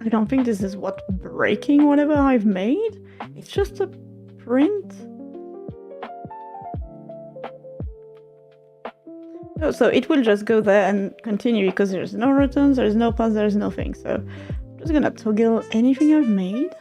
I don't think this is what breaking whatever I've made. It's just a print. Oh, so it will just go there and continue because there's no returns, there's no pass, there's nothing. So I'm just gonna toggle anything I've made.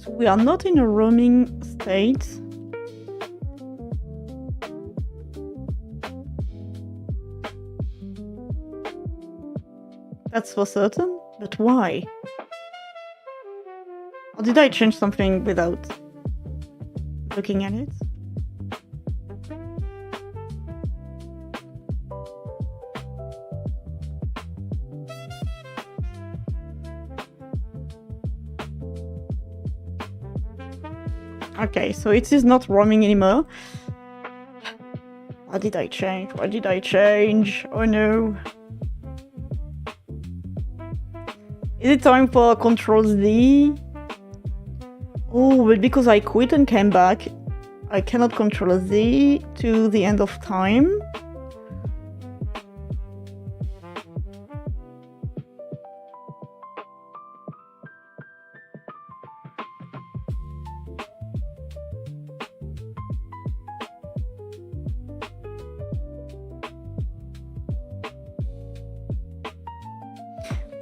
So we are not in a roaming state. That's for certain, but why? Or did I change something without looking at it? Okay, so it is not roaming anymore. What did I change? What did I change? Oh no. Is it time for Control Z? Oh, but because I quit and came back, I cannot Control Z to the end of time.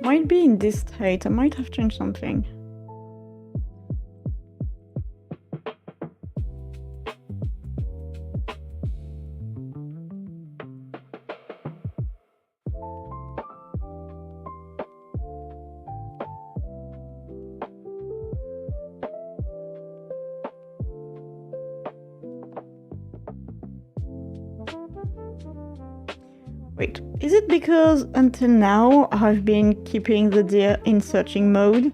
Might be in this state. I might have changed something. Wait, is it because until now I've been keeping the deer in searching mode?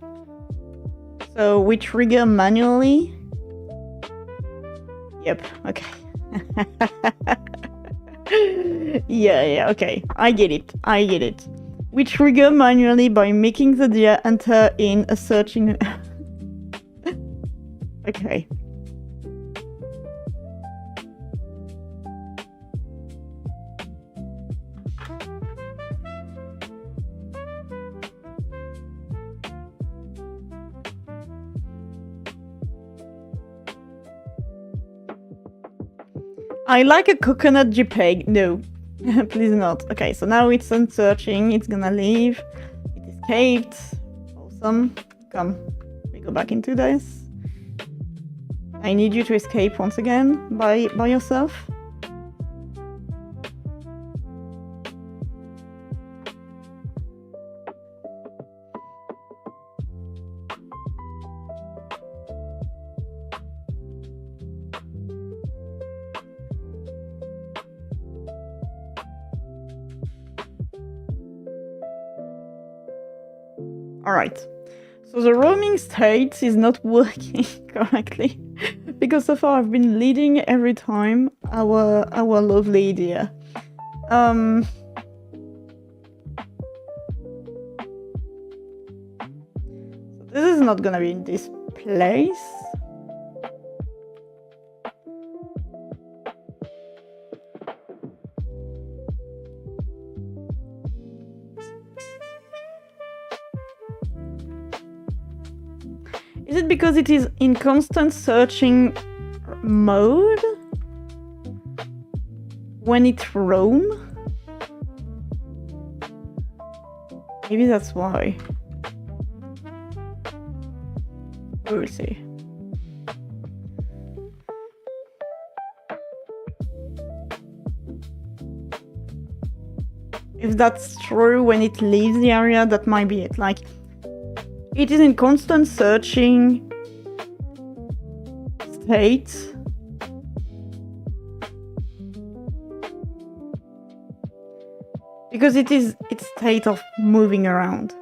So we trigger manually? Yep, okay. Yeah, okay. I get it. We trigger manually by making the deer enter in a searching... Okay. I like a coconut JPEG. No, please not. Okay, so now it's unsearching. It's gonna leave. It escaped. Awesome. Come, we go back into this. I need you to escape once again by yourself. Alright, so the roaming state is not working correctly because so far I've been leading every time our lovely deer. So this is not gonna be in this place. Is it because it is in constant searching mode when it roam? Maybe that's why. We will see. If that's true, when it leaves the area, that might be it. Like, it is in constant searching state. Because it is its state of moving around.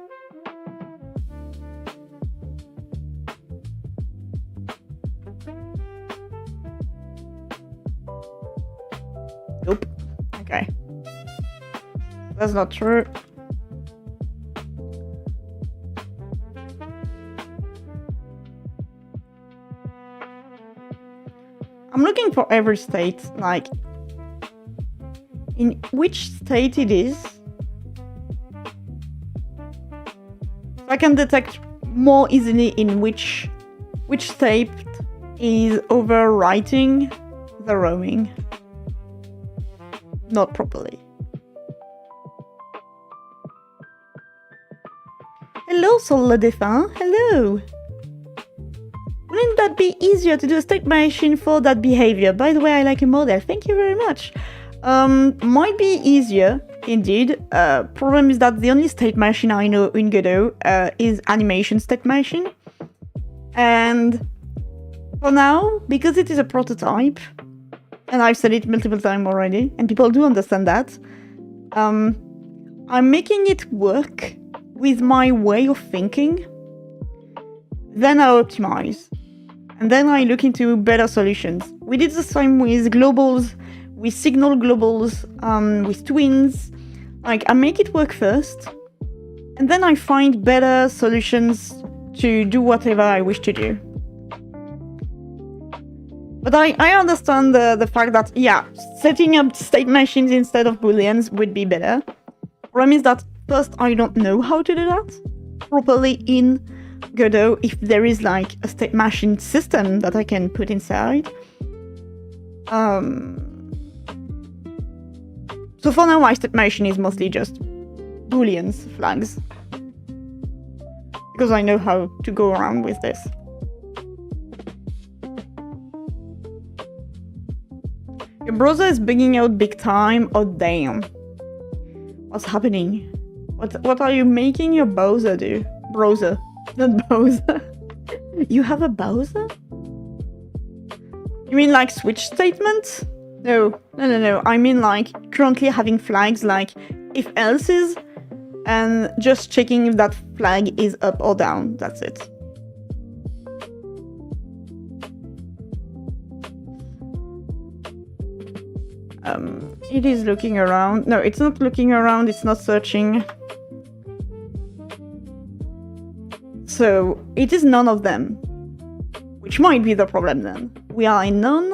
Nope. Okay. That's not true. I'm looking for every state, like in which state it is. So I can detect more easily in which state is overwriting the roaming. Not properly. Hello, Sol le Défunt. Hello. Wouldn't that be easier to do a state machine for that behavior? By the way, I like a model. Thank you very much. Might be easier, indeed. Problem is that the only state machine I know in Godot is animation state machine. And for now, because it is a prototype, and I've said it multiple times already, and people do understand that, I'm making it work with my way of thinking. Then I optimize. And then I look into better solutions. We did the same with globals, with signal globals, with twins. Like, I make it work first, and then I find better solutions to do whatever I wish to do. But I understand the fact that, yeah, setting up state machines instead of booleans would be better. Problem is that, first, I don't know how to do that properly in Godot, if there is like a state machine system that I can put inside. So for now, my state machine is mostly just booleans, flags. Because I know how to go around with this. Your browser is bugging out big time. Oh damn. What's happening? What are you making your browser do? Browser, not browser. You have a browser? You mean like switch statement? No. I mean like currently having flags like if else's and just checking if that flag is up or down. That's it. It is looking around. No, it's not looking around. It's not searching. So it is none of them, which might be the problem then. We are in none.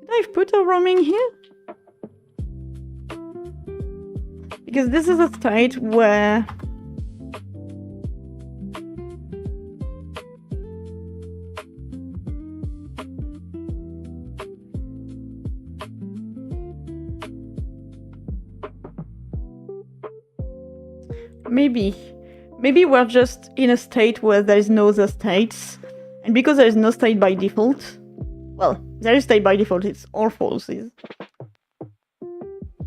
Did I put a roaming here? Because this is a state where Maybe we're just in a state where there is no other states, and because there is no state by default, well, there is state by default, it's all falses.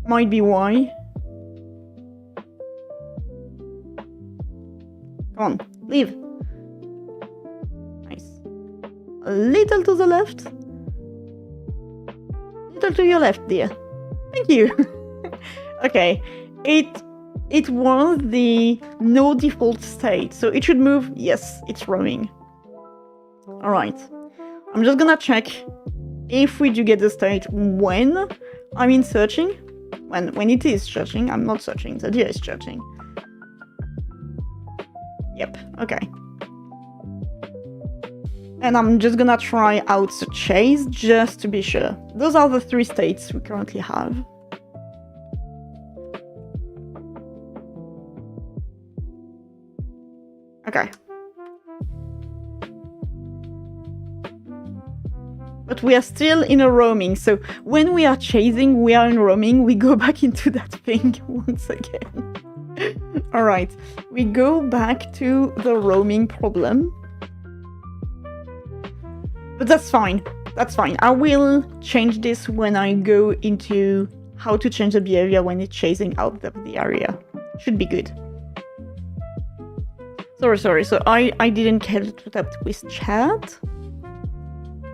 Might be why. Come on, leave. Nice. A little to the left. Little to your left, dear. Thank you. Okay, it was the no default state, so it should move. Yes, it's roaming. Alright. I'm just gonna check if we do get the state when I'm in searching. When it is searching. I'm not searching, the deer is searching. Yep, okay. And I'm just gonna try out the chase just to be sure. Those are the 3 states we currently have. Okay. But we are still in a roaming, so when we are chasing, we are in roaming, we go back into that thing once again. Alright, we go back to the roaming problem. But that's fine, that's fine. I will change this when I go into how to change the behavior when it's chasing out of the area. Should be good. Sorry, so I didn't catch it up with chat.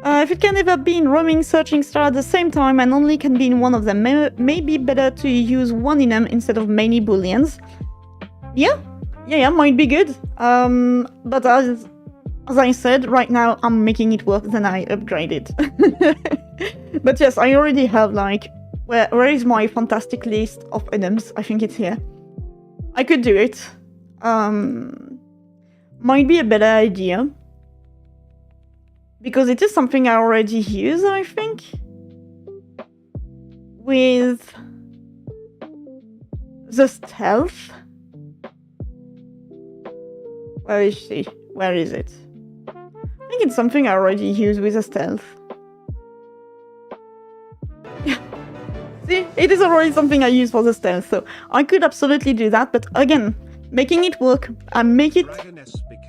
If it can ever be in roaming, searching, star at the same time and only can be in one of them, may be better to use one enum instead of many booleans. Yeah, might be good. But as I said, right now I'm making it work, then I upgrade it. But yes, I already have like, where is my fantastic list of enums? I think it's here. I could do it. Might be a better idea. Because it is something I already use, I think. With the stealth. Where is she? Where is it? I think it's something I already use with the stealth. See? It is already something I use for the stealth, so I could absolutely do that, but again, making it work and make it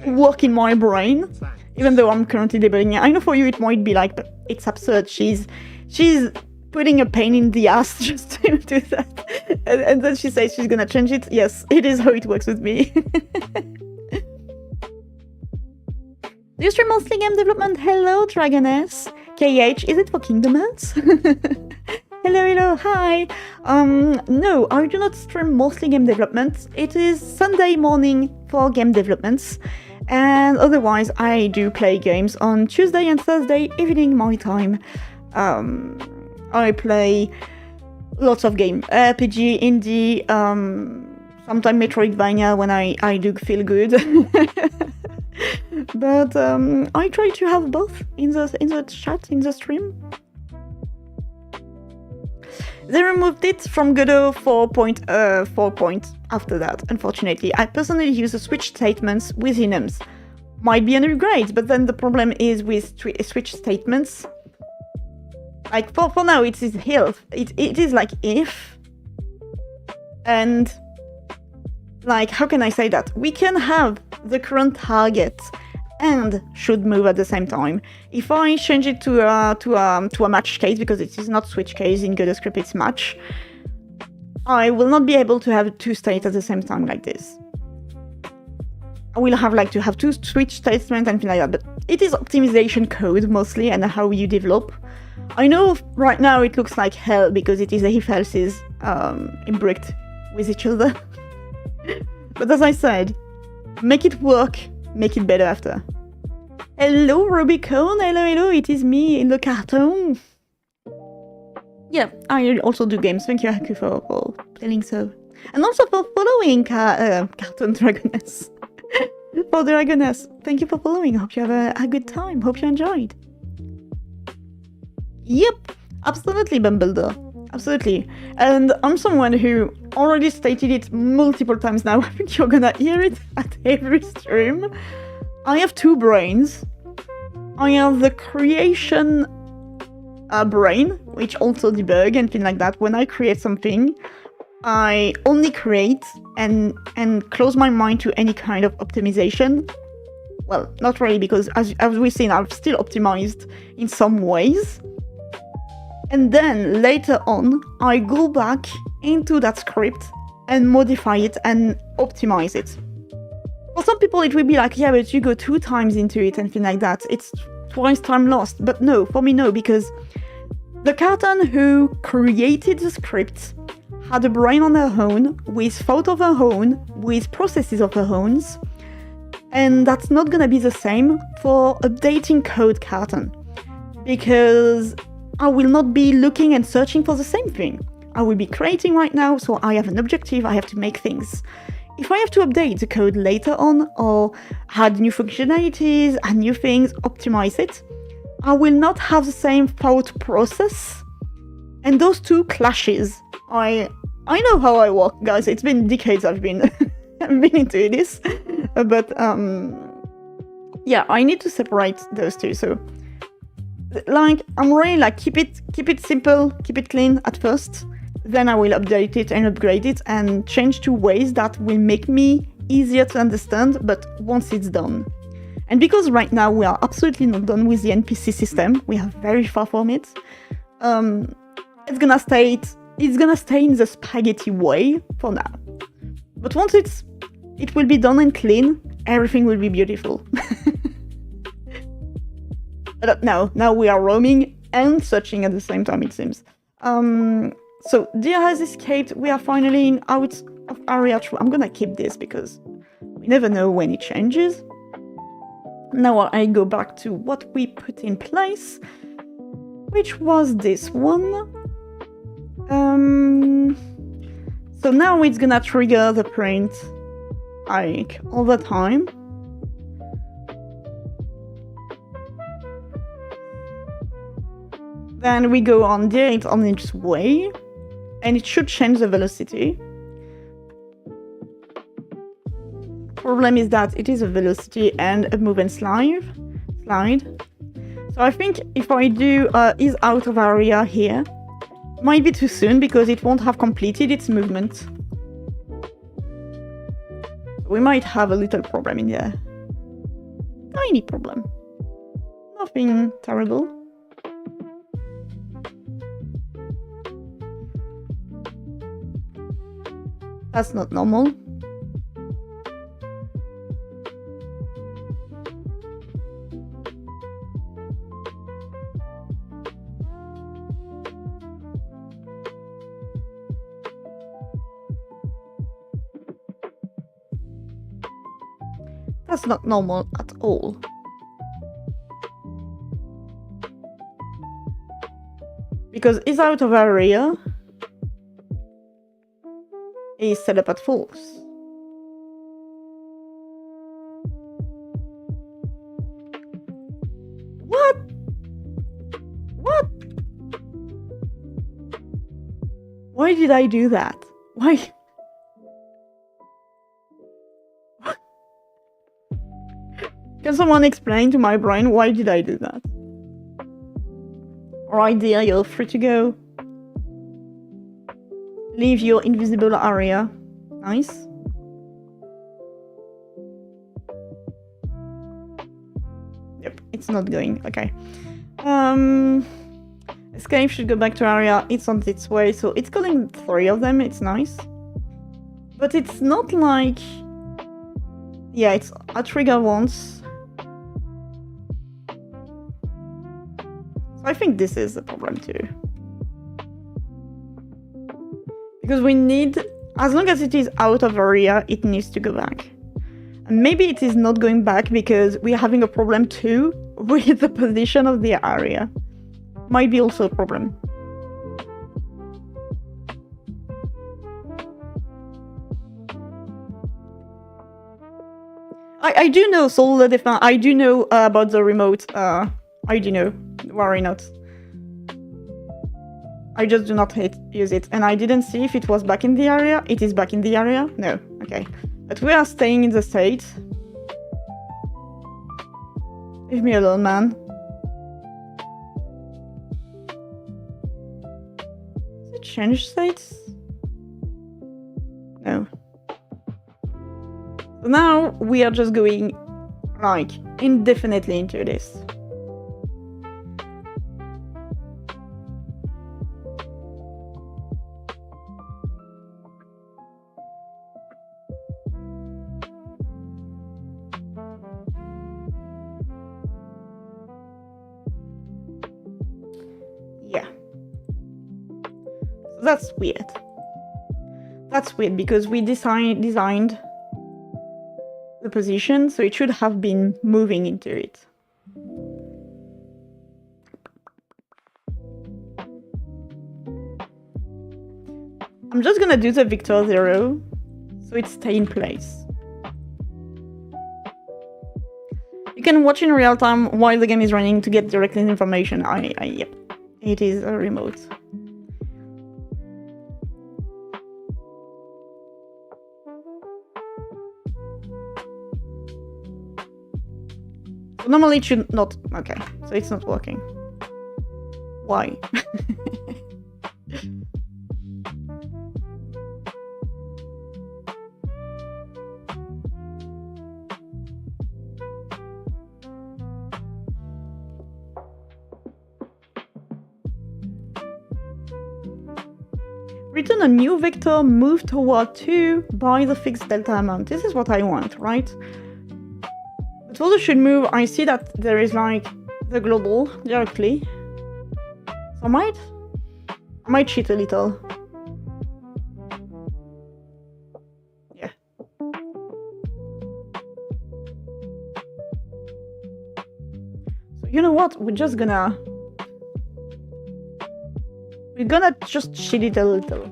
work in my brain, even though I'm currently debugging it. I know for you it might be like, but it's absurd. She's putting a pain in the ass just to do that. And then she says she's gonna change it. Yes, it is how it works with me. Do you stream mostly game development? Hello, Dragoness. KH, is it for Kingdom Hearts? Hello, hi. No, I do not stream mostly game development. It is Sunday morning for game developments. And otherwise, I do play games on Tuesday and Thursday evening my time. I play lots of games. RPG, indie, sometimes Metroidvania when I do feel good. But I try to have both in the chat, in the stream. They removed it from Godot 4.4 after that, unfortunately. I personally use the switch statements with enums. Might be an upgrade, but then the problem is with switch statements. Like, for now, it is health. It is like if. And, like, how can I say that? We can have the current target and should move at the same time. If I change it to a match case, because it is not switch case in Godot script, it's match, I will not be able to have two states at the same time like this. I will have like to have two switch statements and things like that, but it is optimization code mostly and how you develop. I know right now it looks like hell because it is if-else's imbricked with each other. But as I said, make it work, make it better after. Hello, Rubicon. Hello, it is me in the cartoon. Yeah, I also do games. Thank you, Haku, for playing so. And also for following Cartoon Dragoness. For Dragoness. Thank you for following. Hope you have a good time. Hope you enjoyed. Yep, absolutely, Bumbledore. Absolutely. And I'm someone who already stated it multiple times now. I think you're gonna hear it at every stream. I have two brains. I have the creation brain, which also debug and things like that. When I create something, I only create and close my mind to any kind of optimization. Well, not really, because as we've seen, I've still optimized in some ways. And then later on, I go back into that script and modify it and optimize it. For some people, it will be like, yeah, but you go 2 times into it and things like that. It's twice time lost. But no, for me, no, because the cartoon who created the script had a brain on her own, with thought of her own, with processes of her own. And that's not gonna be the same for updating code cartoon. Because I will not be looking and searching for the same thing. I will be creating right now, so I have an objective, I have to make things. If I have to update the code later on, or add new functionalities, add new things, optimize it, I will not have the same thought process. And those two clashes. I know how I work, guys. It's been decades I've been into this. But yeah, I need to separate those two. So like, I'm really like, keep it simple, keep it clean at first. Then I will update it and upgrade it and change to ways that will make me easier to understand, but once it's done. And because right now we are absolutely not done with the NPC system, we are very far from it, it's gonna stay in the spaghetti way for now. But once it will be done and clean, everything will be beautiful. But now we are roaming and searching at the same time, it seems. So, Deer has escaped. We are finally out of area 2. I'm gonna keep this because we never know when it changes. Now I go back to what we put in place, which was this one. So now it's gonna trigger the print like all the time. Then we go on there, it's on its way, and it should change the velocity. Problem is that it is a velocity and a move and slide. So I think if I do is out of area here, might be too soon because it won't have completed its movement. We might have a little problem in there. Tiny problem. Nothing terrible. That's not normal. That's not normal at all. Because he's out of area. He's set up at false. What? What? Why did I do that? Why? Can someone explain to my brain why did I do that? Alright dear, you're free to go. Leave your invisible area. Nice. Yep, it's not going. Okay. Escape should go back to area. It's on its way, so it's calling 3 of them. It's nice. But it's not like... Yeah, it's a trigger once. So I think this is the problem too. Because we need, as long as it is out of area, it needs to go back. And maybe it is not going back because we're having a problem too with the position of the area. Might be also a problem. I do know Soul Defense. I do know about the remote. I do know. Worry not. I just do not use it. And I didn't see if it was back in the area. It is back in the area? No. Okay. But we are staying in the state. Leave me alone, man. Does it change states? No. So now we are just going, like, indefinitely into this. Yeah. So that's weird. That's weird because we designed the position, so it should have been moving into it. I'm just gonna do the Victor 0, so it stays in place. You can watch in real time while the game is running to get direct information. Yep, it is a remote. So normally it should not. Okay, so it's not working. Why? Return a new vector, move toward 2 by the fixed delta amount. This is what I want, right? But for the should move, I see that there is like the global directly. So I might cheat a little. Yeah. So you know what? We're gonna just cheat it a little.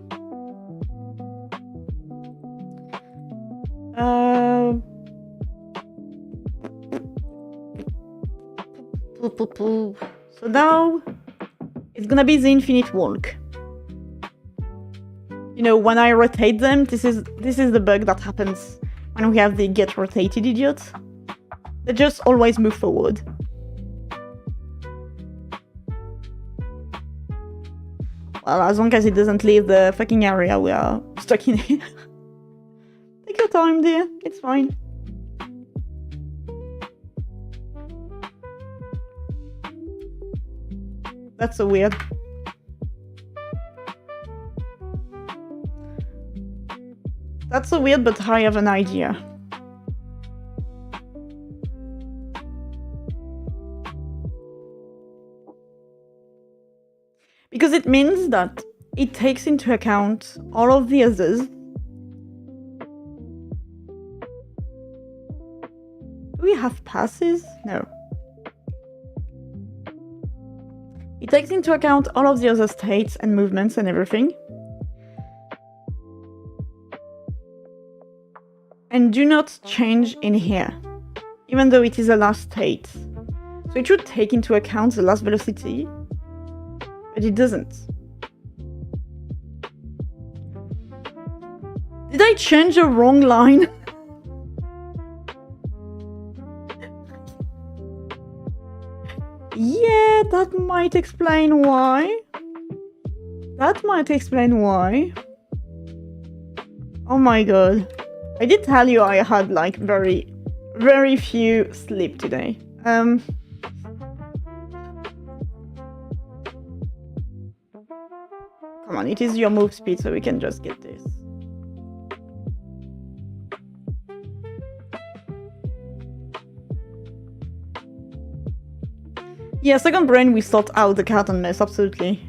So now it's gonna be the infinite walk. You know, when I rotate them, this is the bug that happens when we have the get rotated idiots. They just always move forward. Well, as long as it doesn't leave the fucking area, we are stuck in here. Take your time, dear. It's fine. That's so weird. That's so weird, but I have an idea. Because it means that it takes into account all of the others. Do we have passes? No. It takes into account all of the other states and movements and everything. And do not change in here, even though it is the last state. So it should take into account the last velocity, but it doesn't. Did I change the wrong line? Yeah, that might explain why. That might explain why. Oh my god. I did tell you I had like very few sleep today. Come on, it is your move speed, so we can just get this. Yeah, second brain, we sort out the carton mess, absolutely.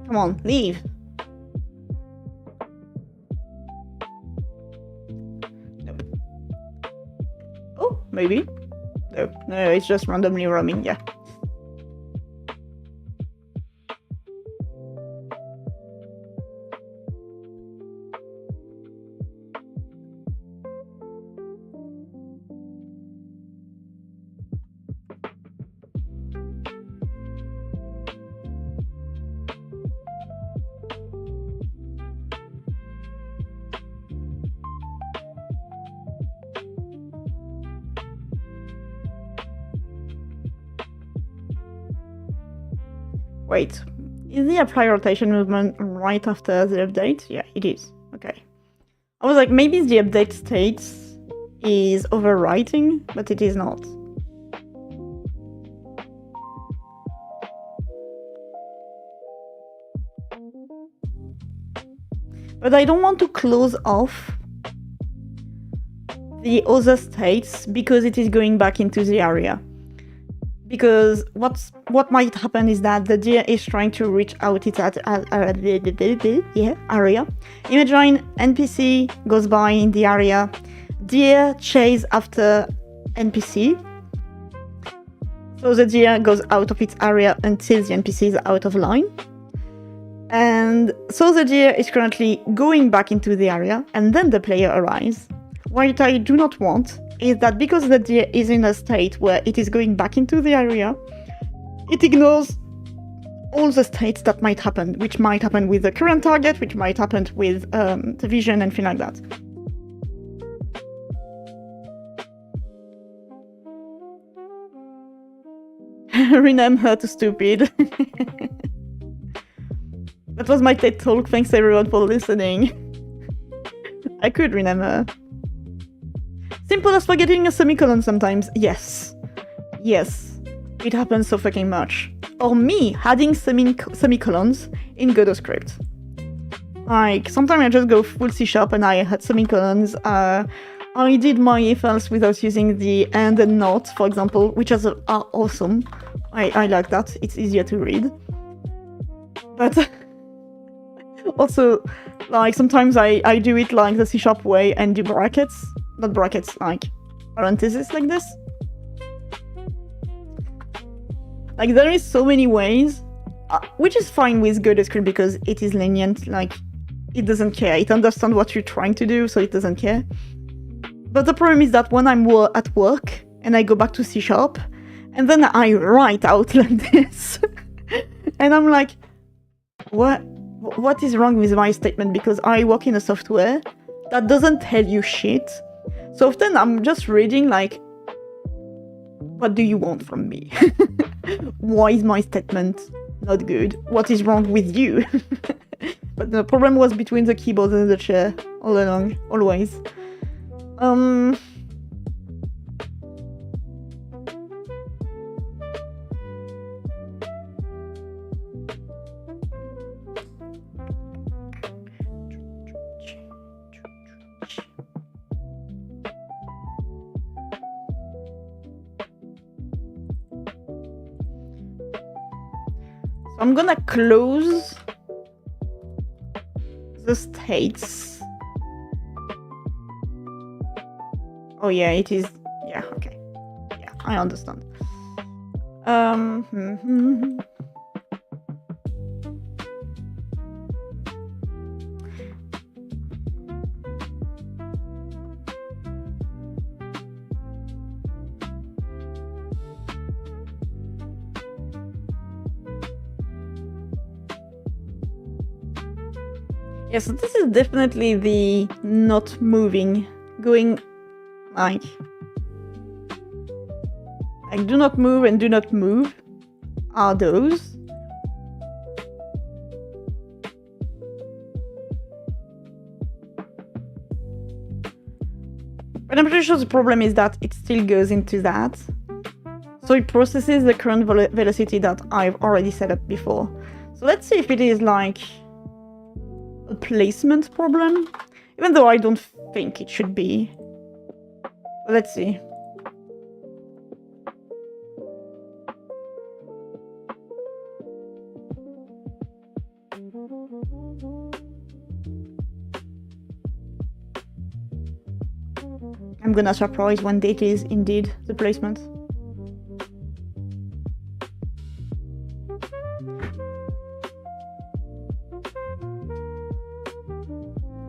Come on, leave. Nope. Oh, maybe. No, it's just randomly roaming, yeah. Wait, is the apply rotation movement right after the update? Yeah, it is. Okay. I was like, maybe the update states is overwriting, but it is not. But I don't want to close off the other states because it is going back into the area. Because what might happen is that the deer is trying to reach out its area. Imagine NPC goes by in the area, deer chase after NPC. So the deer goes out of its area until the NPC is out of line. And so the deer is currently going back into the area, and then the player arrives. What I do not want is that because the deer is in a state where it is going back into the area, it ignores all the states that might happen, which might happen with the current target, which might happen with the vision and things like that. Rename her to stupid. That was my TED talk, thanks everyone for listening. I could rename her. Simple as forgetting a semicolon sometimes. Yes. Yes. It happens so fucking much. Or me adding semicolons in Godot script. Like, sometimes I just go full C# and I had semicolons. I did my if-else without using the and not, for example, which are awesome. I like that. It's easier to read. But also, like, sometimes I do it like the C# way and do brackets. Not brackets, like parentheses like this. Like, there is so many ways, which is fine with Godot script because it is lenient, like, it doesn't care. It understands what you're trying to do, so it doesn't care. But the problem is that when I'm at work and I go back to C# and then I write out like this, and I'm like, what what is wrong with my statement? Because I work in a software that doesn't tell you shit. So often I'm just reading like, what do you want from me? Why is my statement not good? What is wrong with you? But the problem was between the keyboard and the chair all along, always. I'm gonna close the states. Oh yeah, it is. Yeah, okay. Yeah, I understand. Yeah, so this is definitely the not moving, going like do not move and do not move are those. But I'm pretty sure the problem is that it still goes into that. So it processes the current velocity that I've already set up before. So let's see if it is like a placement problem, even though I don't think it should be. But let's see. I'm gonna surprise when it is indeed the placement.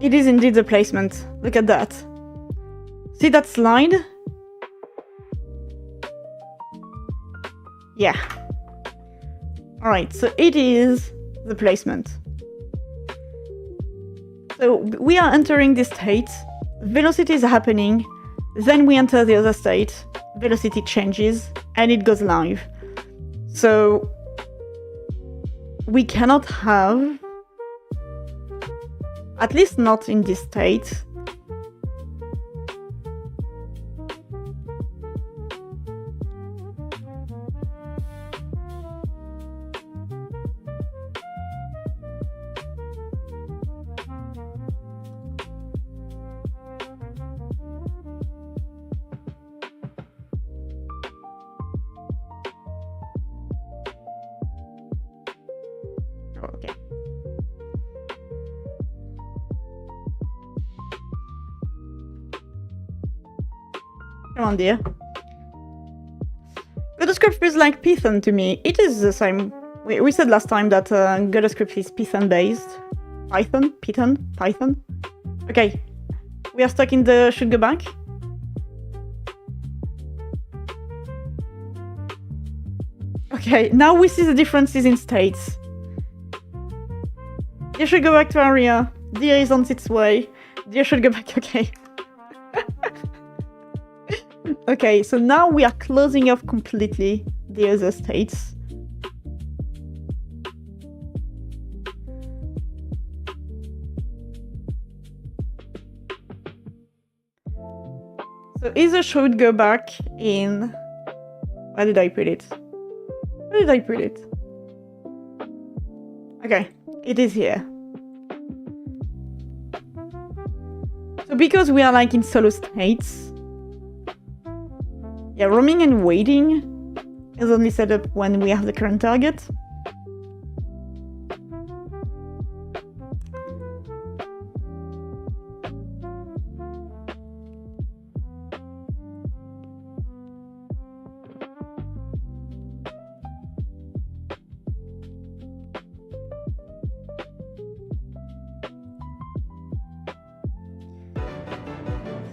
It is indeed the placement. Look at that. See that slide? Yeah. Alright, so it is the placement. So we are entering this state, velocity is happening, then we enter the other state, velocity changes, and it goes live. So we cannot have, at least not in this state, okay. Come on, dear. GotoScript feels like Python to me. It is the same. We said last time that GotoScript is Python-based. Python. Okay. We are stuck in the should go back. Okay, now we see the differences in states. Deer should go back to area. Deer is on its way. Deer should go back. Okay. Okay, so now we are closing off completely the other states. So either should go back in... Where did I put it? Where did I put it? Okay, it is here. So because we are like in solo states, yeah, roaming and waiting is only set up when we have the current target.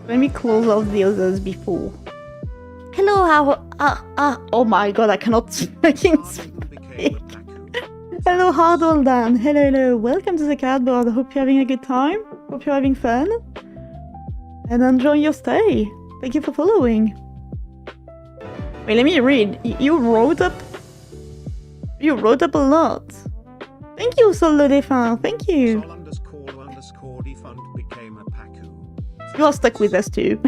Let me close out the others before. Hello, how... oh my god, I cannot fucking speak. Hello, Hardall Dan. Hello. Welcome to the cardboard. Hope you're having a good time. Hope you're having fun. And enjoy your stay. Thank you for following. Wait, let me read. You wrote up a lot. Thank you, Sol le Défunt. Thank you. Sol_defunct became a Pacu. You are stuck with us too.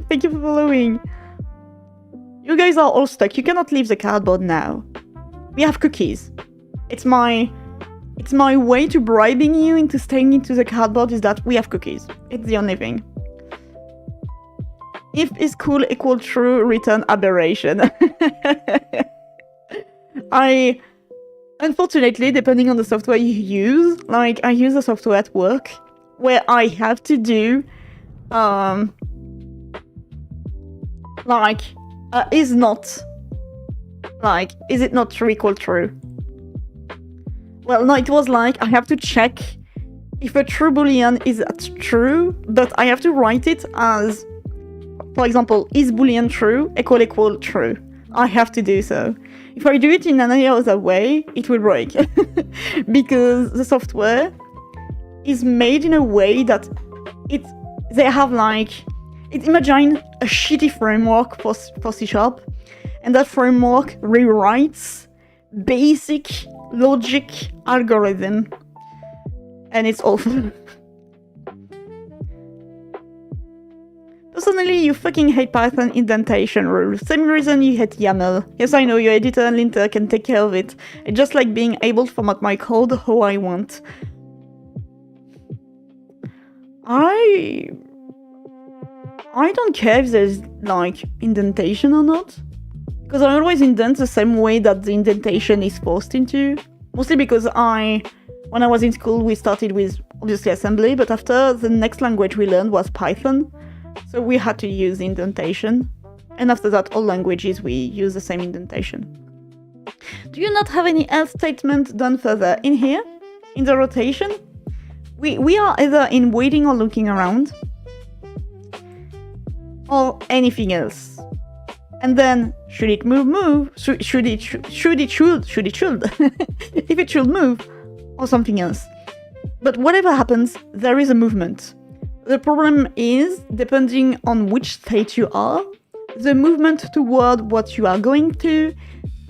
Thank you for following. You guys are all stuck. You cannot leave the cardboard now. We have cookies. It's my way to bribing you into staying into the cardboard is that we have cookies. It's the only thing. If is cool equal true, return aberration. Unfortunately, depending on the software you use, like I use a software at work where I have to do, is it not true equal true? Well, no, it was like I have to check if a true boolean is true, but I have to write it as, for example, is boolean true equal true. I have to do so. If I do it in any other way, it will break. Because the software is made in a way that imagine a shitty framework for C#, and that framework rewrites basic logic algorithm. And it's awful. Personally, you fucking hate Python indentation rules. Same reason you hate YAML. Yes, I know, your editor and linter can take care of it. I just like being able to format my code how I want. I don't care if there's, like, indentation or not. Because I always indent the same way that the indentation is forced into. Mostly because when I was in school, we started with, obviously, assembly, but after, the next language we learned was Python. So we had to use indentation, and after that all languages we use the same indentation. Do you not have any else statement done further? In here, in the rotation, we are either in waiting or looking around, or anything else. And then, should it move? Should it should. If it should move, or something else. But whatever happens, there is a movement. The problem is, depending on which state you are, the movement toward what you are going to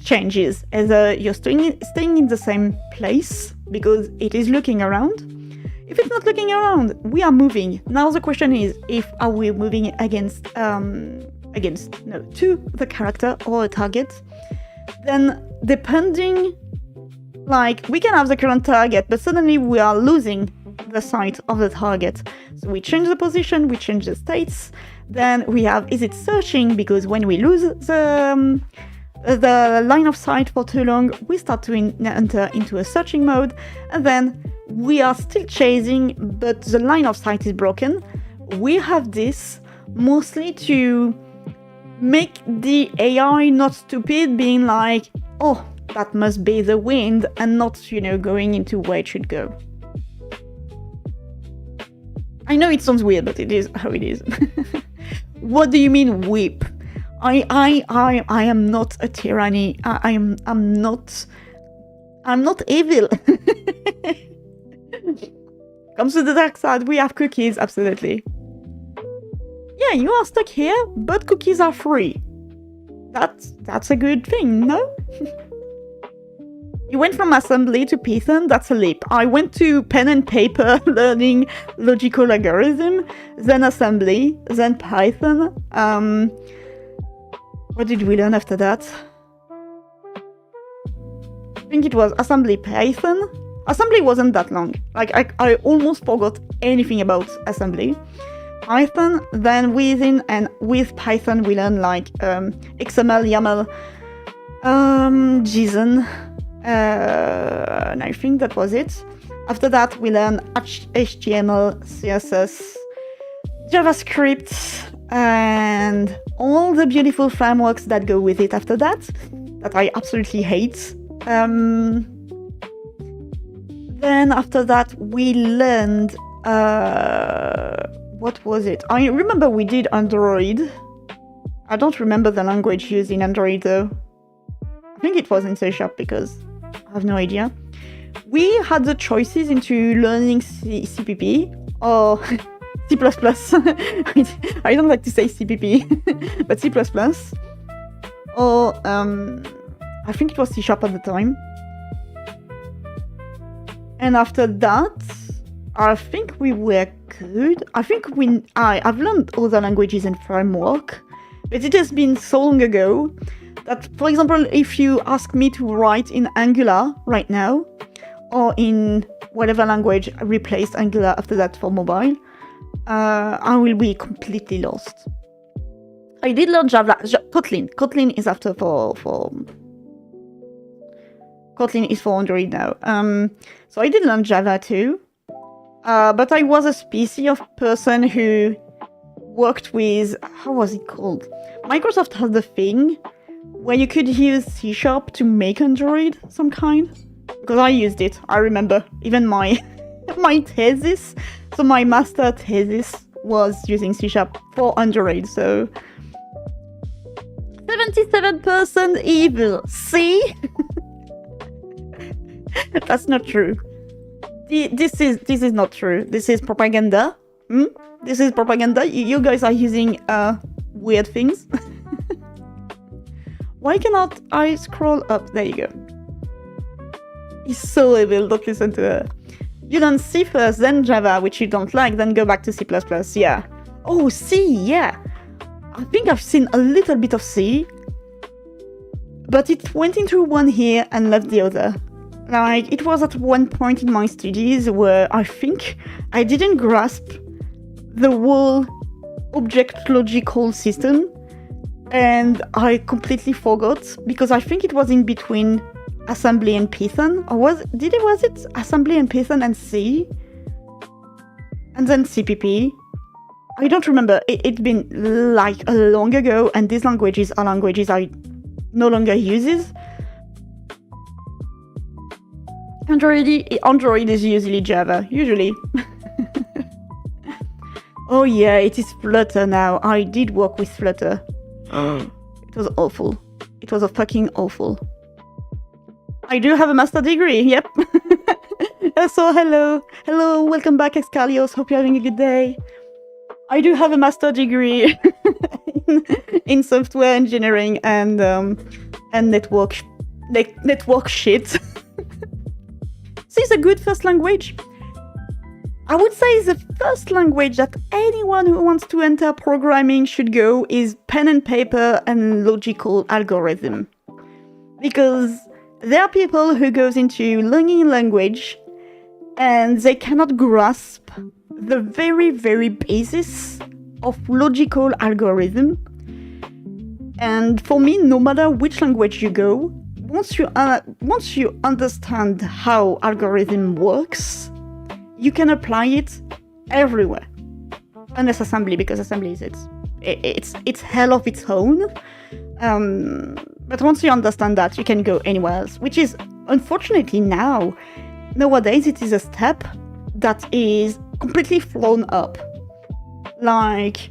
changes. Either you're staying in the same place because it is looking around. If it's not looking around, we are moving. Now the question is, are we moving to the character or a target? Then depending, like, we can have the current target, but suddenly we are losing the sight of the target. So we change the position, we change the states. Then we have, is it searching? Because when we lose the line of sight for too long, we start to enter into a searching mode. And then we are still chasing, but the line of sight is broken. We have this mostly to make the AI not stupid, being like, oh, that must be the wind, and not, going into where it should go. I know it sounds weird, but it is how it is. What do you mean whip? I am not a tyranny. I'm not evil. Comes to the dark side, we have cookies, absolutely. Yeah, you are stuck here, but cookies are free. That's a good thing, no? You went from assembly to Python, that's a leap. I went to pen and paper learning logical algorithm, then assembly, then Python. What did we learn after that? I think it was assembly, Python. Assembly wasn't that long. Like, I almost forgot anything about assembly. Python, then with Python we learn like XML, YAML, JSON, and I think that was it. After that we learn HTML, CSS, JavaScript, and all the beautiful frameworks that go with it after that I absolutely hate. Then after that we learned what was it? I remember we did Android. I don't remember the language used in Android though. I think it was in C# because I have no idea. we had the choices into learning CPP or C++. I don't like to say CPP, but C++. Or I think it was C# at the time. And after that, I think we were good. I think I've learned other languages and framework, but it has been so long ago that, for example, if you ask me to write in Angular right now, or in whatever language replaced Angular after that for mobile, I will be completely lost. I did learn Java. Kotlin. Kotlin is after for Kotlin is for Android now. So I did learn Java too. But I was a species of person who worked with, how was it called? Microsoft has the thing where you could use C# to make Android some kind. Because I used it, I remember. Even my thesis, so my master thesis was using C# for Android, so 77% evil. See? That's not true. This is not true. This is propaganda. This is propaganda. You guys are using weird things. Why cannot I scroll up? There you go. He's so evil. Don't listen to her. You learn C first, then Java, which you don't like, then go back to C++. Yeah. Oh, C. Yeah. I think I've seen a little bit of C, but it went into one here and left the other. Like, it was at one point in my studies where I think I didn't grasp the whole object logical system, and I completely forgot, because I think it was in between assembly and Python, or was it assembly and Python and C, and then CPP? I don't remember. It's been like a long ago, and these languages are languages I no longer uses. Android is usually Java, usually. Oh yeah, it is Flutter now. I did work with Flutter. It was awful. It was a fucking awful. I do have a master degree, yep. So hello, welcome back, Excalios. Hope you're having a good day. I do have a master degree in software engineering and network shit. So it's a good first language. I would say the first language that anyone who wants to enter programming should go is pen and paper and logical algorithm. Because there are people who goes into learning language and they cannot grasp the very, very basis of logical algorithm. And for me, no matter which language you go, once you understand how algorithm works, you can apply it everywhere. Unless assembly, because assembly is it's hell of its own. But once you understand that, you can go anywhere else, which is unfortunately nowadays it is a step that is completely flown up. Like,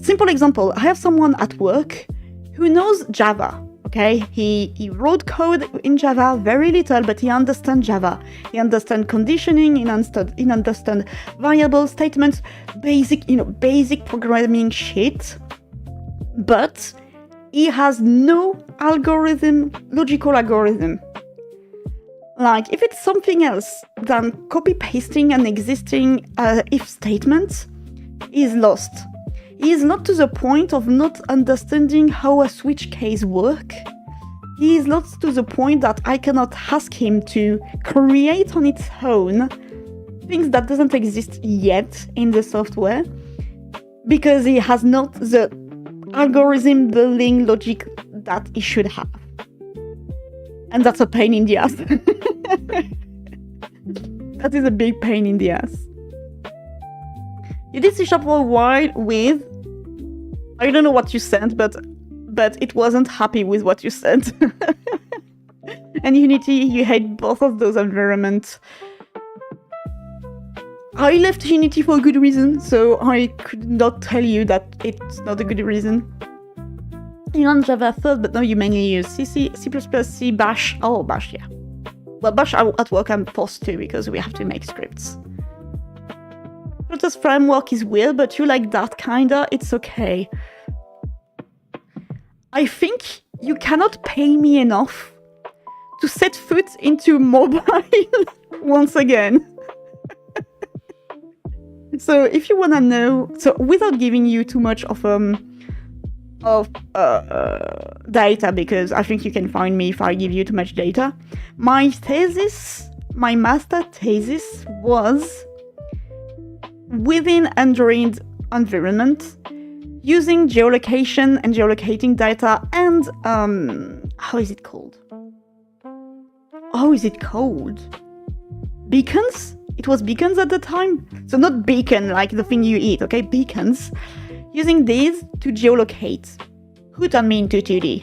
simple example, I have someone at work who knows Java. Okay, he wrote code in Java, very little, but he understands Java. He understands conditioning, he understands variable statements, basic programming shit. But he has no logical algorithm. Like, if it's something else than copy-pasting an existing if statement, he's lost. He is not to the point of not understanding how a switch case works. He is not to the point that I cannot ask him to create on its own things that doesn't exist yet in the software, because he has not the algorithm building logic that he should have. And that's a pain in the ass. That is a big pain in the ass. You did C# for a while with... I don't know what you sent, but it wasn't happy with what you sent. And Unity, you hate both of those environments. I left Unity for a good reason, so I could not tell you that it's not a good reason. You learned Java first, but now you mainly use C, C++, C, Bash. Oh, Bash, yeah. well, Bash at work I'm forced to because we have to make scripts. Flutter's framework is weird, but you like that kinda, it's okay. I think you cannot pay me enough to set foot into mobile once again. So if you wanna know, so without giving you too much of data, because I think you can find me if I give you too much data. My master thesis was within Android environment, using geolocation and geolocating data and how is it called? Beacons? It was beacons at the time. So not beacon like the thing you eat, okay? Beacons. Using these to geolocate. Who turned me into 2D?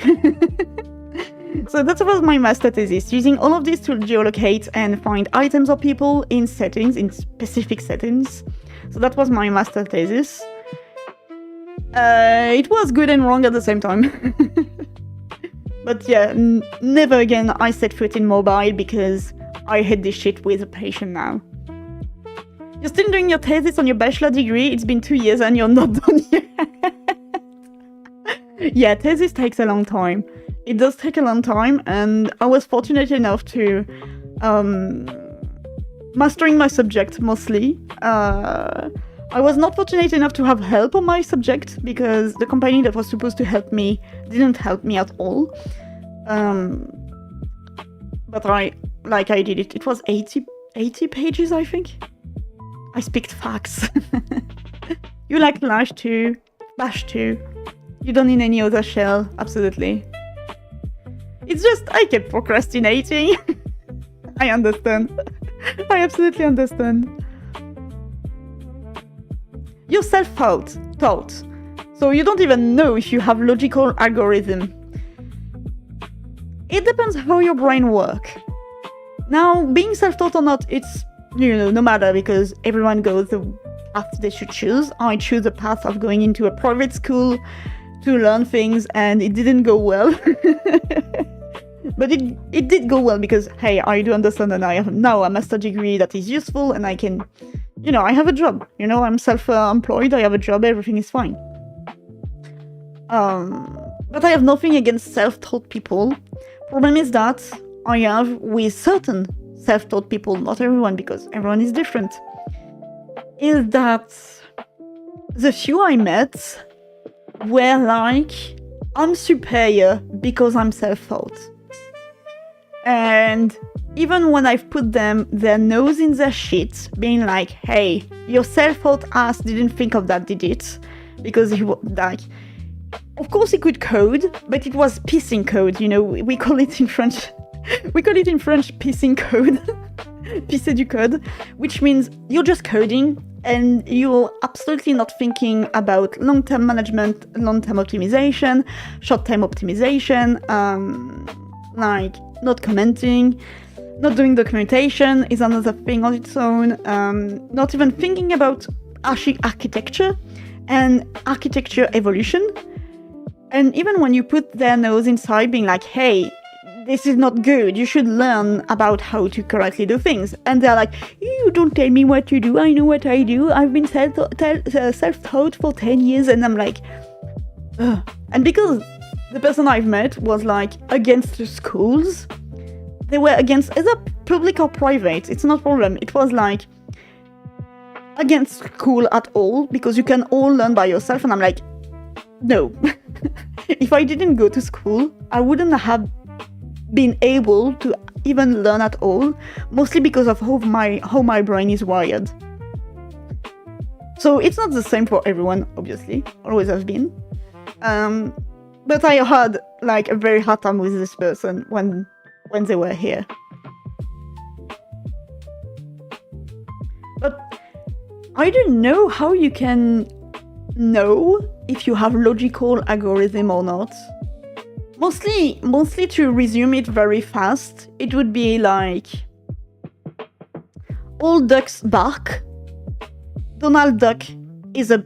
So that was my master thesis, using all of this to geolocate and find items or people in settings, in specific settings. So that was my master thesis. It was good and wrong at the same time. But yeah, never again I set foot in mobile because I hate this shit with a passion now. You're still doing your thesis on your bachelor degree, it's been 2 years and you're not done yet. Yeah, thesis takes a long time. It does take a long time, and I was fortunate enough to mastering my subject mostly. I was not fortunate enough to have help on my subject because the company that was supposed to help me didn't help me at all. But I did it. It was 80 pages, I think. I speak facts. You like Lash too, Bash too. You don't need any other shell, absolutely. It's just I kept procrastinating. I understand. I absolutely understand. You're self-taught. So you don't even know if you have logical algorithm. It depends how your brain works. Now, being self-taught or not, it's, no matter, because everyone goes the path they should choose. I choose the path of going into a private school to learn things, and it didn't go well. But it did go well because, hey, I do understand that I have now a master degree that is useful and I can, I have a job. I'm self-employed, I have a job, everything is fine. But I have nothing against self-taught people. Problem is that I have with certain self-taught people, not everyone because everyone is different, is that the few I met were like, I'm superior because I'm self-taught. And even when I've put their nose in their shit, being like, hey, your self-taught ass didn't think of that, did it? Because he was like, of course he could code, but it was pissing code, we call it in French, pissing code, pisser du code, which means you're just coding and you're absolutely not thinking about long-term management, long-term optimization, short-term optimization, like not commenting, not doing documentation is another thing on its own, not even thinking about architecture and architecture evolution. And even when you put their nose inside being like, hey, this is not good, you should learn about how to correctly do things. And they're like, you don't tell me what to do, I know what I do, I've been self-taught for 10 years, and I'm like, ugh. And because the person I've met was like against the schools, they were against either public or private, it's not a problem, it was like against school at all, because you can all learn by yourself, and I'm like, no. If I didn't go to school, I wouldn't have been able to even learn at all, mostly because of how my brain is wired. So it's not the same for everyone, obviously, always has been. But I had like a very hard time with this person when they were here. But I don't know how you can know if you have logical algorithm or not. Mostly to resume it very fast, it would be like all ducks bark. Donald Duck is a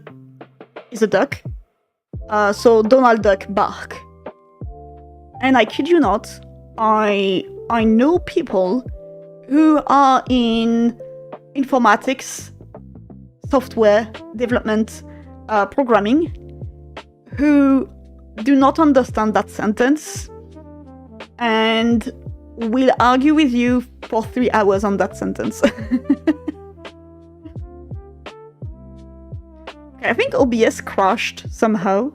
duck. So Donald Duck bark. And I kid you not, I know people who are in informatics, software development, programming, who do not understand that sentence and will argue with you for 3 hours on that sentence. Okay, I think OBS crashed somehow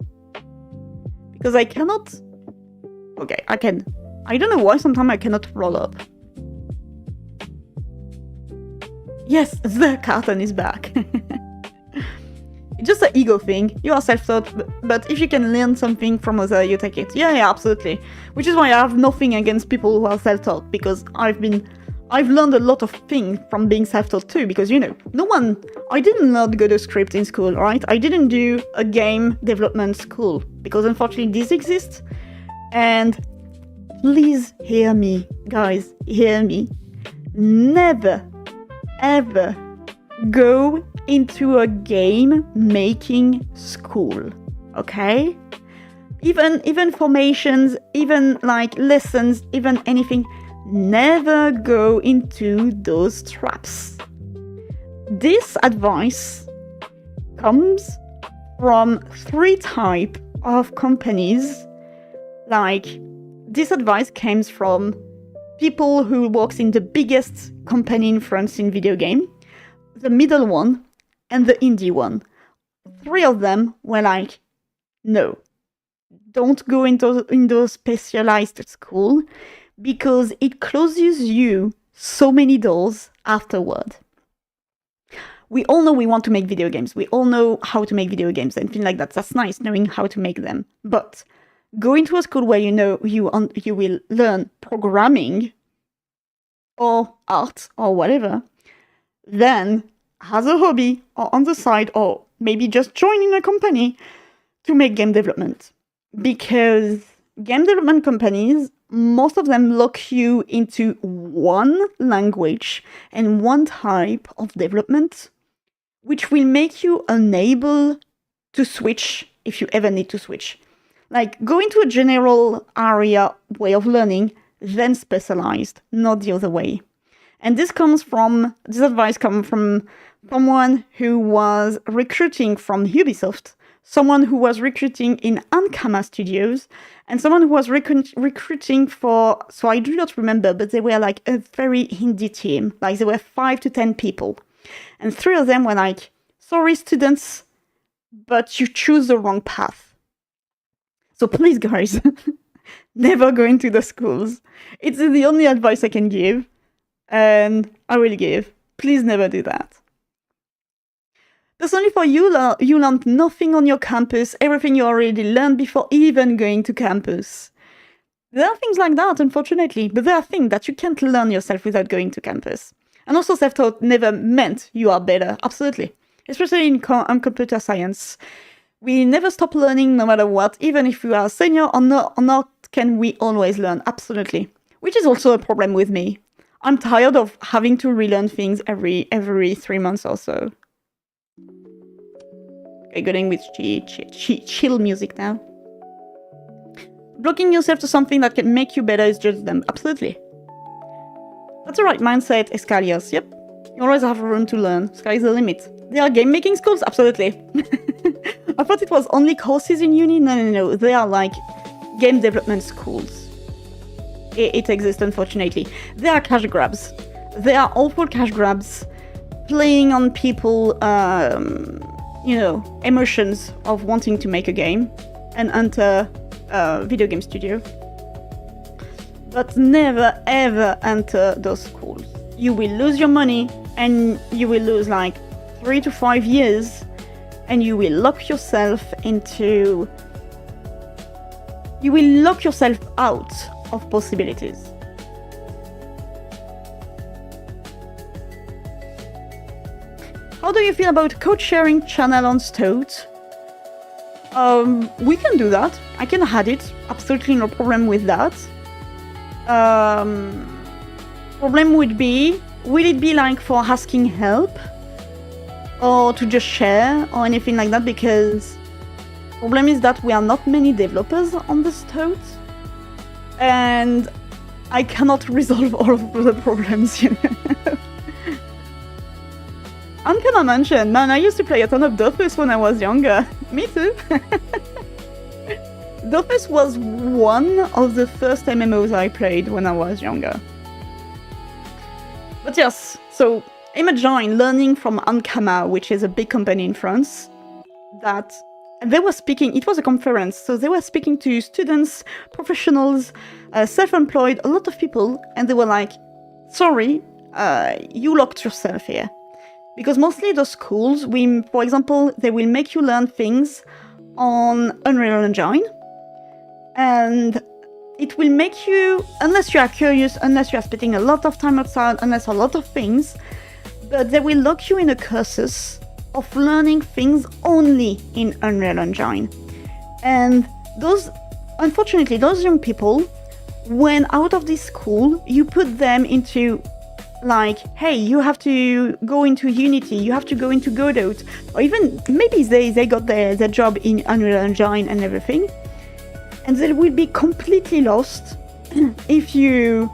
because I cannot. Okay, I can. I don't know why sometimes I cannot roll up. Yes, the carton is back. It's just an ego thing. You are self-taught, but if you can learn something from other, you take it. Yeah, absolutely. Which is why I have nothing against people who are self-taught, because I've learned a lot of things from being self-taught too, because, you know, I didn't learn go to script in school, right? I didn't do a game development school, because unfortunately this exists. And please hear me, guys, hear me. Never, ever go into a game making school, okay? Even formations, even like lessons, even anything, never go into those traps. This advice comes from 3 types of companies. Like, this advice comes from people who works in the biggest company in France in video game, the middle one, and the indie one. 3 of them were like, no, don't go into specialized school, because it closes you so many doors afterward. We all know we want to make video games. We all know how to make video games and things like that. That's nice, knowing how to make them. But go into a school where you know you will learn programming or art or whatever, then as a hobby or on the side, or maybe just join in a company to make game development. Because game development companies, most of them lock you into one language and one type of development, which will make you unable to switch if you ever need to switch. Like, go into a general area way of learning, then specialized, not the other way. And this advice comes from someone who was recruiting from Ubisoft, someone who was recruiting in Ankama Studios, and someone who was recruiting for, so I do not remember, but they were like a very indie team. Like, there were 5 to 10 people. And 3 of them were like, sorry, students, but you choose the wrong path. So please, guys, never go into the schools. It's the only advice I can give, and I will give. Please never do that. Personally, for you, you learned nothing on your campus, everything you already learned before even going to campus. There are things like that, unfortunately, but there are things that you can't learn yourself without going to campus. And also, self-taught never meant you are better, absolutely. Especially in computer science. We never stop learning no matter what, even if we are senior or not, can we always learn, absolutely. Which is also a problem with me. I'm tired of having to relearn things every 3 months or so. Okay, going with chill music now. Blocking yourself to something that can make you better is just them, absolutely. That's the right mindset, Escalios, yep. You always have room to learn, sky's the limit. There are game making schools, absolutely. I thought it was only courses in uni, no, they are like game development schools. It exists, unfortunately. They are cash grabs. They are awful cash grabs, playing on people, emotions of wanting to make a game and enter a video game studio. But never ever enter those schools. You will lose your money, and you will lose like 3 to 5 years, and you will lock yourself out of possibilities. How do you feel about code sharing channel on Stout? We can do that. I can add it. Absolutely no problem with that. Problem would be, will it be like for asking help? Or to just share or anything like that? Because problem is that we are not many developers on the Stout. And I cannot resolve all of the problems, you know. And can I mention, man, I used to play a ton of Dofus when I was younger. Me too. Dofus was one of the first MMOs I played when I was younger. But yes, so imagine learning from Ankama, which is a big company in France, that they were speaking, it was a conference, so they were speaking to students, professionals, self-employed, a lot of people, and they were like, sorry, you locked yourself here. Because mostly those schools, for example, they will make you learn things on Unreal Engine, and it will make you, unless you are curious, unless you are spending a lot of time outside, unless a lot of things, but they will lock you in a cursus of learning things only in Unreal Engine. And those, unfortunately, those young people, when out of this school, you put them into like, hey, you have to go into Unity, you have to go into Godot, or even maybe they got their job in Unreal Engine and everything, and they will be completely lost if you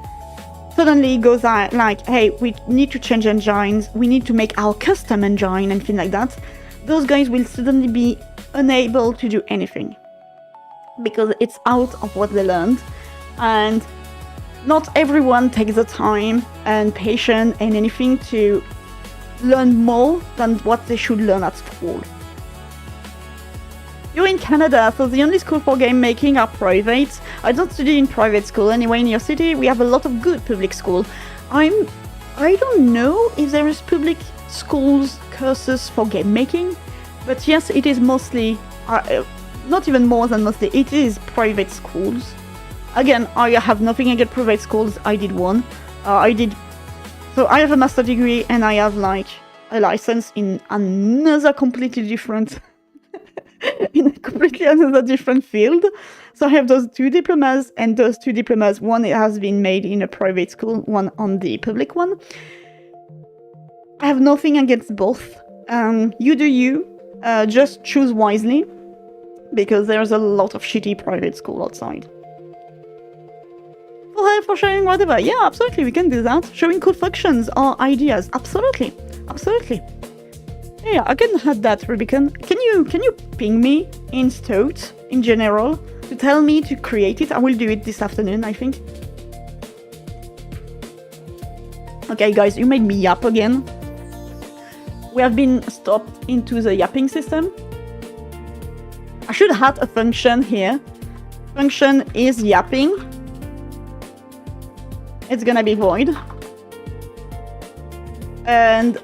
suddenly go like, hey, we need to change engines, we need to make our custom engine and things like that. Those guys will suddenly be unable to do anything because it's out of what they learned, and not everyone takes the time and patience and anything to learn more than what they should learn at school. You're in Canada, so the only school for game making are private. I don't study in private school. Anyway, in your city, we have a lot of good public school. I don't know if there is public schools courses for game making, but yes, it is mostly, not even more than mostly, it is private schools. Again, I have nothing against private schools. I did one. So I have a master's degree and I have like a license in another completely different field. So I have those two diplomas, and those two diplomas, one has been made in a private school, one on the public one. I have nothing against both. You do you, just choose wisely, because there's a lot of shitty private school outside. For sharing whatever, yeah, absolutely, we can do that. Showing cool functions or ideas, absolutely. Yeah, I can add that, Rubicon. Can you ping me in Stout in general to tell me to create it? I will do it this afternoon, I think. Okay, guys, you made me yap again. We have been stopped into the yapping system. I should add a function here. Function is yapping. It's gonna be void. And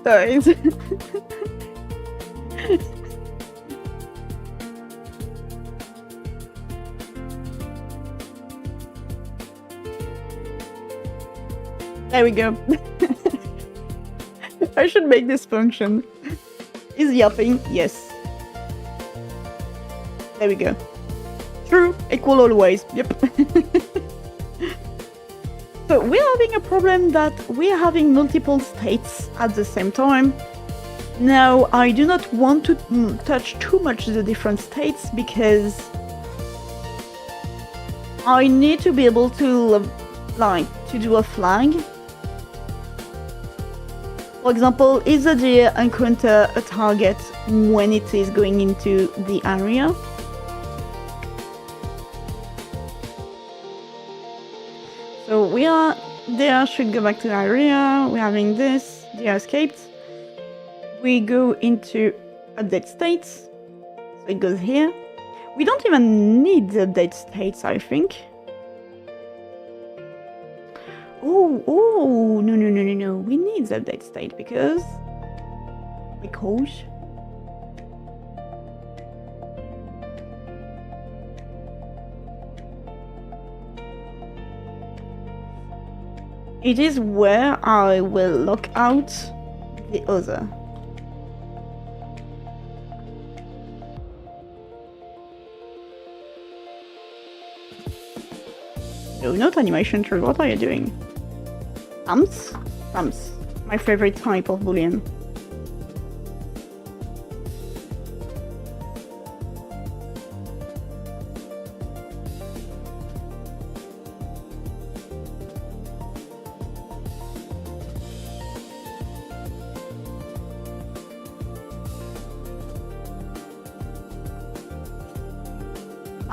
sorry. There we go. I should make this function. Is yapping? Yes. There we go. True, equal always. Yep. So we're having a problem that we're having multiple states at the same time. Now, I do not want to touch too much the different states because I need to be able to to do a flag. For example, is the deer encounter a target when it is going into the area? So we are, deer should go back to the area, we're having this, deer escaped. We go into update states, so it goes here. We don't even need the update states, I think. Oh, no, we need the update state because it is where I will lock out the other. No, not animation true. What are you doing? Amps? Amps. My favorite type of boolean.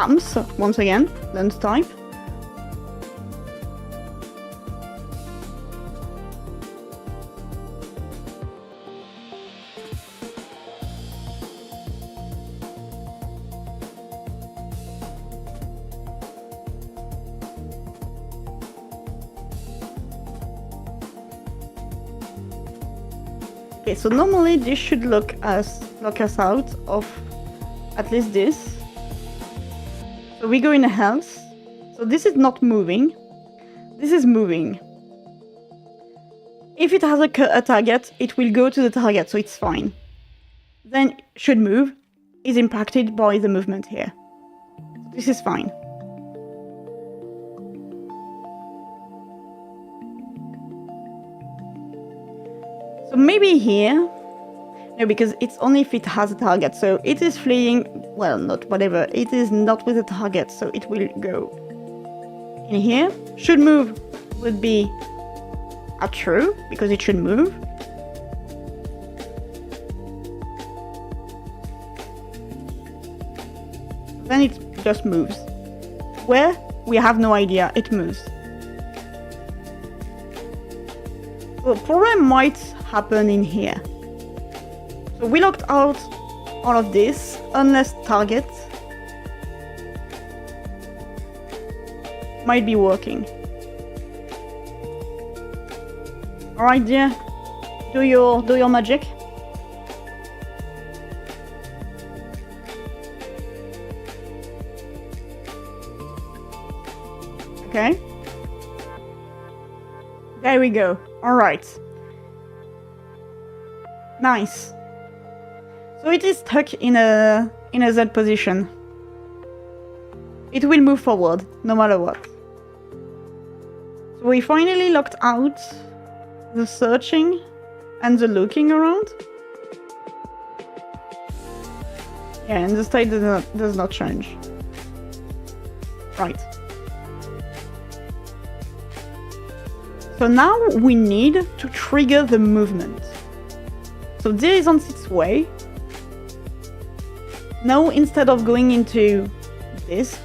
AMS, once again, learn to type. Okay, so normally this should lock us out of at least this. So we go in health. So this is not moving. This is moving. If it has a target, it will go to the target, so it's fine. Then should move is impacted by the movement here. This is fine. So maybe here, no, because it's only if it has a target. So it is fleeing, well, not whatever. It is not with a target, so it will go in here. Should move would be a true, because it should move. Then it just moves. Where? We have no idea, it moves. So problem might happen in here. So we locked out all of this, unless target might be working. Alright, dear, do your magic. Okay. There we go. Alright. Nice. So it is stuck in a Z position. It will move forward, no matter what. So we finally locked out the searching and the looking around. Yeah, and the state does not change. Right. So now we need to trigger the movement. So deer is on its way. Now instead of going into this,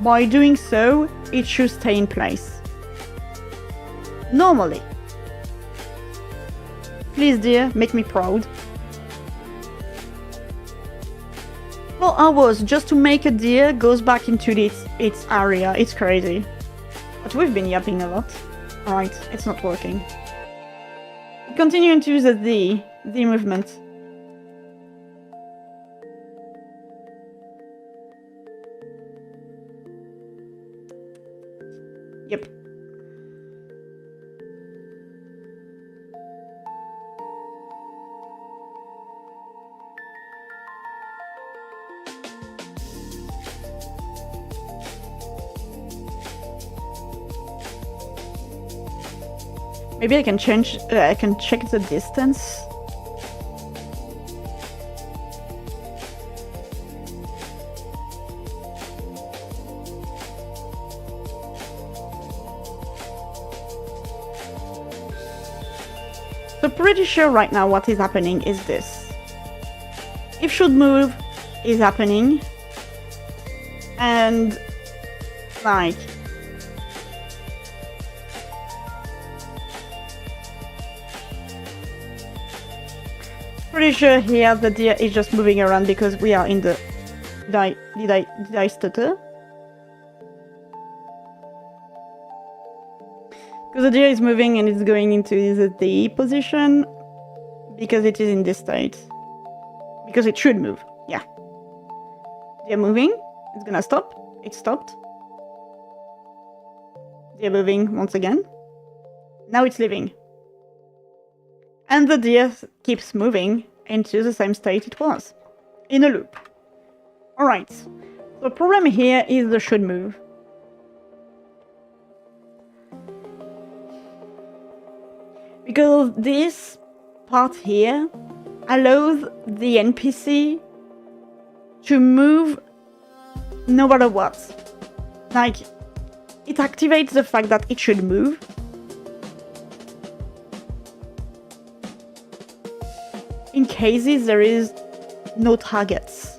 by doing so, it should stay in place. Normally. Please, dear, make me proud. 4 hours just to make a deer goes back into its area. It's crazy. But we've been yapping a lot. Alright, it's not working. Continuing to use the movement. Yep. Maybe I can change, I can check the distance. So pretty sure right now what is happening is this. If should move is happening, and like pretty sure here the deer is just moving around because we are in the did I stutter? Because the deer is moving and it's going into the D position because it is in this state. Because it should move. Yeah. Deer moving. It's gonna stop. It stopped. Deer moving once again. Now it's leaving. And the deer keeps moving into the same state it was. In a loop. Alright. So the problem here is the should move. Because this part here allows the NPC to move no matter what. Like, it activates the fact that it should move. In cases there is no targets.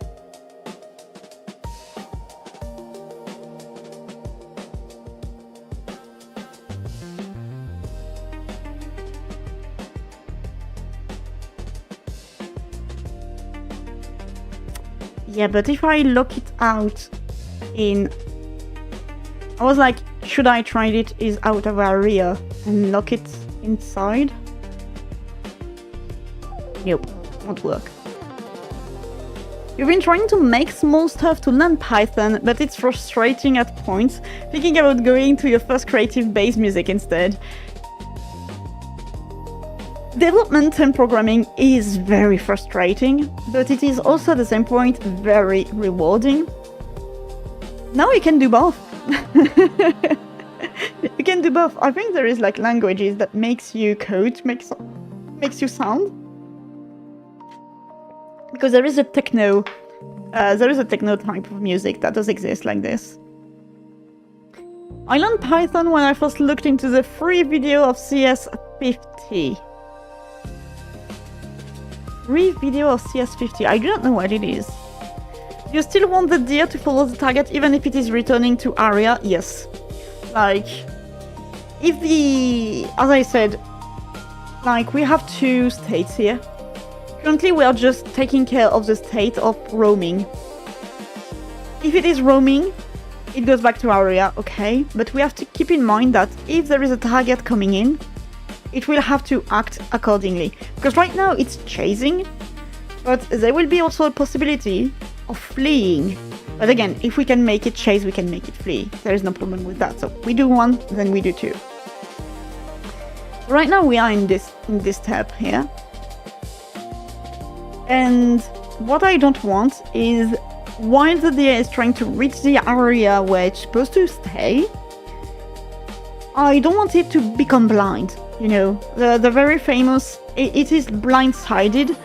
Yeah, but if I lock it out in... I was like, should I try it is out of area and lock it inside? Nope, won't work. You've been trying to make small stuff to learn Python, but it's frustrating at points, thinking about going to your first creative based music instead. Development and programming is very frustrating, but it is also at the same point very rewarding. Now you can do both. You can do both. I think there is like languages that makes you code, makes you sound. Because there is a techno type of music that does exist like this. I learned Python when I first looked into the free video of CS50. Free video of CS50. I do not know what it is. You still want the deer to follow the target even if it is returning to area? Yes. Like, if the... As I said, like, we have two states here. Currently, we are just taking care of the state of roaming. If it is roaming, it goes back to area, okay? But we have to keep in mind that if there is a target coming in, it will have to act accordingly. Because right now it's chasing, but there will be also a possibility of fleeing. But again, if we can make it chase, we can make it flee. There is no problem with that. So we do one, then we do two. Right now we are in this step here. And what I don't want is, while the deer is trying to reach the area where it's supposed to stay, I don't want it to become blind. You know, the very famous, it is blindsided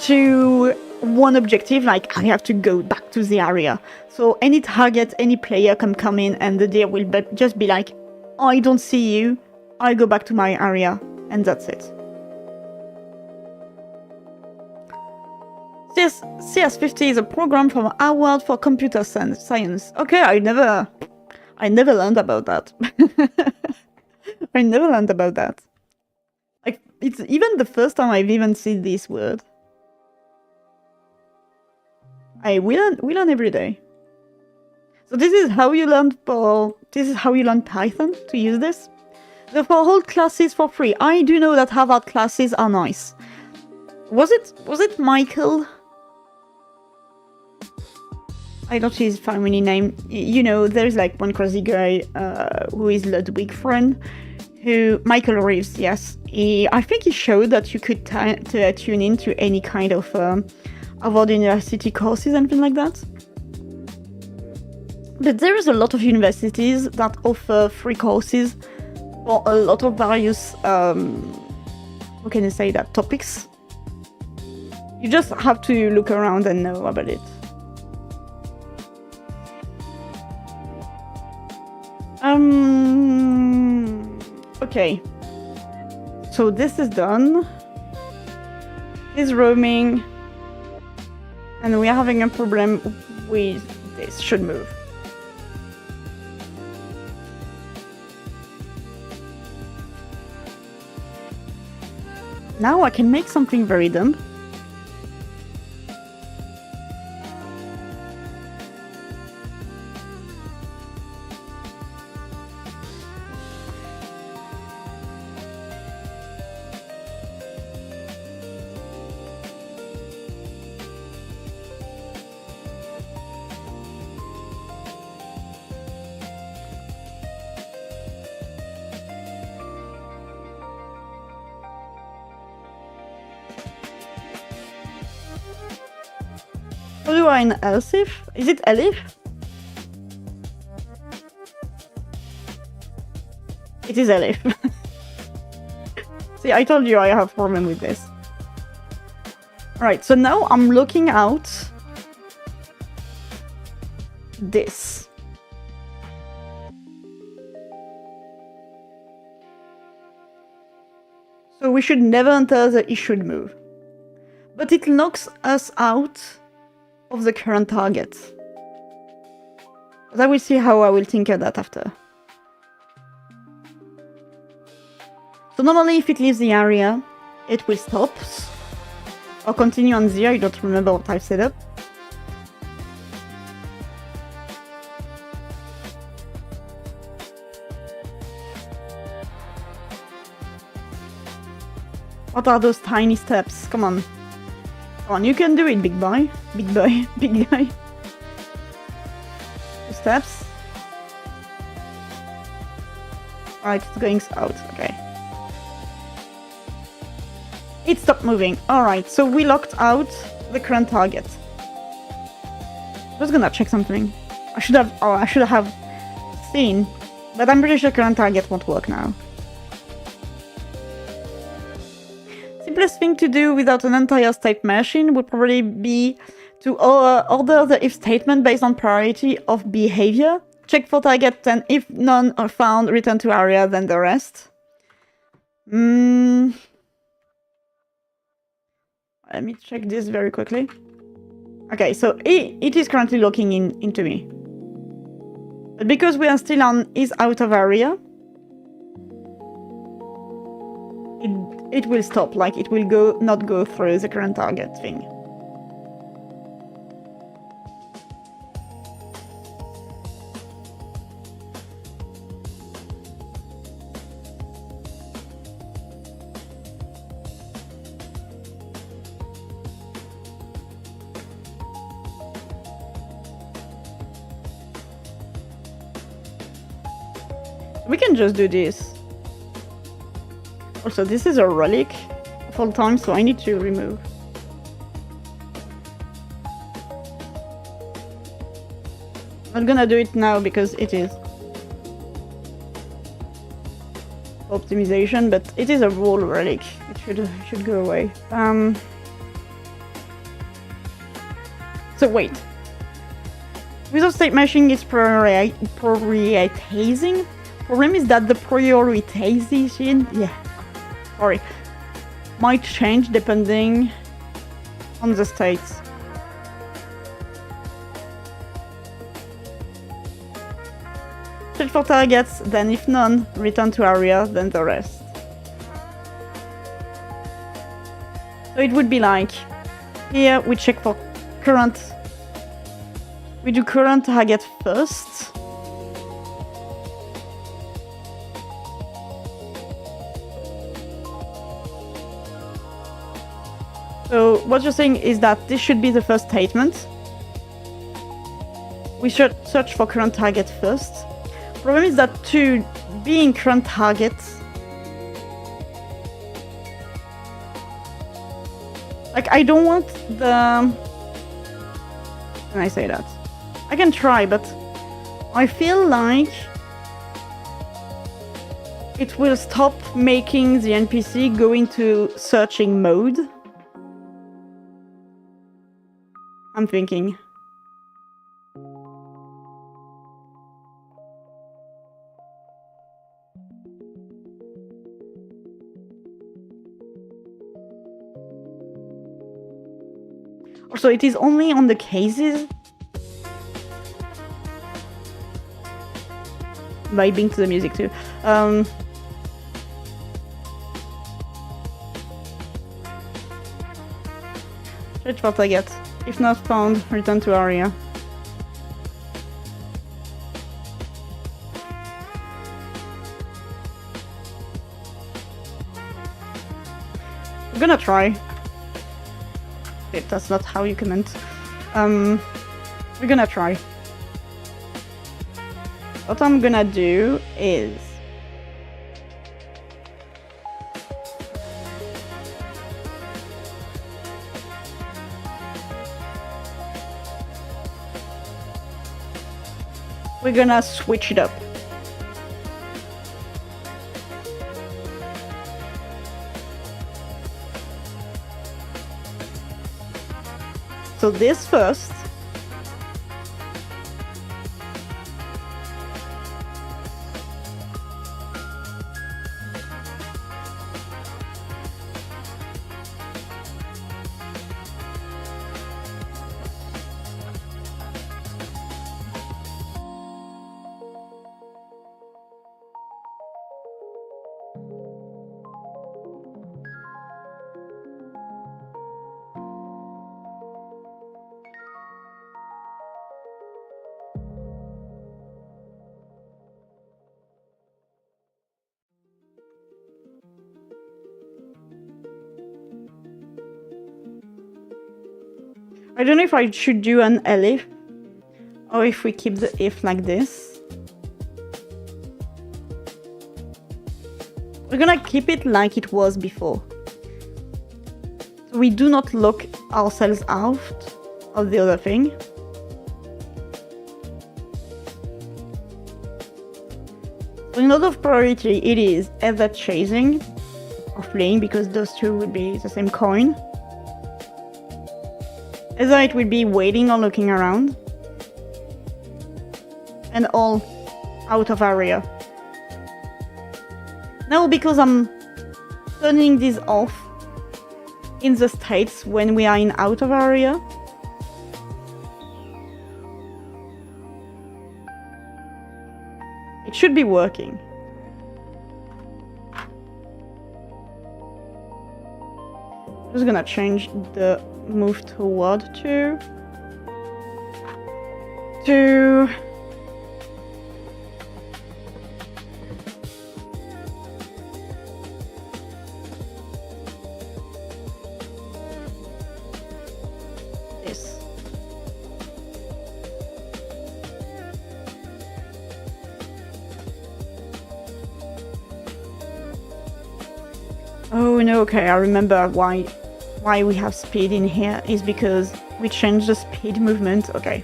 to one objective, like I have to go back to the area. So any target, any player can come in and the deer will just be like, I don't see you, I go back to my area, and that's it. CS50 is a program from Harvard for computer science. Okay, I never learned about that. I never learned about that. Like, it's even the first time I've even seen this word. We learn every day. So this is how you learn Python, to use this. The for whole classes for free. I do know that Harvard classes are nice. Was it Michael? I don't see his family name. You know, there's like one crazy guy who is Ludwig's friend. Michael Reeves, yes. I think he showed that you could tune into any kind of Harvard University courses and things like that. But there is a lot of universities that offer free courses for a lot of various, how can I say that, topics. You just have to look around and know about it. Okay, so this is done. It's roaming, and we are having a problem with this. Should move. Now I can make something very dumb. How do I in Elsif? Is it Elif? It is Elif. See, I told you I have a problem with this. Alright, so now I'm looking out this. So we should never enter the it should move. but it knocks us out of the current target. But I will see how I will tinker that after. So normally if it leaves the area, it will stop or continue on 0. I don't remember what I've set up. What are those tiny steps? Come on. Come on, you can do it, big boy. Big boy. Big guy. 2 steps. Alright, it's going out. Okay. It stopped moving. Alright, so we locked out the current target. I was gonna check something. I should have seen. But I'm pretty sure current target won't work now. Simplest thing to do without an entire state machine would probably be to order the if statement based on priority of behavior. Check for target, and if none are found, return to area, then the rest. Let me check this very quickly. Okay, so it is currently locking into me. But because we are still on is out of area, it will stop, like it will not go through the current target thing. We can just do this. Also, this is a relic of all time, so I need to remove. I'm not gonna do it now because it is optimization, but it is a wall relic. It should go away. So wait. Without state mashing is prioritizing. Problem is that the prioritization, might change depending on the states. Check for targets, then if none, return to area, then the rest. So it would be like, here we check for current, we do current target first. So what you're saying is that this should be the first statement. We should search for current target first. Problem is that to being current target, like I don't want the... Can I say that? I can try, but I feel like it will stop making the NPC go into searching mode. I'm thinking. Also, it is only on the cases. Vibing to the music too. Search for target. If not found, return to area. I'm gonna try. Wait, that's not how you comment. We're gonna try. What I'm gonna do is... we're gonna switch it up. So this first. I don't know if I should do an elif or if we keep the if like this. We're gonna keep it like it was before. So we do not lock ourselves out of the other thing. So in order of priority, it is either chasing or fleeing, because those two would be the same coin. Either it will be waiting or looking around. And all out of area. Now, because I'm turning this off in the states when we are in out of area, it should be working. I'm just gonna change the move toward to this. Oh no, okay, I remember why we have speed in here is because we changed the speed movement. Okay.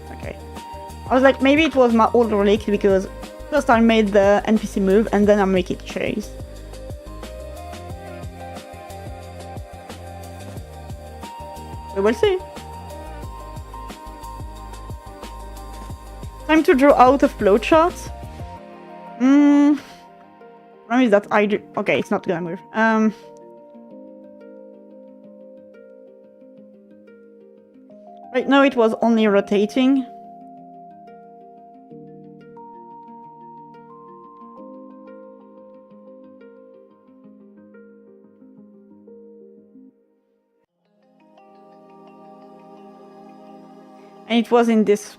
I was like, maybe it was my old relic because first I made the NPC move and then I make it chase. We will see. Time to draw out a flowchart. Problem is that I do. Okay, it's not gonna move. Right now it was only rotating. And it was in this.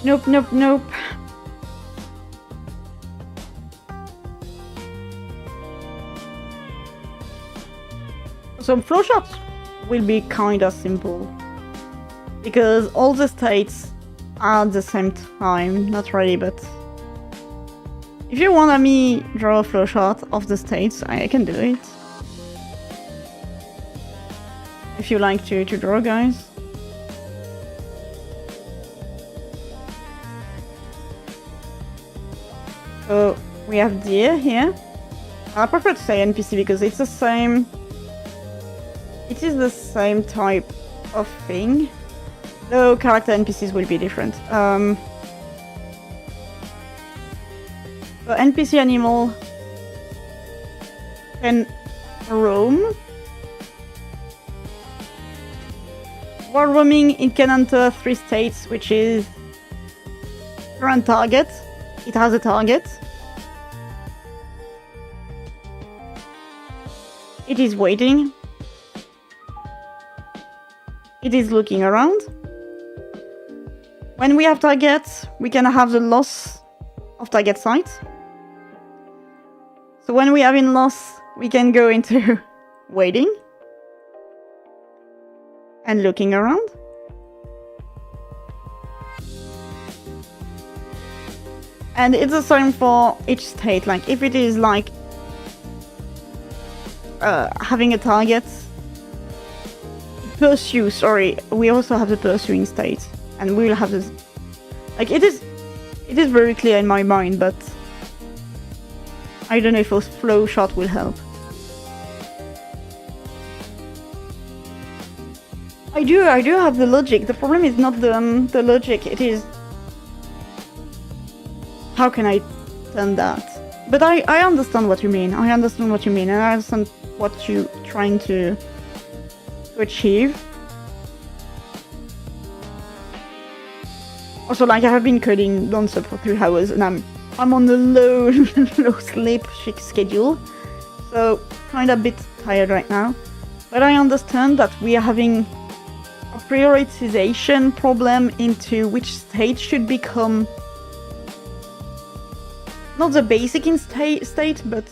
Nope. Nope. So flowcharts will be kinda simple because all the states are at the same time. Not really, but if you want me draw a flowchart of the states, I can do it. If you like to draw, guys. So we have deer here. I prefer to say NPC because it's the same. It is the same type of thing, though character NPCs will be different. The NPC animal can roam. While roaming, it can enter 3 states, which is current target. It has a target. It is waiting. It is looking around. When we have targets, we can have the loss of target sight. So when we have in loss, we can go into waiting and looking around. And it's the same for each state. Like if it is like having a target, pursue. Sorry, we also have the pursuing state, and we will have this. Like it is very clear in my mind, but I don't know if a flow shot will help. I do have the logic. The problem is not the logic. It is how can I understand that. But I understand what you mean. I understand what you mean, and I understand what you're trying to achieve. Also, like, I have been coding non-stop for 3 hours, and I'm on a low sleep schedule, so kind of a bit tired right now. But I understand that we are having a prioritization problem into which state should become not the basic in state, but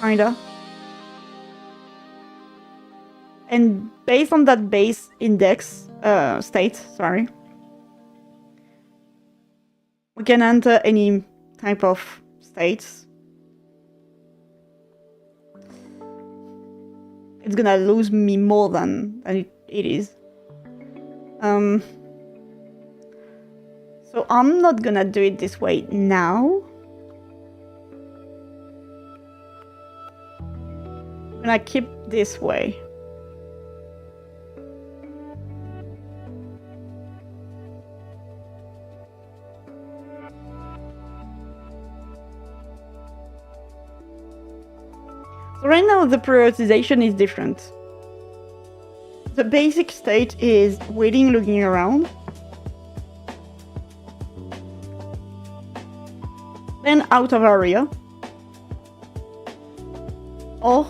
kinda. And based on that base index state, sorry, we can enter any type of states. It's gonna lose me more than it is. So I'm not gonna do it this way now. I'm gonna keep this way. So right now the prioritization is different. The basic state is waiting, looking around. Then out of area. Or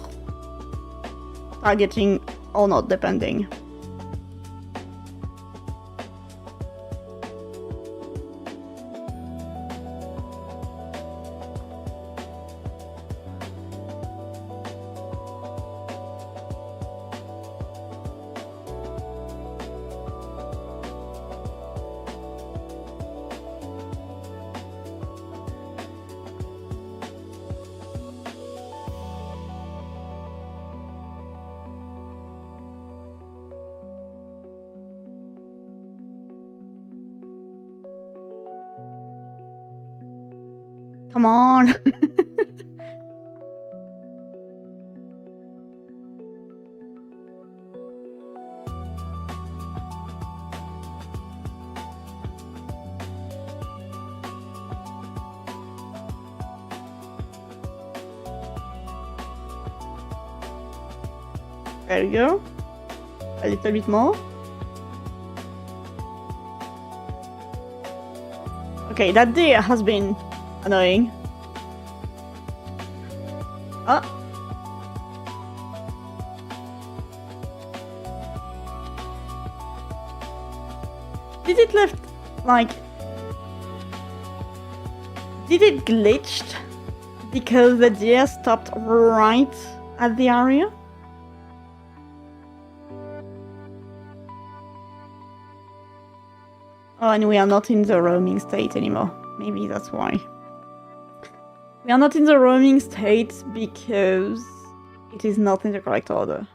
targeting or not, depending. Come on. There we go. A little bit more. Okay, that deer has been annoying. Ah. Did it left, like... Did it glitched because the deer stopped right at the area? Oh, and we are not in the roaming state anymore. Maybe that's why. We are not in the roaming state because it is not in the correct order.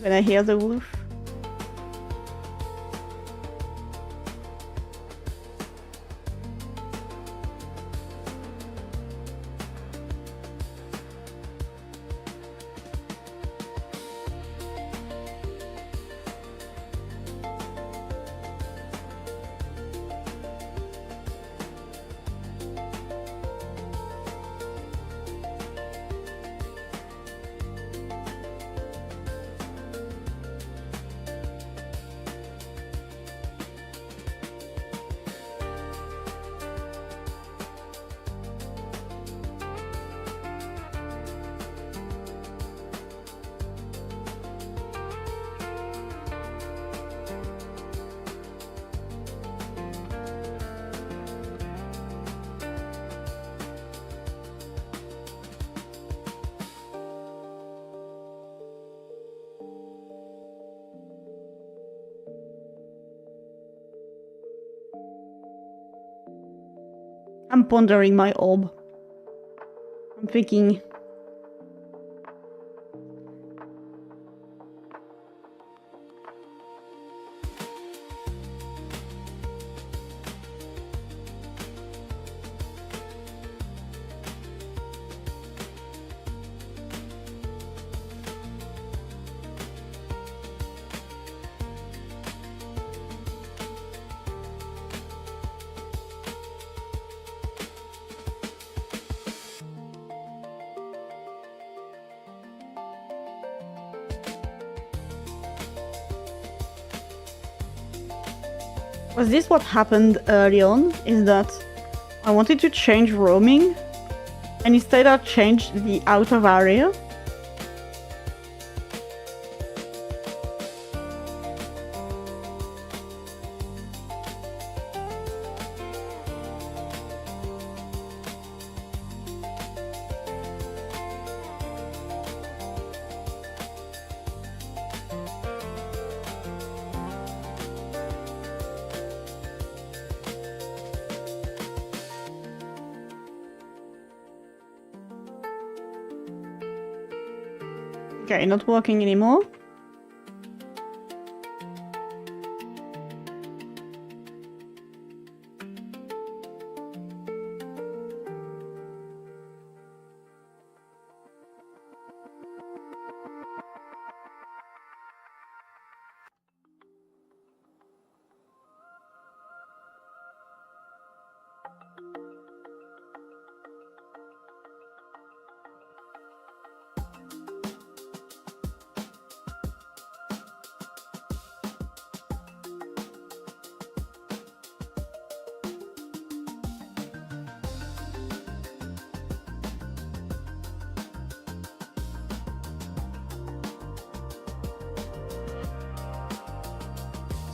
When I hear the wolf. I'm pondering my orb. I'm thinking... Was this what happened early on? Is that I wanted to change roaming and instead I changed the out of area? Okay, not working anymore.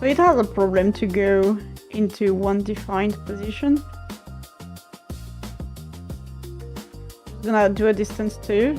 So it has a problem to go into one defined position. I'm gonna do a distance too.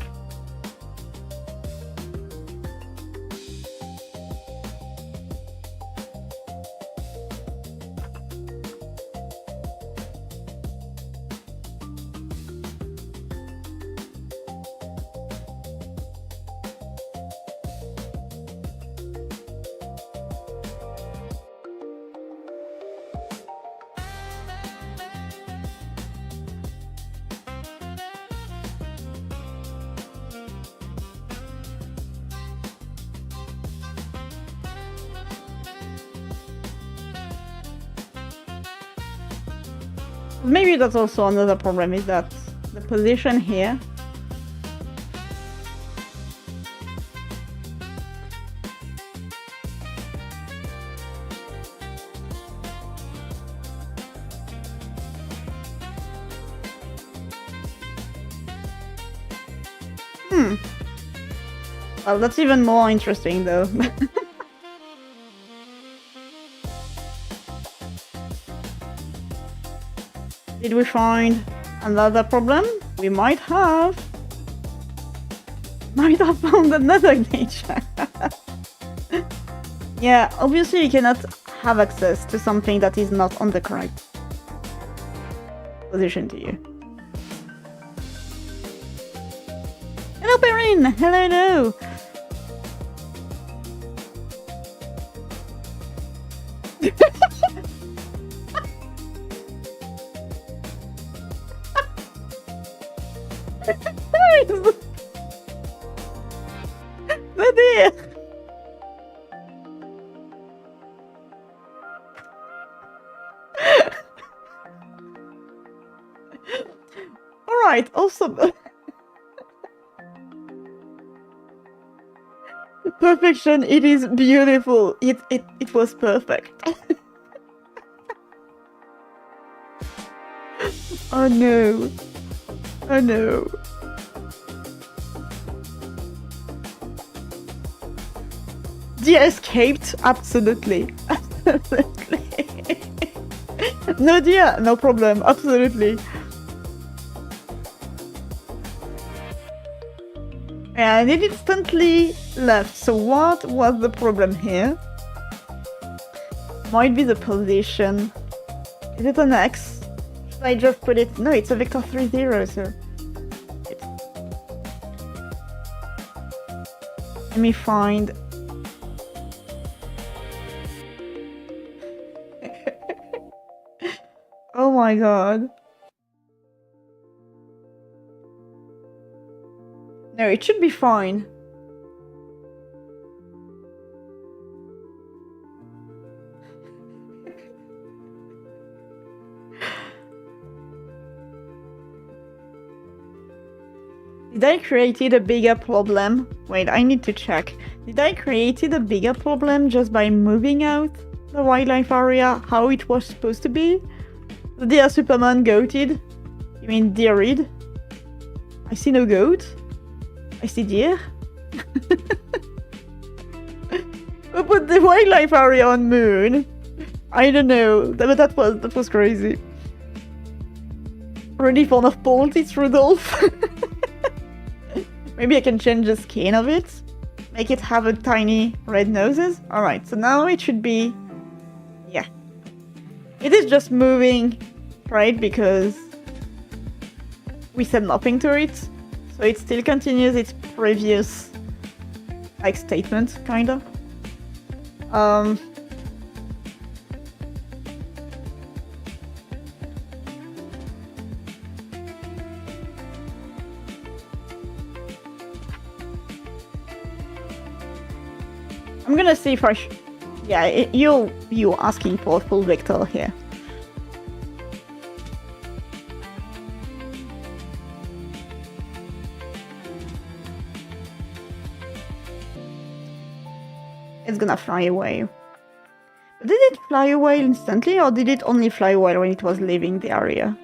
Maybe that's also another problem, is that the position here well, that's even more interesting though. Did we find another problem? We might have found another glitch. Yeah, obviously you cannot have access to something that is not on the correct position to you. Hello Perrin! Hello! Oh dear! Alright, awesome. Perfection, it is beautiful. It was perfect. Oh no. Oh no. Dear escaped? Absolutely. Absolutely. No dear, no problem. Absolutely. And it instantly left. So what was the problem here? Might be the position. Is it an X? I just put it. No, it's a vector 3-0, so. Let me find. Oh my god. No, it should be fine. Did I created a bigger problem? Wait, I need to check. Did I created a bigger problem just by moving out the wildlife area how it was supposed to be? Dear Superman goated? You mean deer reed? I see no goat. I see deer. Who put the wildlife area on moon? I don't know, but that was crazy. Ready for North Pole, it's Rudolph. Maybe I can change the skin of it. Make it have a tiny red noses. Alright, so now it should be... Yeah. It is just moving, right? Because we said nothing to it. So it still continues its previous, like, statement, kinda. I'm gonna see if I yeah, you're asking for a full vector here. It's gonna fly away. Did it fly away instantly, or did it only fly away when it was leaving the area?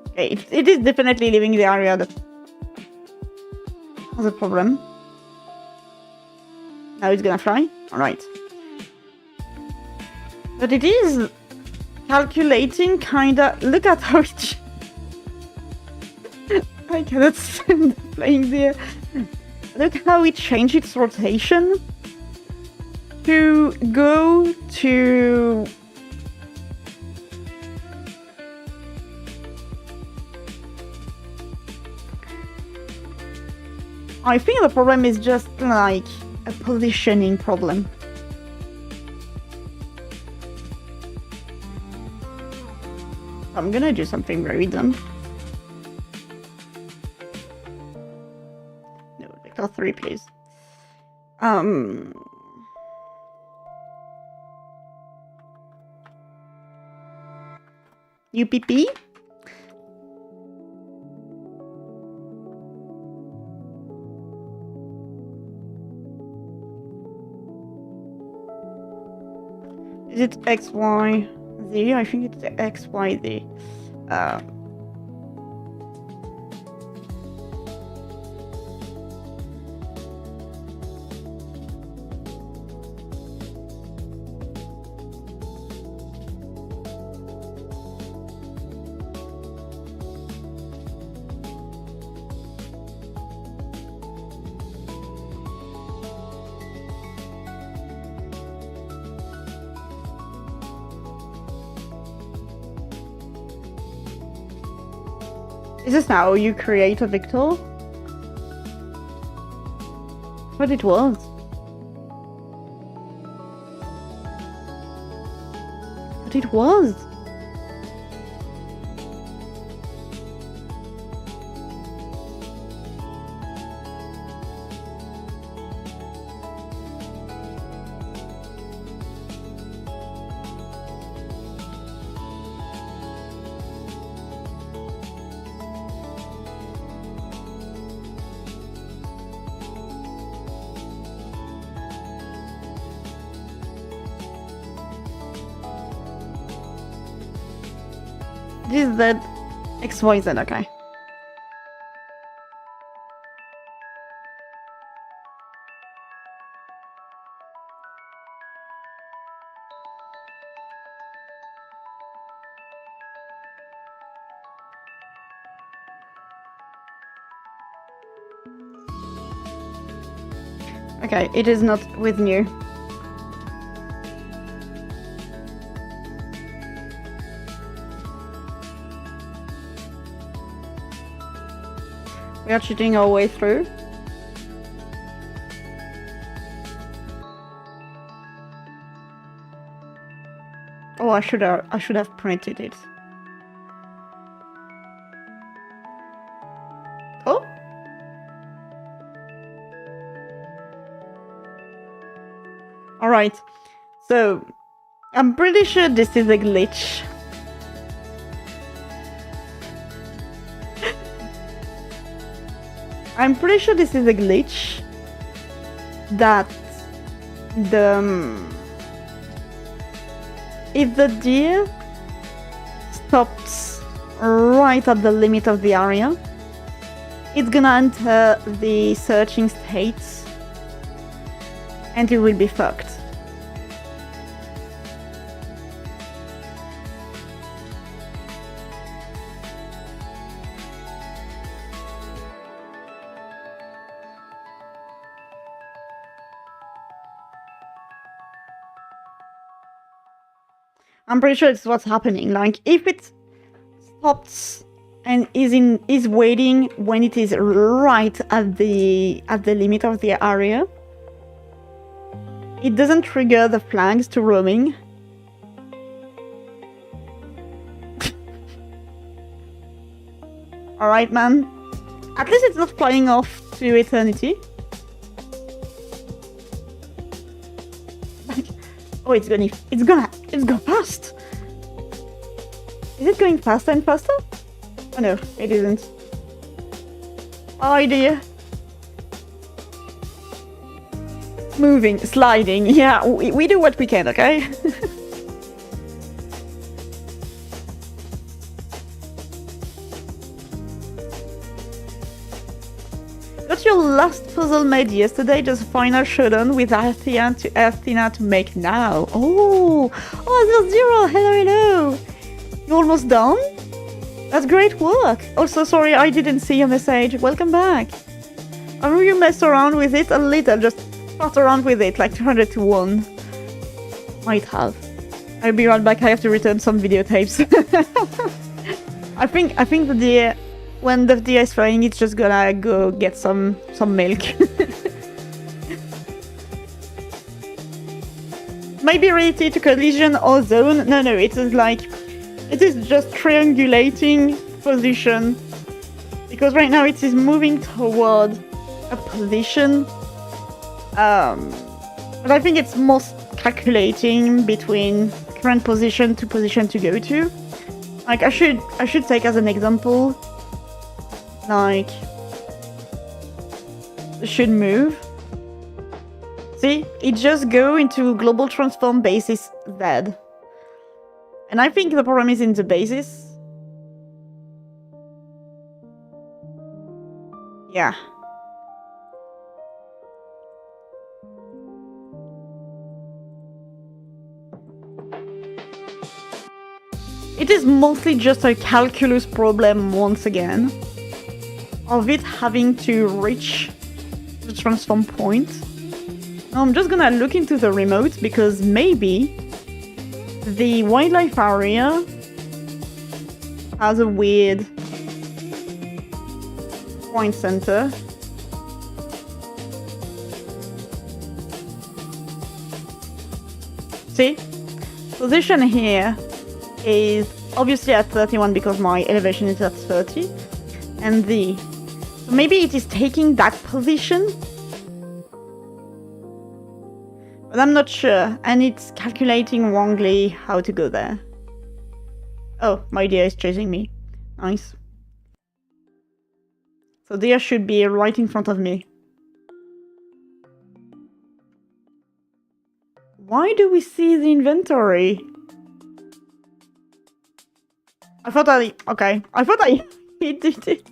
Okay, it is definitely leaving the area that has a problem. Now it's gonna fly? Alright. But it is calculating kinda... Look at how it... I cannot stand playing there. Look how it changed its rotation to go to... I think the problem is just like a positioning problem. I'm gonna do something very dumb. No, vector 3, please. UPP? Is it X, Y, Z? I think it's X, Y, Z. Is this now you create a vector? But it was. But it was. This is that XYZ, okay. Okay, it is not with new. We are cheating our way through. Oh, I should have printed it. Oh. All right. So, I'm pretty sure this is a glitch. I'm pretty sure this is a glitch that if the deer stops right at the limit of the area, it's gonna enter the searching state and it will be fucked. I'm pretty sure it's what's happening. Like, if it stops and is waiting when it is right at the limit of the area, it doesn't trigger the flags to roaming. All right, man. At least it's not flying off to eternity. Oh, it's go fast. Is it going faster and faster? Oh no, it isn't. Oh dear. Moving, sliding. Yeah, we do what we can, okay? Got your last puzzle made yesterday, just final showdown with Athena to make now. Oh, there's Zero. Hello. You almost done? That's great work. Also, sorry, I didn't see your message. Welcome back. I know you messed around with it a little, just fought around with it, like 200 to 1. Might have. I'll be right back. I have to return some videotapes. I think the deer. When the deer is flying, it's just gonna go get some milk. Maybe related to collision or zone. No, it is just triangulating position. Because right now it is moving toward a position. But I think it's most calculating between current position to position to go to. Like, I should take as an example, like, should move. See, it just go into global transform basis Z. And I think the problem is in the basis. Yeah. It is mostly just a calculus problem once again, of it having to reach the transform point. Now I'm just gonna look into the remote because maybe the wildlife area has a weird point center. See? Position here is obviously at 31 because my elevation is at 30. And so maybe it is taking that position. But I'm not sure. And it's calculating wrongly how to go there. Oh, my deer is chasing me. Nice. So deer should be right in front of me. Why do we see the inventory? I thought I did it.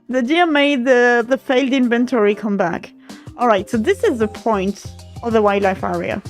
The deer made the failed inventory come back. Alright, so this is the point of the wildlife area.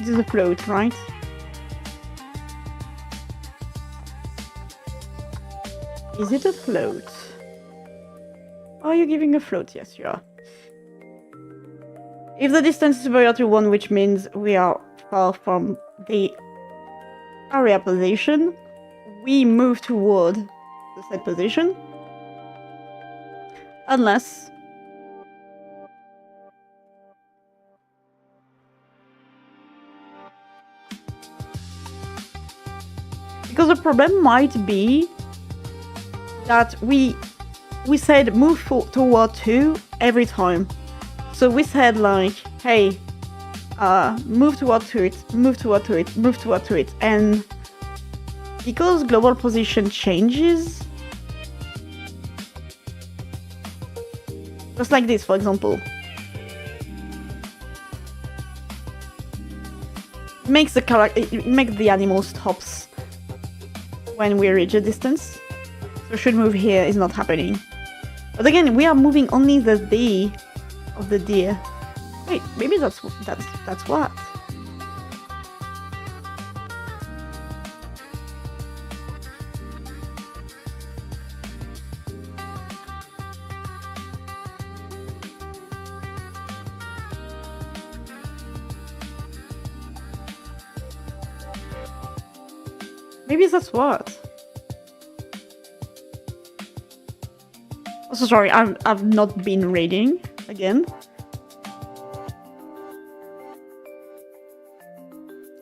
It is a float, right? Is it a float? Are you giving a float? Yes, you are. If the distance is superior to 1, which means we are far from the area position, we move toward the set position. Unless because the problem might be that we said move toward 2 every time. So we said like, hey, move toward to it, move toward to it, move toward to it. And because global position changes, just like this, for example, it makes the animal stops when we reach a distance. So should move here is not happening. But again, we are moving only the day of the deer. Wait, maybe that's what. Maybe that's what. Also, sorry, I've not been reading again.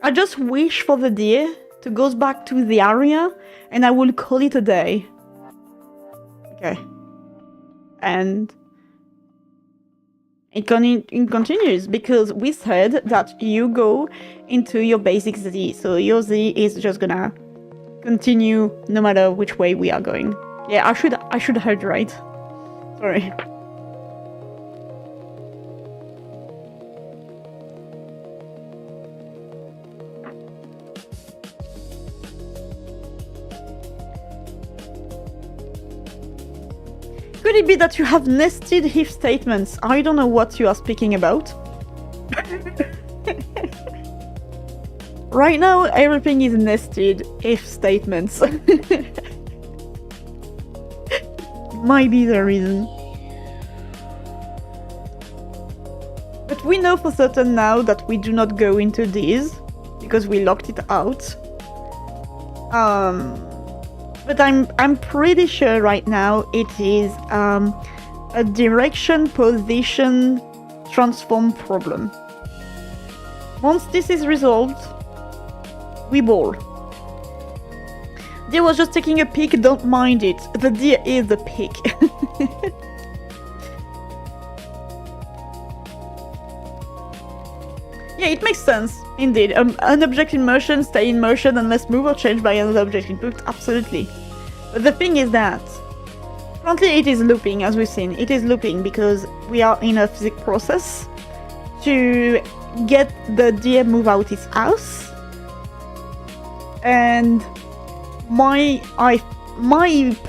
I just wish for the deer to go back to the area, and I will call it a day. Okay. And it continues because we said that you go into your basic Z, so your Z is just gonna continue no matter which way we are going. Yeah, I should heard right. Sorry. Could it be that you have nested if statements? I don't know what you are speaking about. Right now, everything is nested if statements. Might be the reason. But we know for certain now that we do not go into these because we locked it out. But I'm pretty sure right now it is a direction position transform problem. Once this is resolved, we ball. Deer was just taking a peek, don't mind it. The deer is the peak. Yeah, it makes sense, indeed. An object in motion stay in motion unless moved or changed by another object input, absolutely. But the thing is that, currently it is looping, as we've seen. It is looping because we are in a physics process to get the deer move out its house. And my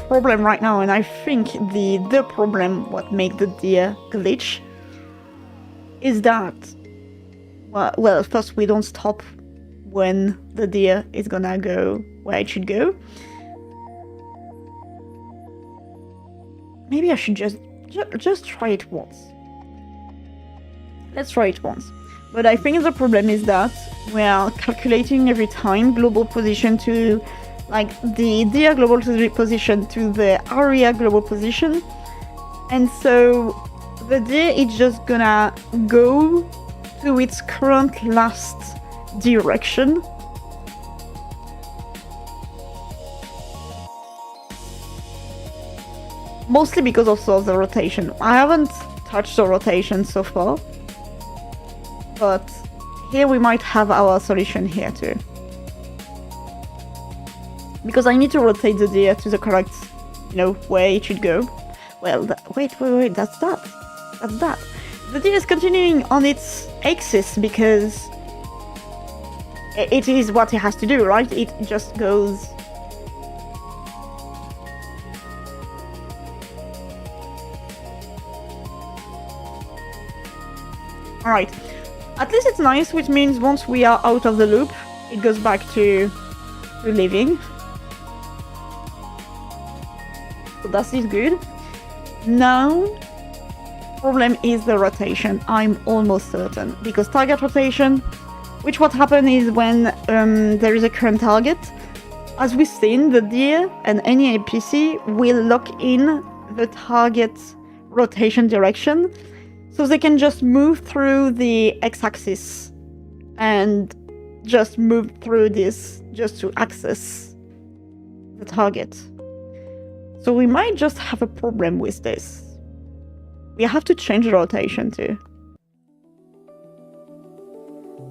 problem right now, and I think the problem what makes the deer glitch is that well, first we don't stop when the deer is gonna go where it should go. Maybe I should just try it once. Let's try it once. But I think the problem is that we are calculating every time global position to, like, the deer global position to the area global position. And so the deer is just gonna go to its current last direction. Mostly because also of the rotation. I haven't touched the rotation so far. But here we might have our solution here too. Because I need to rotate the deer to the correct, way it should go. Well, wait, that's that. That's that. The deer is continuing on its axis because it is what it has to do, right? It just goes... Alright. At least it's nice, which means once we are out of the loop, it goes back to living. So that is good. Now, problem is the rotation. I'm almost certain, because target rotation, which what happens is when there is a current target, as we've seen, the deer and any NPC will lock in the target rotation direction, so they can just move through the x-axis and just move through this just to access the target. So we might just have a problem with this. We have to change the rotation too.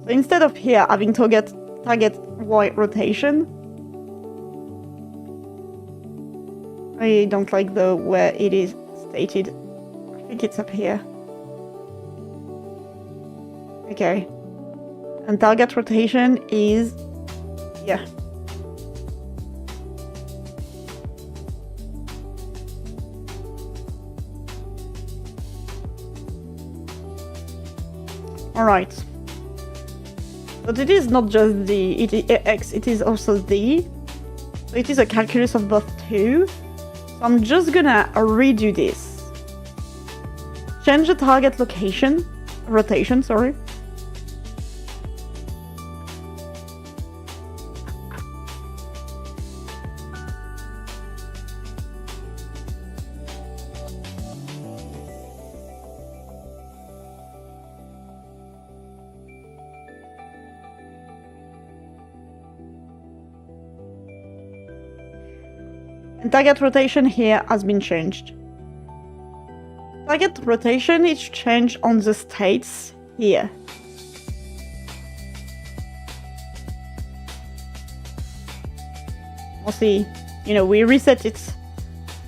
So instead of here having target Y rotation, I don't like the where it is stated. I think it's up here. Okay. And target rotation is, yeah. Alright. But it is not just the X, it is also the. So it is a calculus of both two. So I'm just gonna redo this. Change the target rotation, sorry. And target rotation here has been changed. Target rotation is changed on the states here. Mostly, we reset it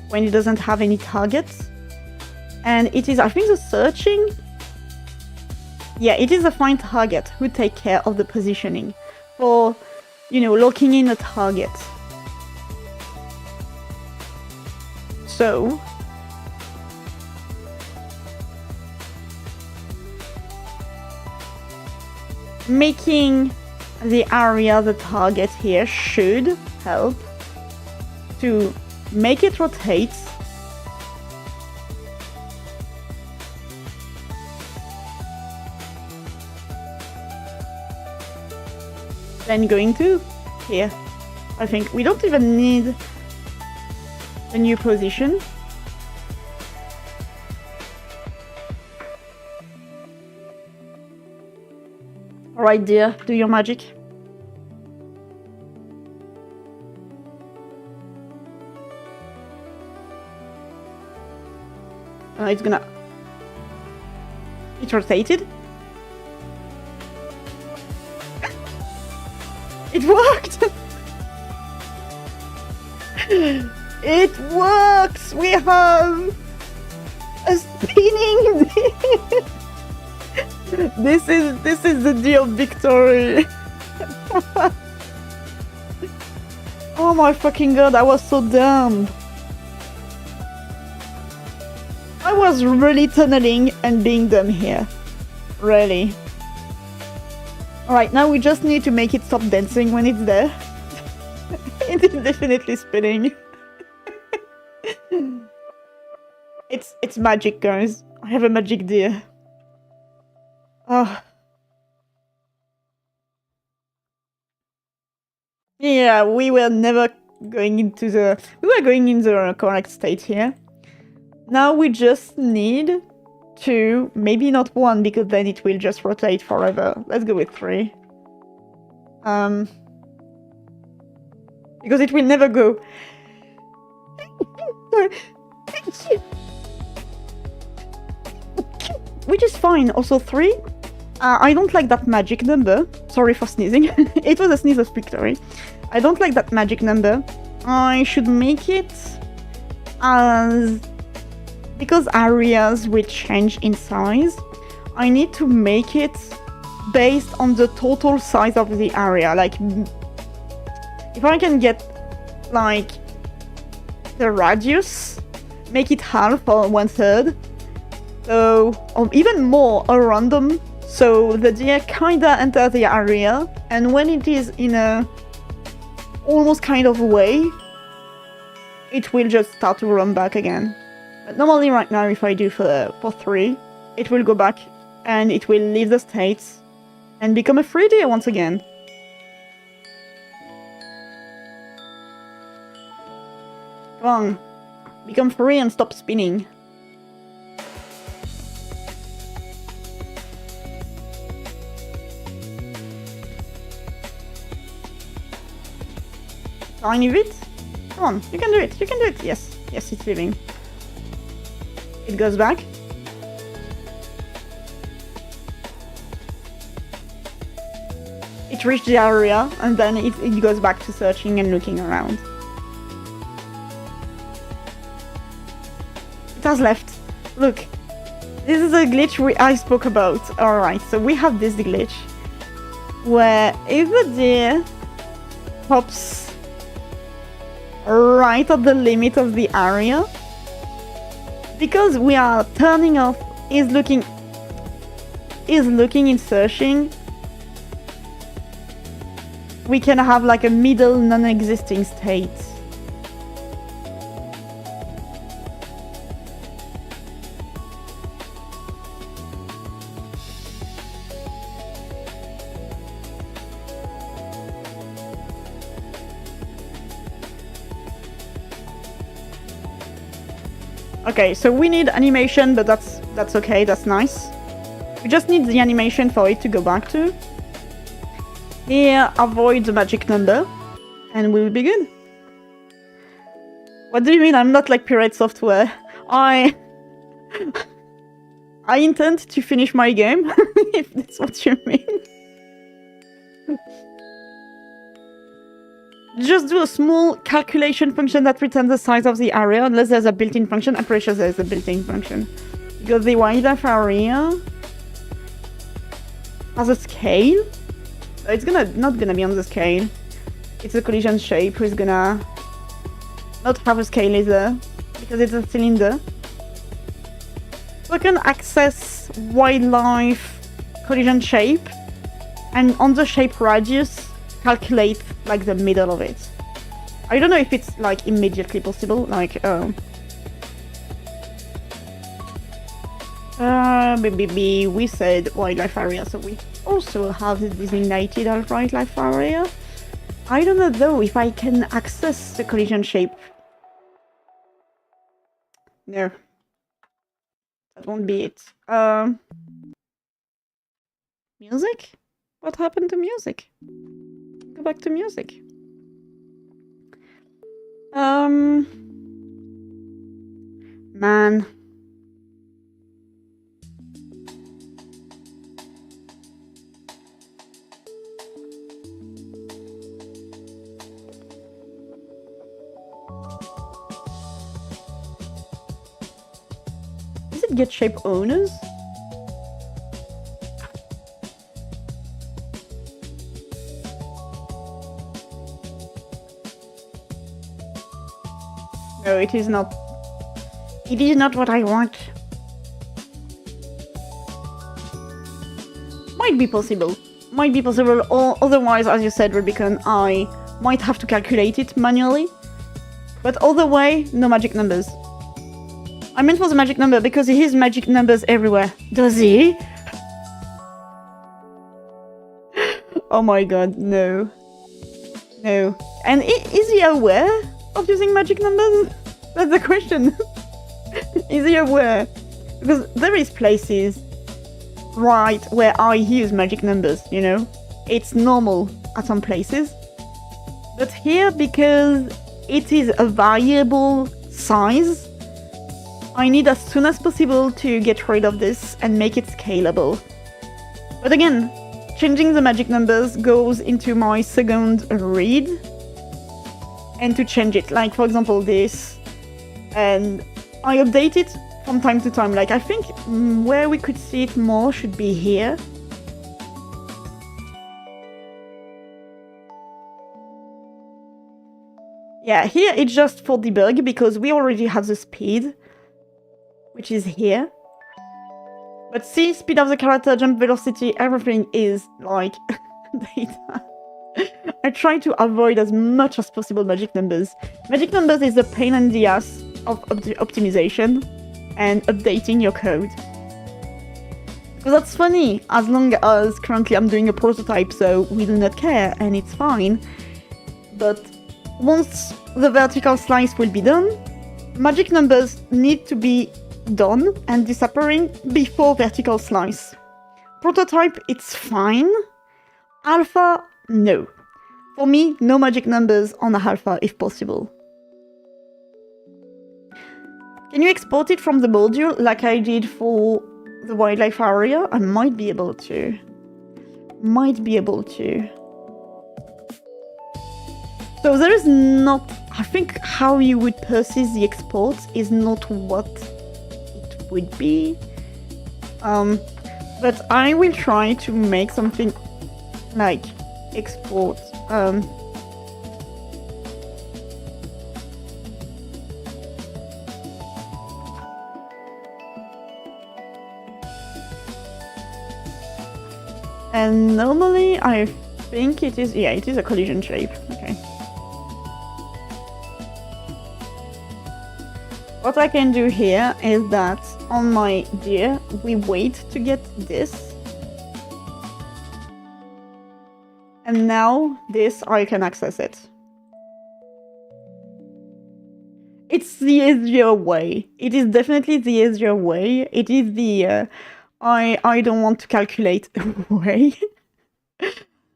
when it doesn't have any targets. And it is, I think, the searching. Yeah, it is a find target who take care of the positioning for, locking in a target. So, making the area the target here should help to make it rotate then going to here. I think we don't even need a new position. Alright, dear, do your magic. It's gonna... It rotated. It worked! It works! We have a spinning disc! This is the deal victory! Oh my fucking god, I was so dumb! I was really tunneling and being dumb here. Really. Alright, now we just need to make it stop dancing when it's there. It is definitely spinning. It's magic, guys. I have a magic deer. Oh. Yeah, we were never going into the... We were going in the correct state here. Now we just need to... Maybe not 1, because then it will just rotate forever. Let's go with 3. Because it will never go. Which is fine. Also 3. I don't like that magic number. Sorry for sneezing. It was a sneeze of victory. I don't like that magic number. I should make it as... Because areas will change in size, I need to make it based on the total size of the area. Like, if I can get, like, the radius, make it half or 1/3, so, or even more, a random So the deer kinda enters the area, and when it is in a almost kind of way, it will just start to run back again. But normally right now, if I do for 3, it will go back and it will leave the state and become a free deer once again. Come on, become free and stop spinning. Tiny bit? Come on, you can do it, you can do it. Yes, yes, it's leaving. It goes back. It reached the area, and then it goes back to searching and looking around. It has left. Look, this is a glitch I spoke about. Alright, so we have this glitch where if the deer pops right at the limit of the area, because we are turning off, is looking and searching, we can have like a middle non-existing state. Okay, so we need animation, but that's okay, that's nice. We just need the animation for it to go back to. Here, avoid the magic number, and we will be good. What do you mean I'm not like Pirate Software? I intend to finish my game, if that's what you mean. Just do a small calculation function that returns the size of the area, unless there's a built-in function. I'm pretty sure there's a built-in function. Because the wildlife area has a scale. It's not gonna be on the scale. It's a collision shape who's gonna not have a scale either, because it's a cylinder. So I can access wildlife collision shape, and on the shape radius, calculate like the middle of it. I don't know if it's like immediately possible, like we said wildlife area, so we also have the designated wildlife area. I don't know though if I can access the collision shape. No, that won't be it. Music? What happened to music? Go back to music. Man. Is it get shape owners? No, it is not. It is not what I want. Might be possible. Might be possible, or otherwise, as you said, Rubicon, I might have to calculate it manually. But other way, no magic numbers. I meant for the magic number, because he has magic numbers everywhere. Does he? Oh my god, no. No. And is he aware of using magic numbers? That's the question. Is he aware? Because there is places right where I use magic numbers, you know? It's normal at some places. But here, because it is a variable size, I need as soon as possible to get rid of this and make it scalable. But again, changing the magic numbers goes into my second read. And to change it, like for example this, and I update it from time to time. Like I think where we could see it more should be here. Yeah, here it's just for debug because we already have the speed, which is here. But see, speed of the character, jump velocity, everything is like data. I try to avoid as much as possible magic numbers. Magic numbers is a pain in the ass of optimization and updating your code. Because that's funny, as long as currently I'm doing a prototype, so we do not care and it's fine. But once the vertical slice will be done, magic numbers need to be done and disappearing before vertical slice. Prototype, it's fine. Alpha, no. For me, no magic numbers on the alpha if possible. Can you export it from the module like I did for the wildlife area? I might be able to. So there is not, I think how you would persist the export is not what it would be. But I will try to make something like export. And normally I think it is, yeah, it is a collision shape. Okay. What I can do here is that on my deer, we wait to get this. And now this, I can access it. It's the easier way. It is definitely the easier way. It is the, I don't want to calculate way.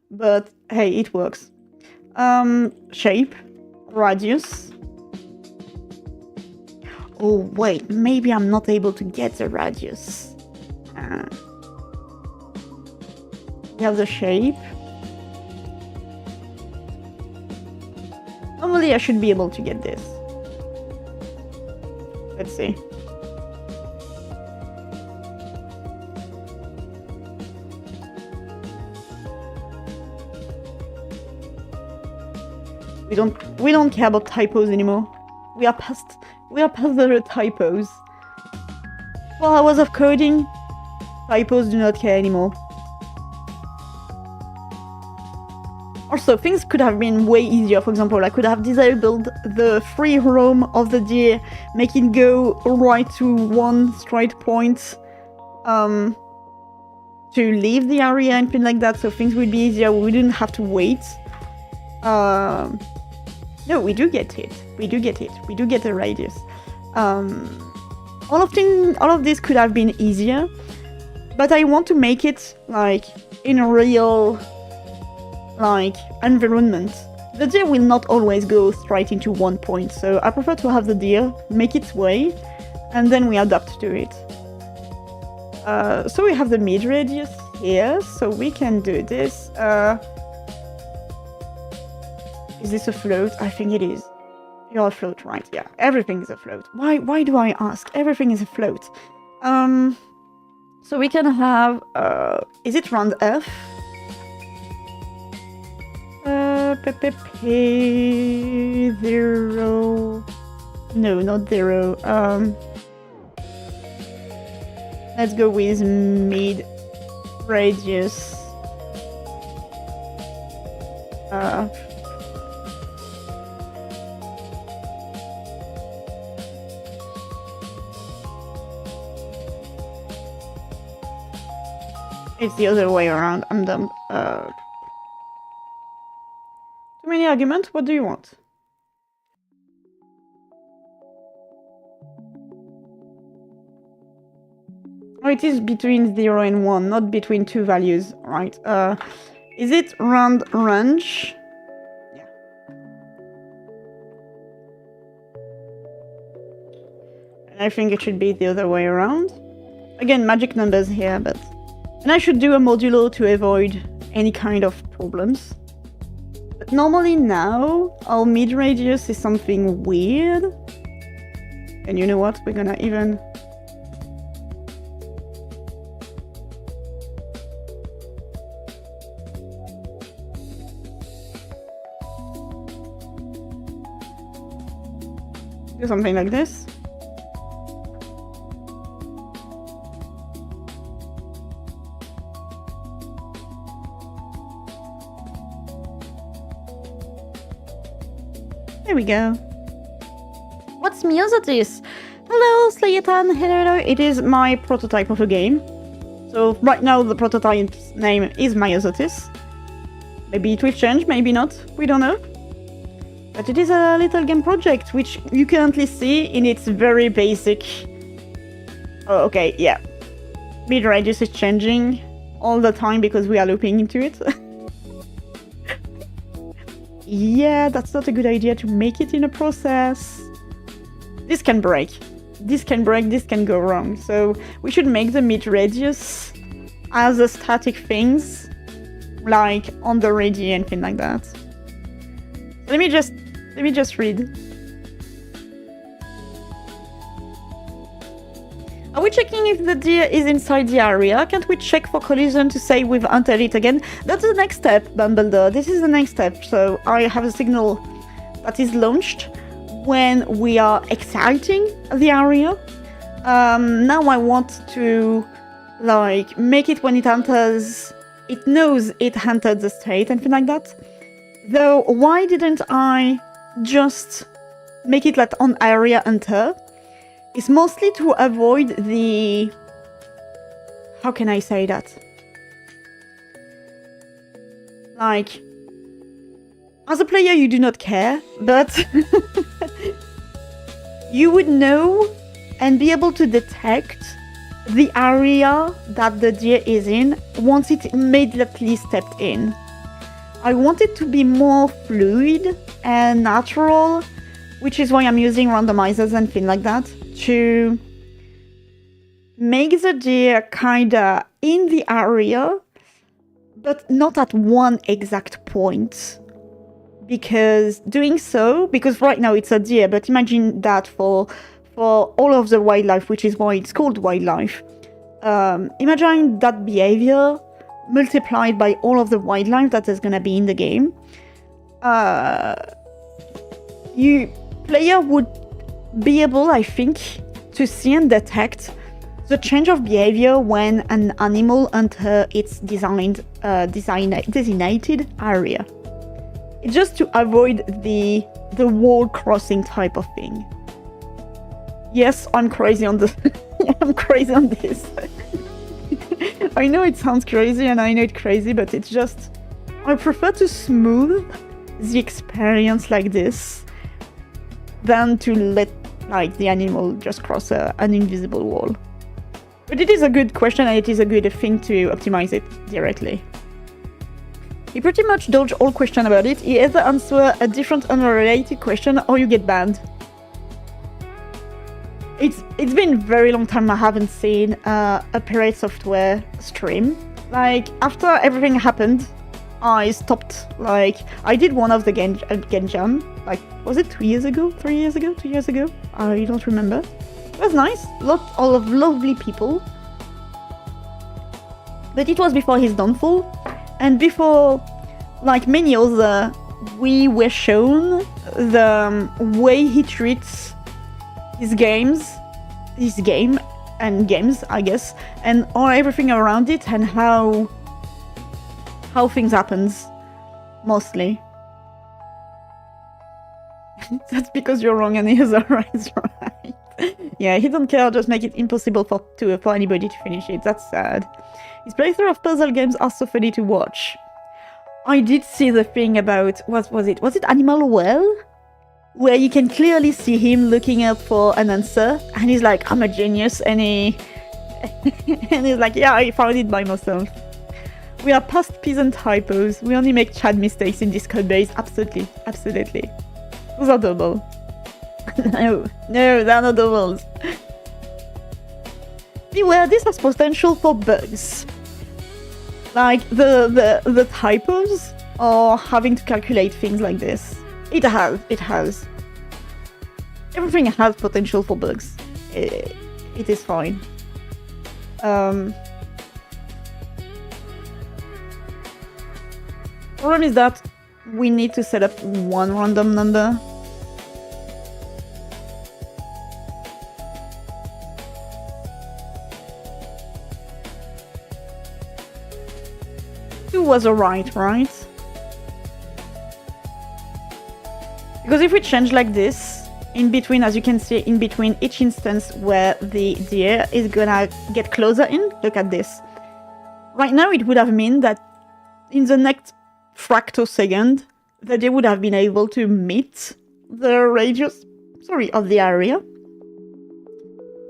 But hey, it works. Shape, radius. Oh wait, maybe I'm not able to get the radius. We have the shape. Normally I should be able to get this. Let's see. We don't care about typos anymore. We are past the typos. 4 hours of coding, typos do not care anymore. Also, things could have been way easier. For example, I could have disabled the free roam of the deer, make it go right to one straight point to leave the area and things like that, so things would be easier. We wouldn't have to wait. No, we do get it. We do get the radius. All of this could have been easier, but I want to make it like in a real environment. The deer will not always go straight into one point, so I prefer to have the deer make its way, and then we adapt to it. So we have the mid radius here, so we can do this. Is this a float? I think it is. You're a float, right? Yeah, everything is a float. Why do I ask? Everything is a float. So we can have, is it round F? Zero. No, not 0. Let's go with mid radius. It's the other way around. I'm dumb. Too many arguments? What do you want? Oh, it is between 0 and 1, not between two values, right? Is it round range? Yeah. And I think it should be the other way around. Again, magic numbers here, but... And I should do a modulo to avoid any kind of problems. But normally now, our mid-radius is something weird. And you know what? We're gonna even... do something like this. There we go. What's Myosotis? Hello, Slayatan. Hello. It is my prototype of a game. So right now the prototype's name is Myosotis. Maybe it will change, maybe not. We don't know. But it is a little game project, which you currently see in its very basic... Oh, okay, yeah. Mid radius is changing all the time because we are looping into it. Yeah, that's not a good idea to make it in a process. This can break. This can break, this can go wrong. So we should make the mid radius as a static things, like on the ready and things like that. Let me just read. Are we checking if the deer is inside the area? Can't we check for collision to say we've entered it again? That's the next step, Bumbledore. This is the next step. So I have a signal that is launched when we are exciting the area. Now I want to like make it when it enters, it knows it entered the state and things like that. Though why didn't I just make it like on area enter? It's mostly to avoid the... How can I say that? Like, as a player you do not care, but you would know and be able to detect the area that the deer is in once it immediately stepped in. I want it to be more fluid and natural, which is why I'm using randomizers and things like that to make the deer kinda in the area, but not at one exact point. Because doing so, because right now it's a deer, but imagine that for all of the wildlife, which is why it's called wildlife. Imagine that behavior multiplied by all of the wildlife that is gonna be in the game. Player would be able, I think, to see and detect the change of behavior when an animal enters its designated area. It's just to avoid the wall crossing type of thing. Yes, I'm crazy on this. I'm crazy on this. I know it sounds crazy and I know it's crazy, but it's just... I prefer to smooth the experience like this than to let like the animal just cross an invisible wall. But it is a good question and it is a good thing to optimize it directly. You pretty much dodge all questions about it. You either answer a different unrelated question or you get banned. It's been a very long time I haven't seen a Pirate Software stream. Like, after everything happened, I stopped, like, I did one of the Gen Jam, like, was it 2 years ago? 3 years ago? 2 years ago? I don't remember. It was nice, all of lovely people. But it was before his downfall, and before, like many other, we were shown the way he treats his game, I guess, and everything around it, and how things happens, mostly. That's because you're wrong and he is alright, right? Yeah, he don't care, just make it impossible for anybody to finish it. That's sad. His playthrough of puzzle games are so funny to watch. I did see the thing about, what was it? Was it Animal Well? Where you can clearly see him looking up for an answer, and he's like, I'm a genius, and and he's like, yeah, I found it by myself. We are past peasant typos. We only make Chad mistakes in this code base. Absolutely, absolutely. Those are double. No, they're not doubles. Beware, this has potential for bugs. Like the typos or having to calculate things like this. It has. Everything has potential for bugs. It is fine. Problem is that we need to set up one random number. Two was alright, right? Because if we change like this, in between, as you can see, in between each instance where the deer is gonna get closer in, look at this. Right now, it would have meant that in the next fractosecond, the deer would have been able to meet the radius, of the area.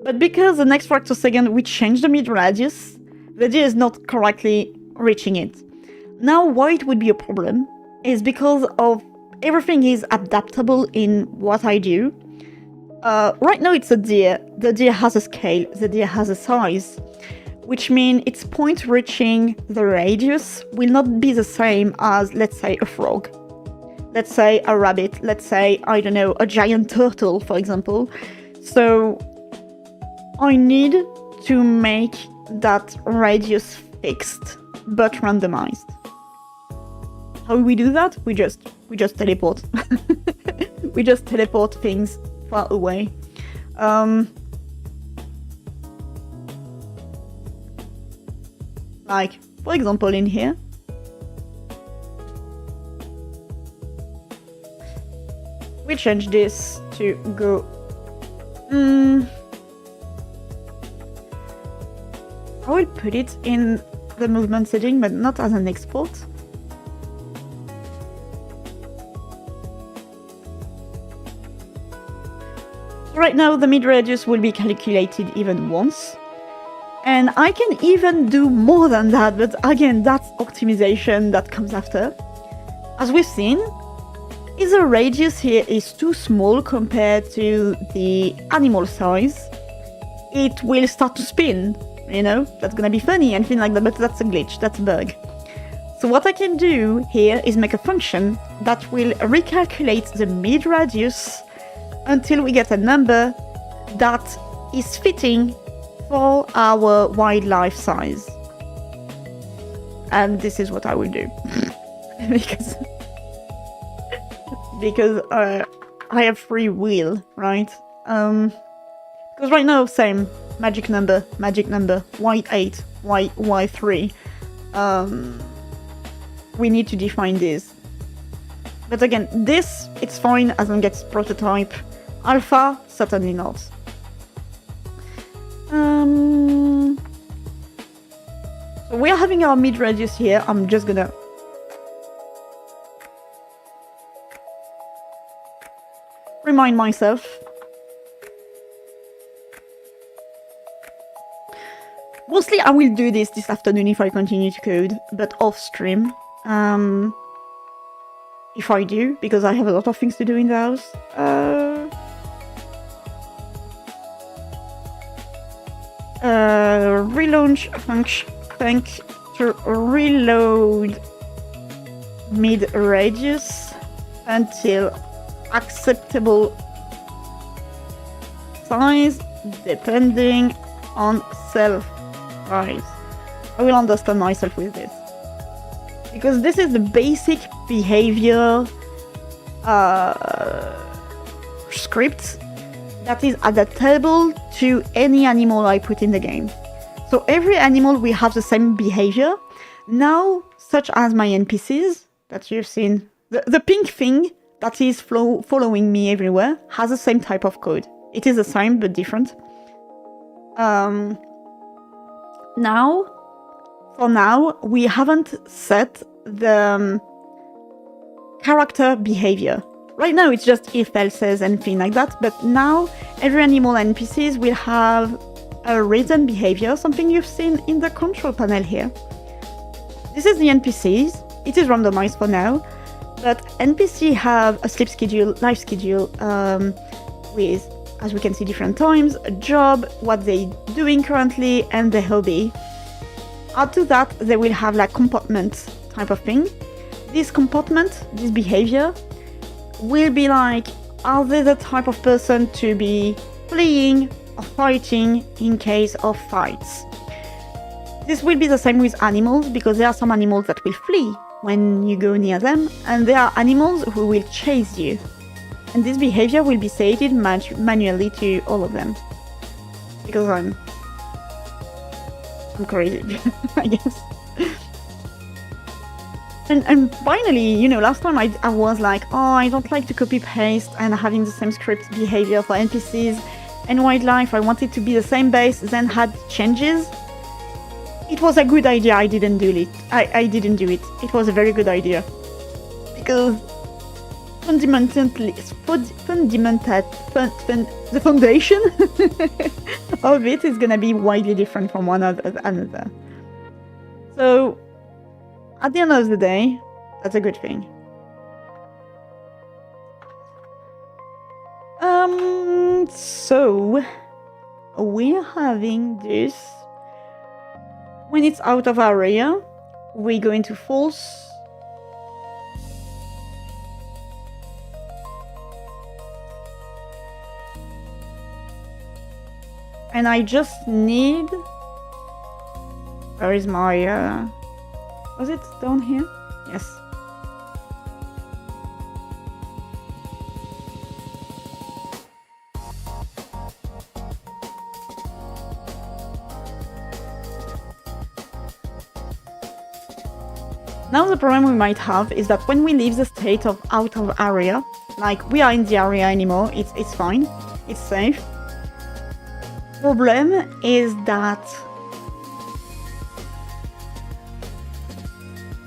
But because the next fractosecond we change the mid-radius, the deer is not correctly reaching it. Now, why it would be a problem is because of everything is adaptable in what I do. Right now it's a deer. The deer has a scale, the deer has a size, which means its point reaching the radius will not be the same as, let's say, a frog. Let's say a rabbit, let's say, I don't know, a giant turtle, for example. So I need to make that radius fixed, but randomized. How do we do that? We just teleport. We just teleport things far away. Like, for example, in here. We change this to go... I will put it in the movement setting, but not as an export. Right now, the mid-radius will be calculated even once. And I can even do more than that, but again, that's optimization that comes after. As we've seen, if the radius here is too small compared to the animal size, it will start to spin, you know? That's gonna be funny and things like that, but that's a glitch, that's a bug. So what I can do here is make a function that will recalculate the mid-radius until we get a number that is fitting for our wildlife size. And this is what I will do. because I have free will, right? Because right now, same, magic number, y8, y3. We need to define this. But again, this, it's fine as long as it's prototype. Alpha, certainly not. So we are having our mid-radius here. I'm just gonna remind myself. Mostly I will do this afternoon if I continue to code, but off stream. If I do, because I have a lot of things to do in the house. Relaunch function to reload mid-radius until acceptable size depending on self size. I will understand myself with this. Because this is the basic behavior script that is adaptable to any animal I put in the game. So every animal will have the same behavior. Now, such as my NPCs that you've seen, the pink thing that is following me everywhere has the same type of code. It is the same but different. For now, we haven't set the character behavior. Right now, it's just if-else's and things like that, but now every animal and NPCs will have a written behavior, something you've seen in the control panel here. This is the NPCs. It is randomized for now, but NPC have a sleep schedule, life schedule, with, as we can see, different times, a job, what they're doing currently, and their hobby. Add to that, they will have like comportment type of thing. This comportment, this behavior, will be like, are they the type of person to be fleeing or fighting in case of fights? This will be the same with animals, because there are some animals that will flee when you go near them, and there are animals who will chase you. And this behavior will be set manually to all of them. Because I'm crazy, I guess. And finally, you know, last time I was like, oh, I don't like to copy paste and having the same script behavior for NPCs and wildlife. I wanted to be the same base, then had changes. It was a good idea. I didn't do it. I didn't do it. It was a very good idea because fundamentally, the foundation of it is gonna be widely different from one another. So, at the end of the day, that's a good thing. So we're having this. When it's out of area, we go into false. And I just need... Where is my... Was it down here? Yes. Now the problem we might have is that when we leave the state of out of area, like we are in the area anymore, it's fine, it's safe. Problem is that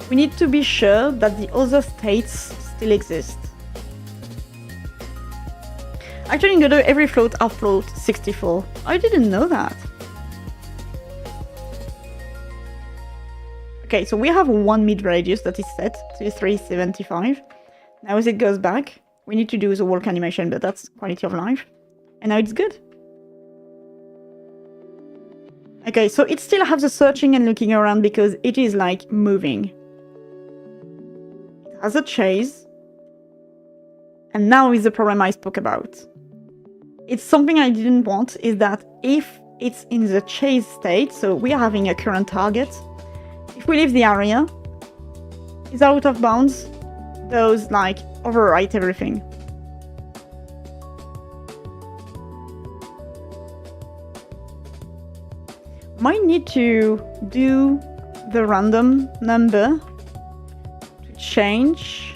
we need to be sure that the other states still exist. Actually, in Godot, every float are float 64. I didn't know that. Okay, so we have one mid radius that is set to 375. Now as it goes back, we need to do the walk animation, but that's quality of life. And now it's good. Okay, so it still has the searching and looking around because it is like moving. It has a chase. And now is the problem I spoke about. It's something I didn't want, is that if it's in the chase state, so we are having a current target, if we leave the area, it's out of bounds, those like overwrite everything. Might need to do the random number to change.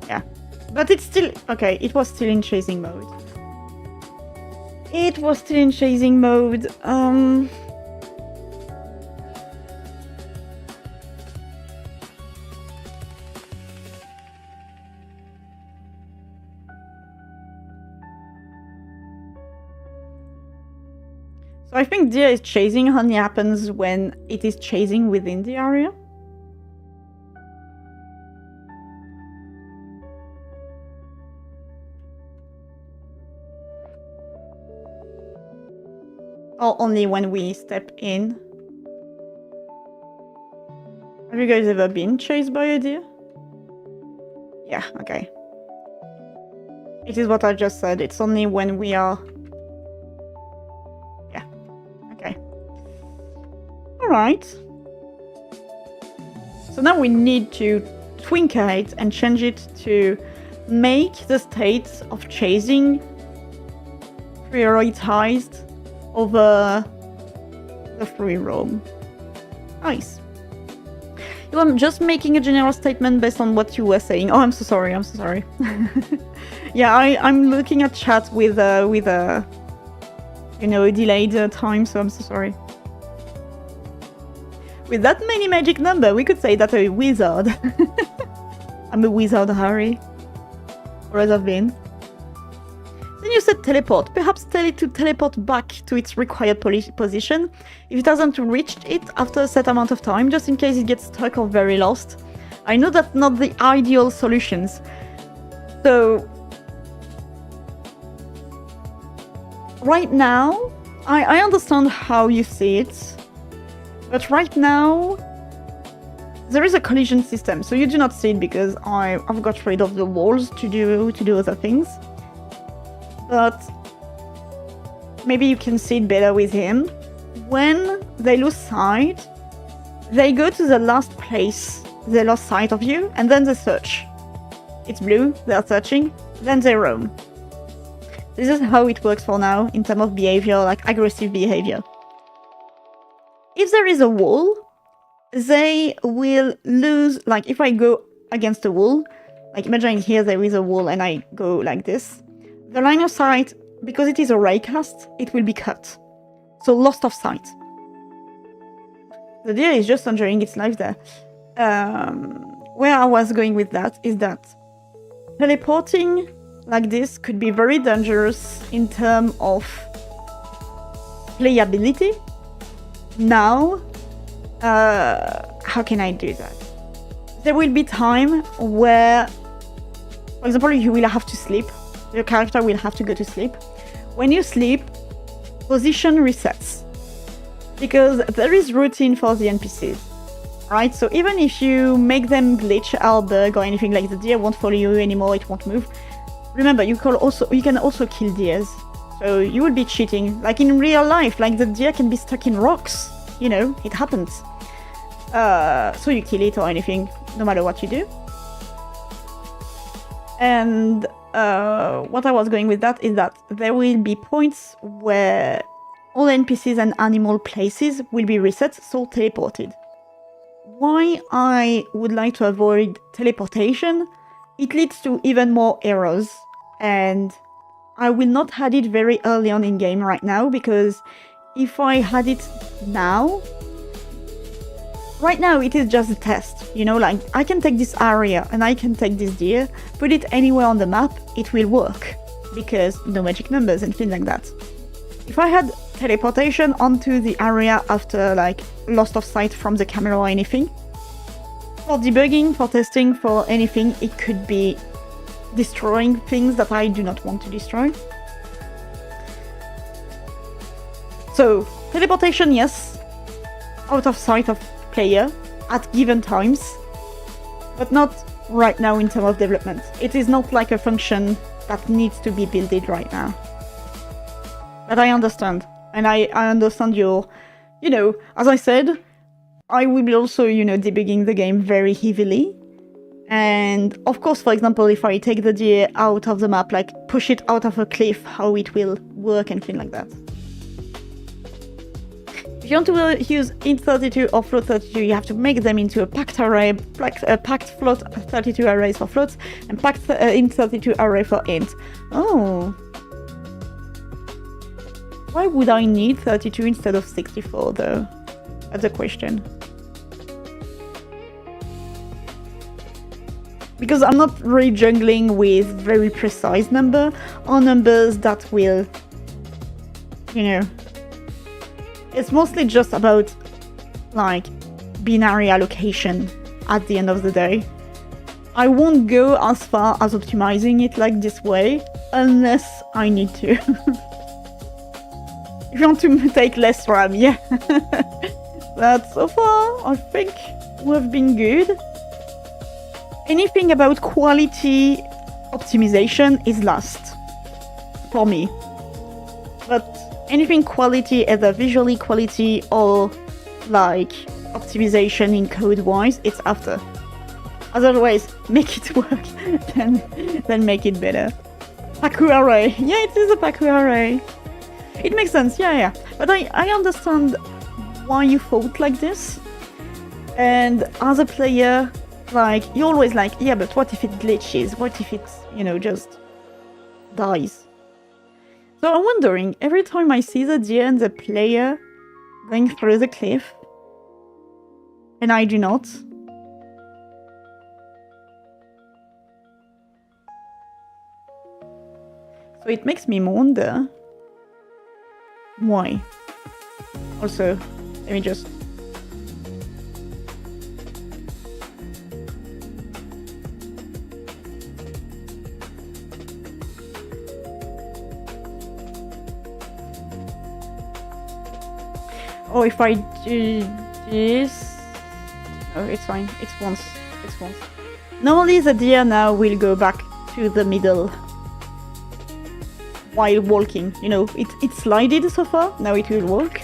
Yeah, but it's still okay. It was still in chasing mode. It was still in chasing mode. So I think deer is chasing only happens when it is chasing within the area. Or only when we step in. Have you guys ever been chased by a deer? Yeah, okay. It is what I just said. It's only when we are... Yeah, okay. Alright. So now we need to twinkle it and change it to make the state of chasing prioritized over the free roam. Nice. I'm just making a general statement based on what you were saying. Oh, I'm so sorry. I'm so sorry. Yeah, I'm looking at chat with a you know, a delayed time, so I'm so sorry. With that many magic number, we could say that I'm a wizard. I'm a wizard, Harry. Or as I've been. Then you said teleport. Perhaps tell it to teleport back to its required position if it hasn't reached it after a set amount of time, just in case it gets stuck or very lost. I know that's not the ideal solutions. So... right now, I understand how you see it. But right now... there is a collision system, so you do not see it because I've got rid of the walls to do other things. But maybe you can see it better with him. When they lose sight, they go to the last place they lost sight of you, and then they search. It's blue, they're searching, then they roam. This is how it works for now in terms of behavior, like aggressive behavior. If there is a wall, they will lose, like if I go against a wall, like imagine here there is a wall and I go like this, the line of sight, because it is a raycast, it will be cut. So lost of sight. The deer is just enjoying its life there. Where I was going with that is that teleporting like this could be very dangerous in terms of playability. Now, how can I do that? There will be time where, for example, you will have to sleep. Your character will have to go to sleep. When you sleep, position resets. Because there is routine for the NPCs, right? So even if you make them glitch or bug or anything, like the deer won't follow you anymore, it won't move. Remember, you can also kill deers. So you will be cheating. Like in real life, like the deer can be stuck in rocks. You know, it happens. So you kill it or anything, no matter what you do. And what I was going with that is that there will be points where all NPCs and animal places will be reset, so teleported. Why I would like to avoid teleportation? It leads to even more errors, and I will not have it very early on in game right now, because if I had it now, right now it is just a test, you know, like I can take this area and I can take this deer, put it anywhere on the map, it will work, because no magic numbers and things like that. If I had teleportation onto the area after like lost of sight from the camera or anything, for debugging, for testing, for anything, it could be destroying things that I do not want to destroy. So, teleportation, yes, out of sight of player at given times, but not right now in terms of development. It is not like a function that needs to be built right now. But I understand. And I understand your, you know, as I said, I will be also, you know, debugging the game very heavily. And of course, for example, if I take the deer out of the map, like push it out of a cliff, how it will work and things like that. If you want to use int 32 or float 32, you have to make them into a packed array, packed float 32 arrays for floats, and packed int 32 array for int. Oh. Why would I need 32 instead of 64 though? That's a question. Because I'm not really juggling with very precise number or numbers that will, you know, it's mostly just about like binary allocation at the end of the day. I won't go as far as optimizing it like this way unless I need to. If you want to take less RAM, yeah. But so far, I think we've been good. Anything about quality optimization is last for me. But anything quality, either visually quality or like optimization in code-wise, it's after. As always, make it work, then make it better. Paku array. Yeah, it is a Paku array. It makes sense, yeah. But I understand why you thought like this. And as a player, like, you're always like, yeah, but what if it glitches? What if it, you know, just dies? So I'm wondering, every time I see the deer and the player going through the cliff, and I do not, so it makes me wonder why. Also, let me just... Oh, if I do this... Oh, it's fine. It's once. Normally the deer now will go back to the middle while walking. You know, it slided so far, now it will walk.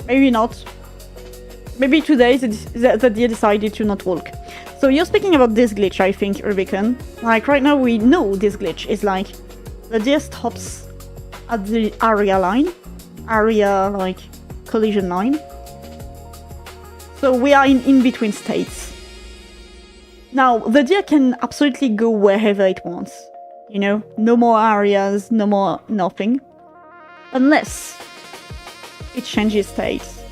Maybe not. Maybe today the deer decided to not walk. So you're speaking about this glitch, I think, Rubicon. Like, right now we know this glitch is like, the deer stops at the area line. Area, like, collision line. So we are in in-between states. Now, the deer can absolutely go wherever it wants. You know, no more areas, no more nothing. Unless it changes states.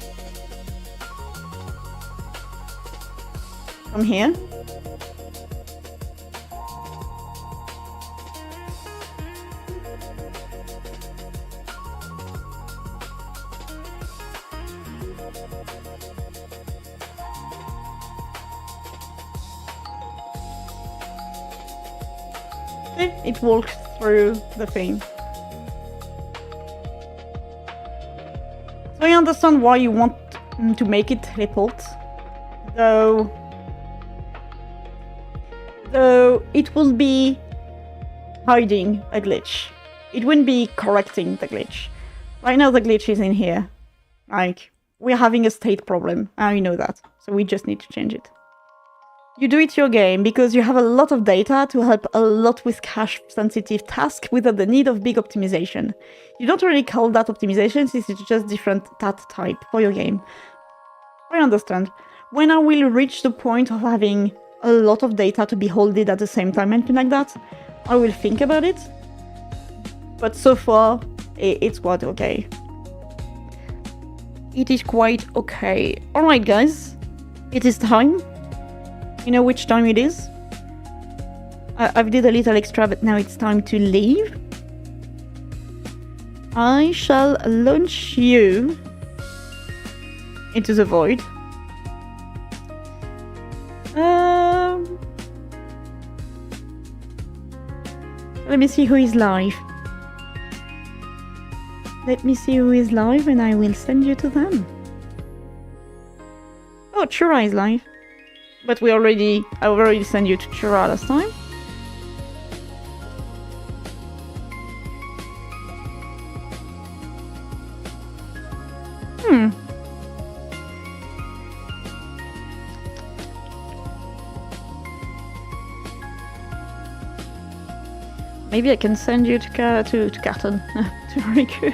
From here. It walks through the thing. So I understand why you want to make it teleport, though it will be hiding a glitch. It wouldn't be correcting the glitch. Right now the glitch is in here. Like, we're having a state problem. I know that. So we just need to change it. You do it your game because you have a lot of data to help a lot with cache-sensitive tasks without the need of big optimization. You don't really call that optimization, since it's just different tat type for your game. I understand. When I will reach the point of having a lot of data to be holded at the same time, anything like that, I will think about it. But so far, it's quite okay. It is quite okay. Alright guys, it is time. You know which time it is? I've did a little extra, but now it's time to leave. I shall launch you into the void. Let me see who is live. Let me see who is live and I will send you to them. Oh, Chura is live. But I already sent you to Chura last time. Maybe I can send you to Carton, to Riku.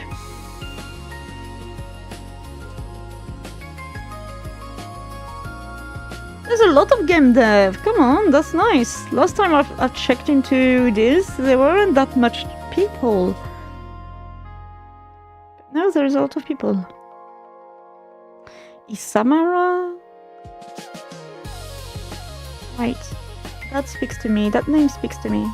There's a lot of game dev. Come on, that's nice. Last time I've checked into this, there weren't that much people. But now there's a lot of people. Isamara? Right. That speaks to me. That name speaks to me.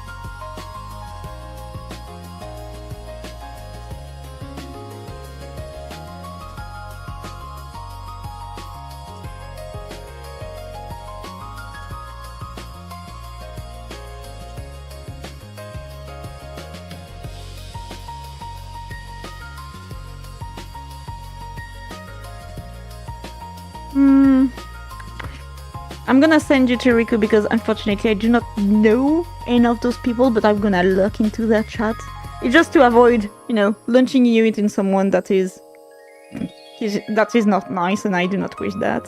I'm gonna send you to Riku because unfortunately I do not know any of those people, but I'm gonna look into their chat. It's just to avoid, you know, launching you into someone that is not nice, and I do not wish that.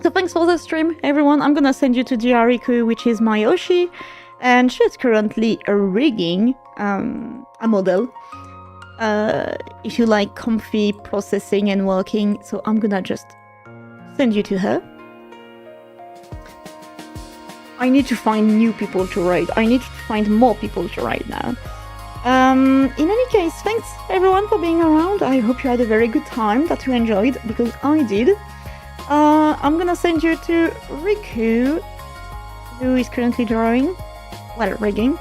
So thanks for the stream, everyone. I'm gonna send you to Riku, which is Myosotis, and she's currently rigging a model. If you like comfy processing and working, so I'm gonna just send you to her. I need to find new people to raid. I need to find more people to raid now. In any case, thanks everyone for being around. I hope you had a very good time, that you enjoyed, because I did. I'm gonna send you to Riku, who is currently drawing, well, rigging.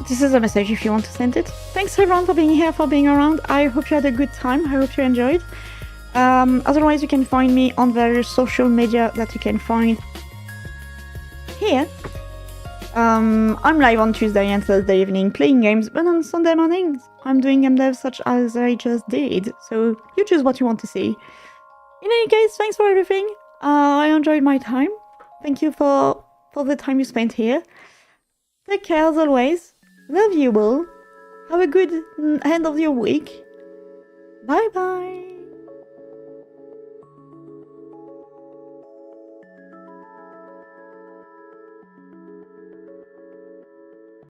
This is a message if you want to send it. Thanks everyone for being here, for being around. I hope you had a good time. I hope you enjoyed. Otherwise, you can find me on various social media that you can find here. I'm live on Tuesday and Thursday evening playing games, but on Sunday mornings I'm doing game dev such as I just did. So you choose what you want to see. In any case, thanks for everything. I enjoyed my time. Thank you for the time you spent here. Take care as always. Love you all. have a good end of your week. Bye bye.